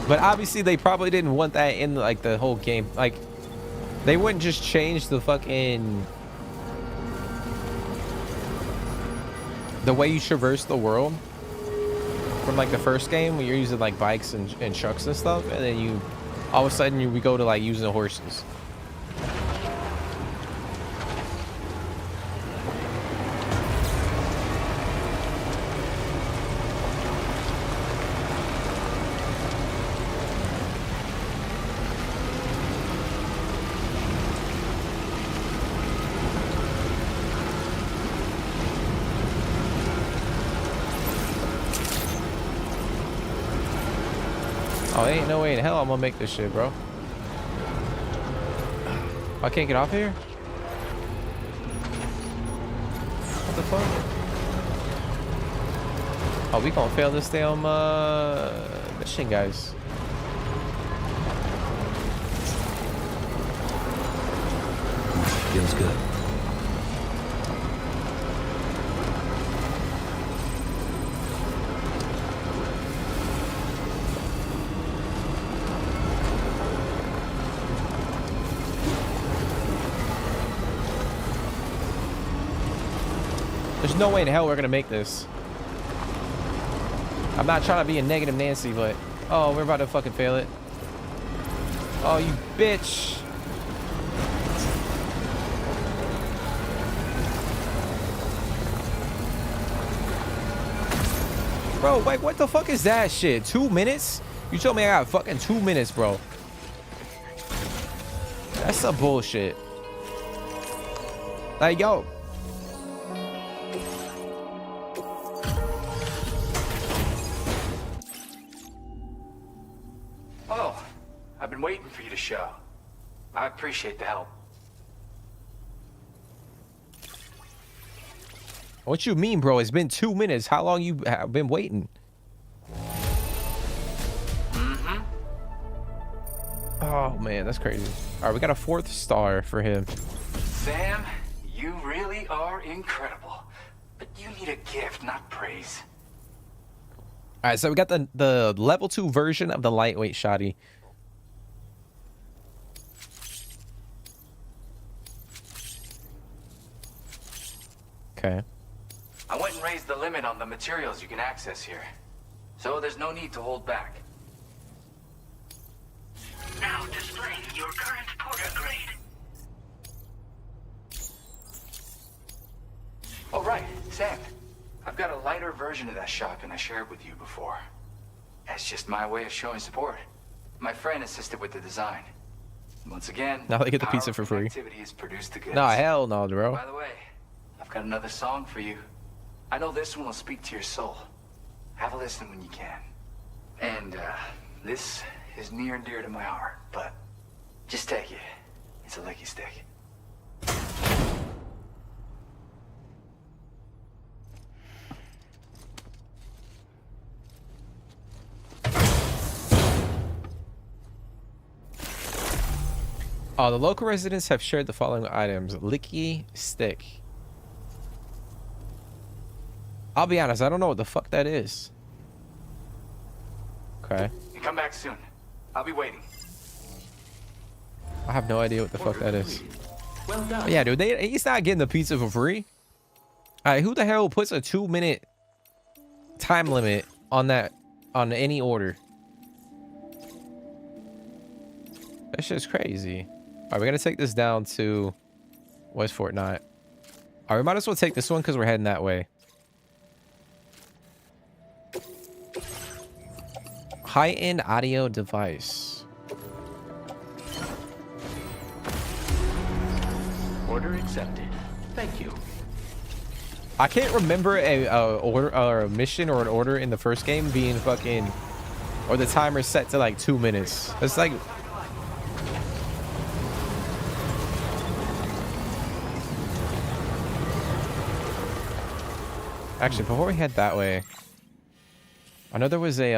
But obviously they probably didn't want that in like the whole game. Like they wouldn't just change the fucking the way you traverse the world from like the first game when you're using like bikes and trucks and stuff, and then you all of a sudden we go to like using the horses. Oh, ain't no way in hell I'm gonna make this shit, bro. I can't get off here? What the fuck? Oh, we gonna fail this damn mission, guys. Feels good. There's no way in hell we're gonna make this. I'm not trying to be a negative Nancy, but oh, we're about to fucking fail it. Oh, you bitch. Bro, like, what the fuck is that shit? 2 minutes? You told me I got fucking 2 minutes, bro. That's some bullshit. Like, yo. Oh, I've been waiting for you to show. I appreciate the help. What you mean, bro? It's been 2 minutes. How long you have been waiting? Mm-hmm. Oh, man, that's crazy. All right, we got a 4th star for him. Sam, you really are incredible. But you need a gift, not praise. All right, so we got the level 2 version of the lightweight shoddy. Okay. I went and raised the limit on the materials you can access here. So there's no need to hold back. Now displaying your current porter grade. Oh, right, Sam. I've got a lighter version of that shotgun I shared with you before. That's just my way of showing support. My friend assisted with the design. Once again, now they get the pizza for free. Activity has produced the goods. No, hell no, bro. By the way, I've got another song for you. I know this one will speak to your soul. Have a listen when you can. And, this is near and dear to my heart, but just take it. It's a licky stick. The local residents have shared the following items. Licky stick. I'll be honest, I don't know what the fuck that is. Okay. You come back soon. I'll be waiting. I have no idea what the fuck that is. Well done. Yeah, dude, he's not getting the pizza for free. All right, who the hell puts a 2-minute time limit on that, on any order? That shit's crazy. All right, we gotta take this down to West Fort Knott. All right, we might as well take this one because we're heading that way. High-end audio device. Order accepted. Thank you. I can't remember a order or a mission or an order in the first game being fucking, or the timer set to like 2 minutes. It's like, actually, before we head that way, I know there was a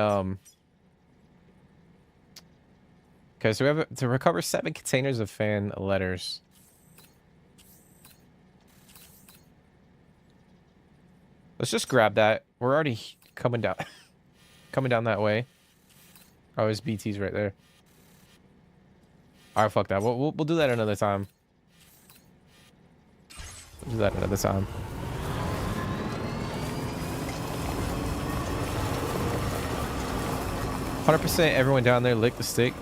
okay, so we have to recover 7 containers of fan letters. Let's just grab that. We're already coming down, coming down that way. Oh, his BT's right there. All right, fuck that. We'll do that another time. We'll do that another time. %, everyone down there lick the stick.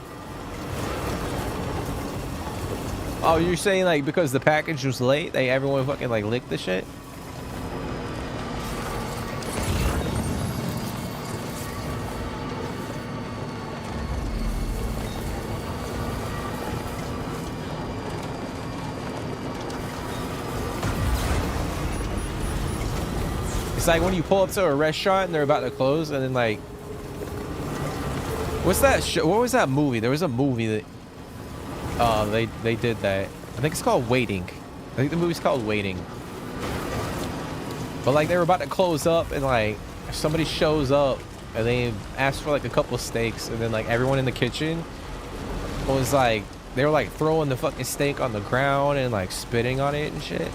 Oh, you're saying like because the package was late, everyone fucking like licked the shit? It's like when you pull up to a restaurant and they're about to close, and then like, what's that show? What was that movie? There was a movie that they did that. I think it's called Waiting. I think the movie's called Waiting. But like they were about to close up, and like somebody shows up and they asked for like a couple steaks, and then like everyone in the kitchen was like they were like throwing the fucking steak on the ground and like spitting on it and shit.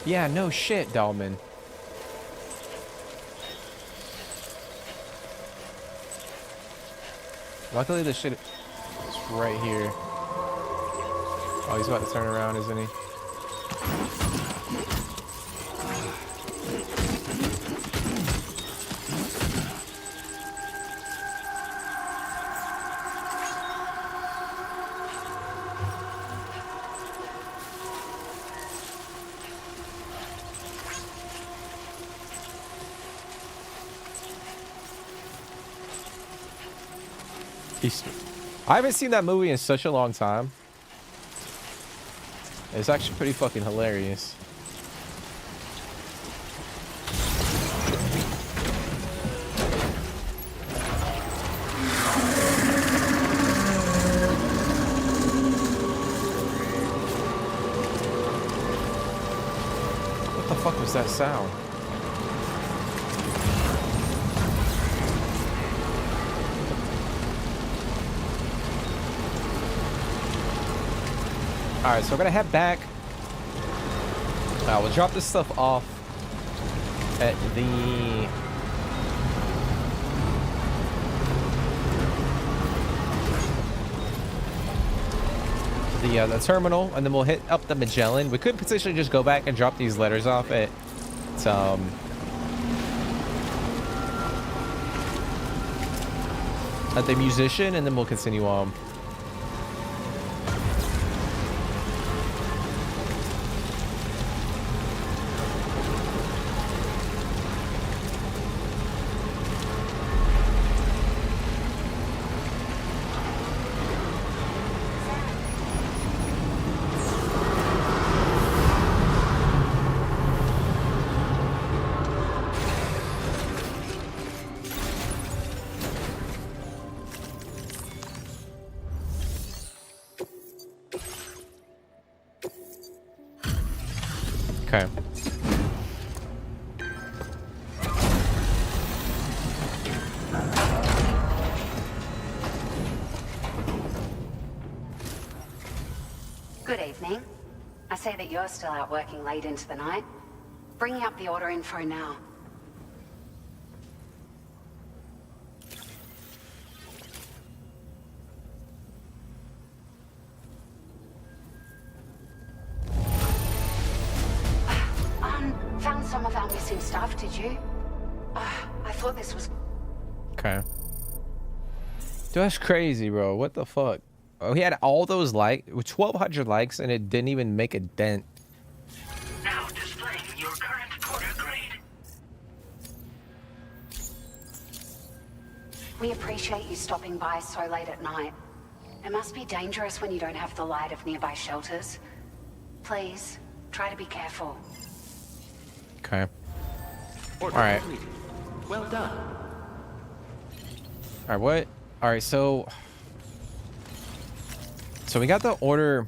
Yeah, no shit, Dalman. Luckily, the shit is right here. Oh, he's about to turn around, isn't he? I haven't seen that movie in such a long time. It's actually pretty fucking hilarious. What the fuck was that sound? Alright, so we're gonna head back. We'll drop this stuff off at the terminal, and then we'll hit up the Magellan. We could potentially just go back and drop these letters off at the musician, and then we'll continue on. Okay. Good evening. I see that you're still out working late into the night. Bringing up the order info now. Found some of our missing stuff, did you? I thought this was... Okay. Dude, that's crazy, bro. What the fuck? Oh, he had all those likes, 1,200 likes, and it didn't even make a dent. Now displaying your current quarter grade. We appreciate you stopping by so late at night. It must be dangerous when you don't have the light of nearby shelters. Please, try to be careful. Okay. All right. Well done. All right, what? All right, so we got the order.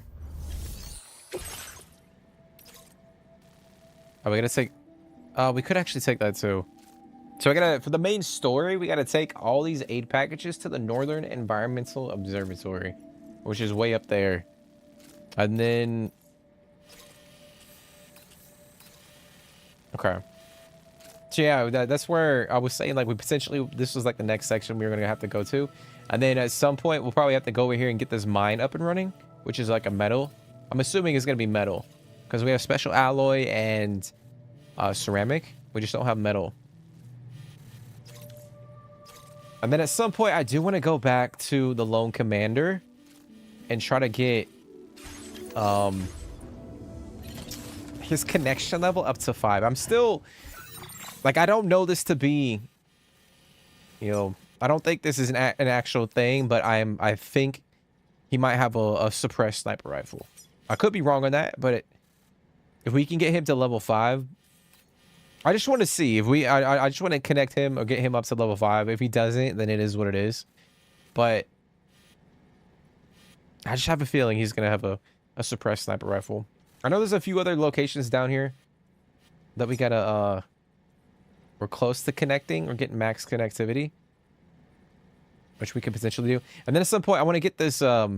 Are we gonna take? We could actually take that too. So we gotta, for the main story, we gotta take all these aid packages to the Northern Environmental Observatory, which is way up there, and then. Okay. So yeah, that's where I was saying, like, we potentially, this was like the next section we were gonna have to go to, and then at some point we'll probably have to go over here and get this mine up and running, which is like a metal. I'm assuming it's gonna be metal because we have special alloy and ceramic. We just don't have metal. And then at some point, I do want to go back to the Lone Commander and try to get his connection level up to 5. I'm still, like, I don't know this to be, you know, I don't think this is an actual thing, but I think he might have a suppressed sniper rifle. I could be wrong on that, but if we can get him to level 5, I just want to see if I just want to connect him or get him up to level 5. If he doesn't, then it is what it is. But I just have a feeling he's going to have a suppressed sniper rifle. I know there's a few other locations down here that we got to, we're close to connecting or getting max connectivity, which we could potentially do. And then at some point, I want to get this mine.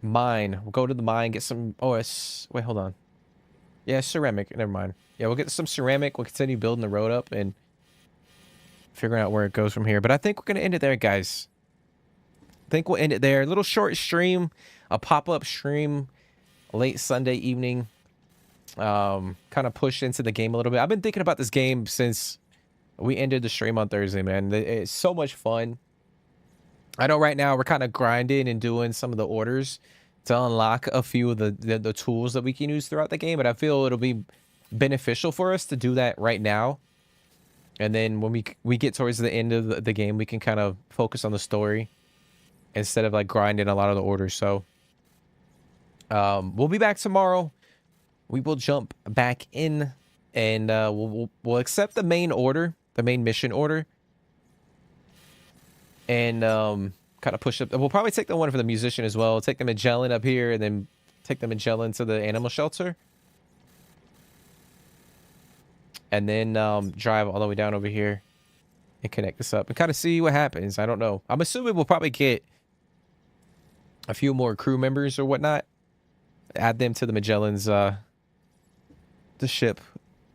We'll go to the mine, get some, wait, hold on. Yeah, ceramic. Never mind. Yeah, we'll get some ceramic. We'll continue building the road up and figuring out where it goes from here. But I think we're going to end it there, guys. I think we'll end it there. A little short stream, a pop-up stream, late Sunday evening. Kind of push into the game a little bit. I've been thinking about this game since we ended the stream on Thursday, man. It's so much fun. I know right now we're kind of grinding and doing some of the orders to unlock a few of the tools that we can use throughout the game, but I feel it'll be beneficial for us to do that right now. And then when we get towards the end of the game, we can kind of focus on the story instead of like grinding a lot of the orders. So we'll be back tomorrow. We will jump back in and we'll accept the main order, the main mission order, and kind of push up. We'll probably take the one for the musician as well. Take the Magellan up here and then take the Magellan to the animal shelter. And then drive all the way down over here and connect this up and kind of see what happens. I don't know. I'm assuming we'll probably get a few more crew members or whatnot. Add them to the Magellan's, the ship.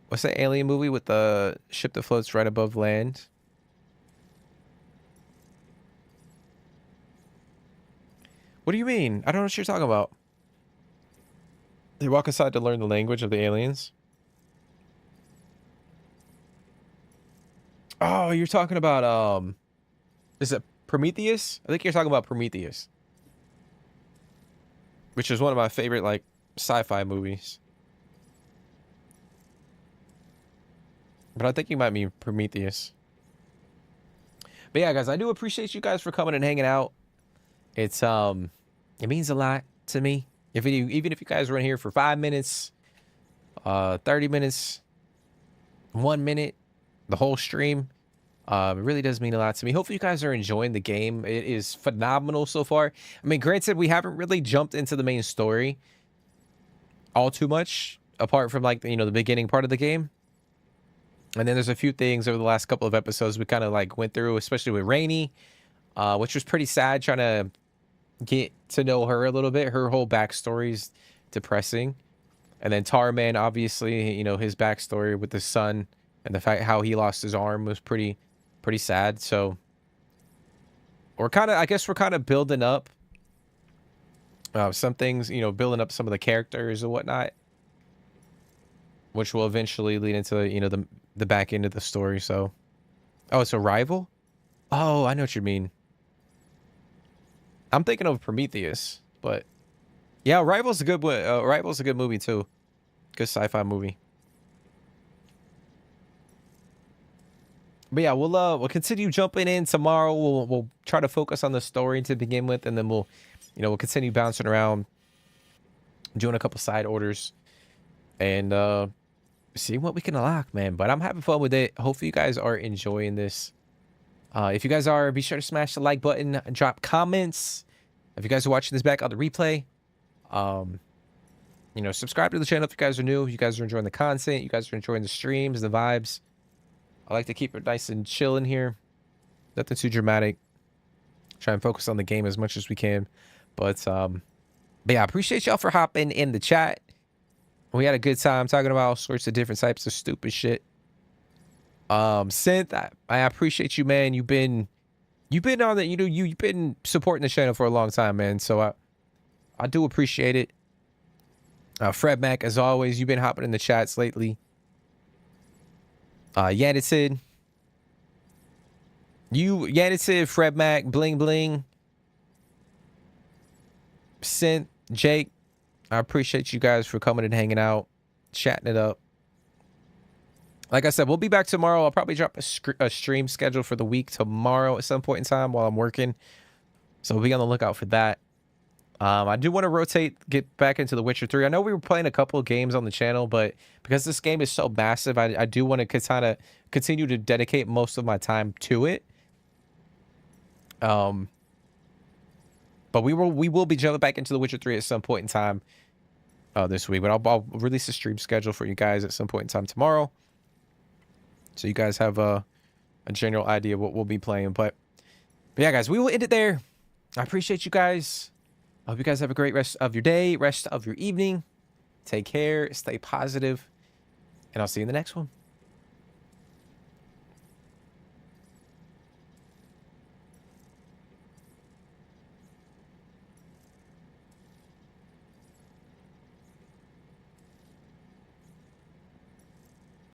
What's that alien movie with the ship that floats right above land? What do you mean? I don't know what you're talking about. They walk aside to learn the language of the aliens. Oh, you're talking about, is it Prometheus? I think you're talking about Prometheus. Which is one of my favorite, like, sci-fi movies. But I think you might mean Prometheus. But yeah, guys, I do appreciate you guys for coming and hanging out. It's, it means a lot to me. Even if you guys were in here for 5 minutes, 30 minutes, 1 minute, the whole stream, it really does mean a lot to me. Hopefully you guys are enjoying the game. It is phenomenal so far. I mean, granted, we haven't really jumped into the main story all too much, apart from like, you know, the beginning part of the game. And then there's a few things over the last couple of episodes we kind of like went through, especially with Rainey, which was pretty sad, trying to get to know her a little bit. Her whole backstory's depressing. And then Tarman, obviously, you know, his backstory with the son and the fact how he lost his arm was pretty sad. So I guess we're kind of building up some things, you know, building up some of the characters and whatnot, which will eventually lead into, you know, the back end of the story. So, oh, it's a rival? Oh, I know what you mean. I'm thinking of Prometheus, but yeah, Rival's a good one. Rival's a good movie too. Good sci-fi movie. But yeah, we'll continue jumping in tomorrow. We'll try to focus on the story to begin with, and then we'll continue bouncing around, doing a couple side orders, and seeing what we can unlock, man. But I'm having fun with it. Hopefully you guys are enjoying this. If you guys are, be sure to smash the like button, drop comments. If you guys are watching this back on the replay, you know, subscribe to the channel if you guys are new. You guys are enjoying the content. You guys are enjoying the streams, the vibes. I like to keep it nice and chill in here. Nothing too dramatic. Try and focus on the game as much as we can. But yeah, I appreciate y'all for hopping in the chat. We had a good time talking about all sorts of different types of stupid shit. Synth, I appreciate you, man. You've been on the, you know, you've been supporting the channel for a long time, man. So I do appreciate it. Fred Mac, as always, you've been hopping in the chats lately. Yanitid, You, Yanitiv, Fred Mac, Bling Bling, Synth, Jake, I appreciate you guys for coming and hanging out, chatting it up. Like I said, we'll be back tomorrow. I'll probably drop a stream schedule for the week tomorrow at some point in time while I'm working. So we'll be on the lookout for that. I do want to rotate, get back into The Witcher 3. I know we were playing a couple of games on the channel, but because this game is so massive, I do want to kind of continue to dedicate most of my time to it. But we will be jumping back into The Witcher 3 at some point in time this week. But I'll release a stream schedule for you guys at some point in time tomorrow, so you guys have a general idea of what we'll be playing. But yeah, guys, we will end it there. I appreciate you guys. I hope you guys have a great rest of your day, rest of your evening. Take care, stay positive, and I'll see you in the next one.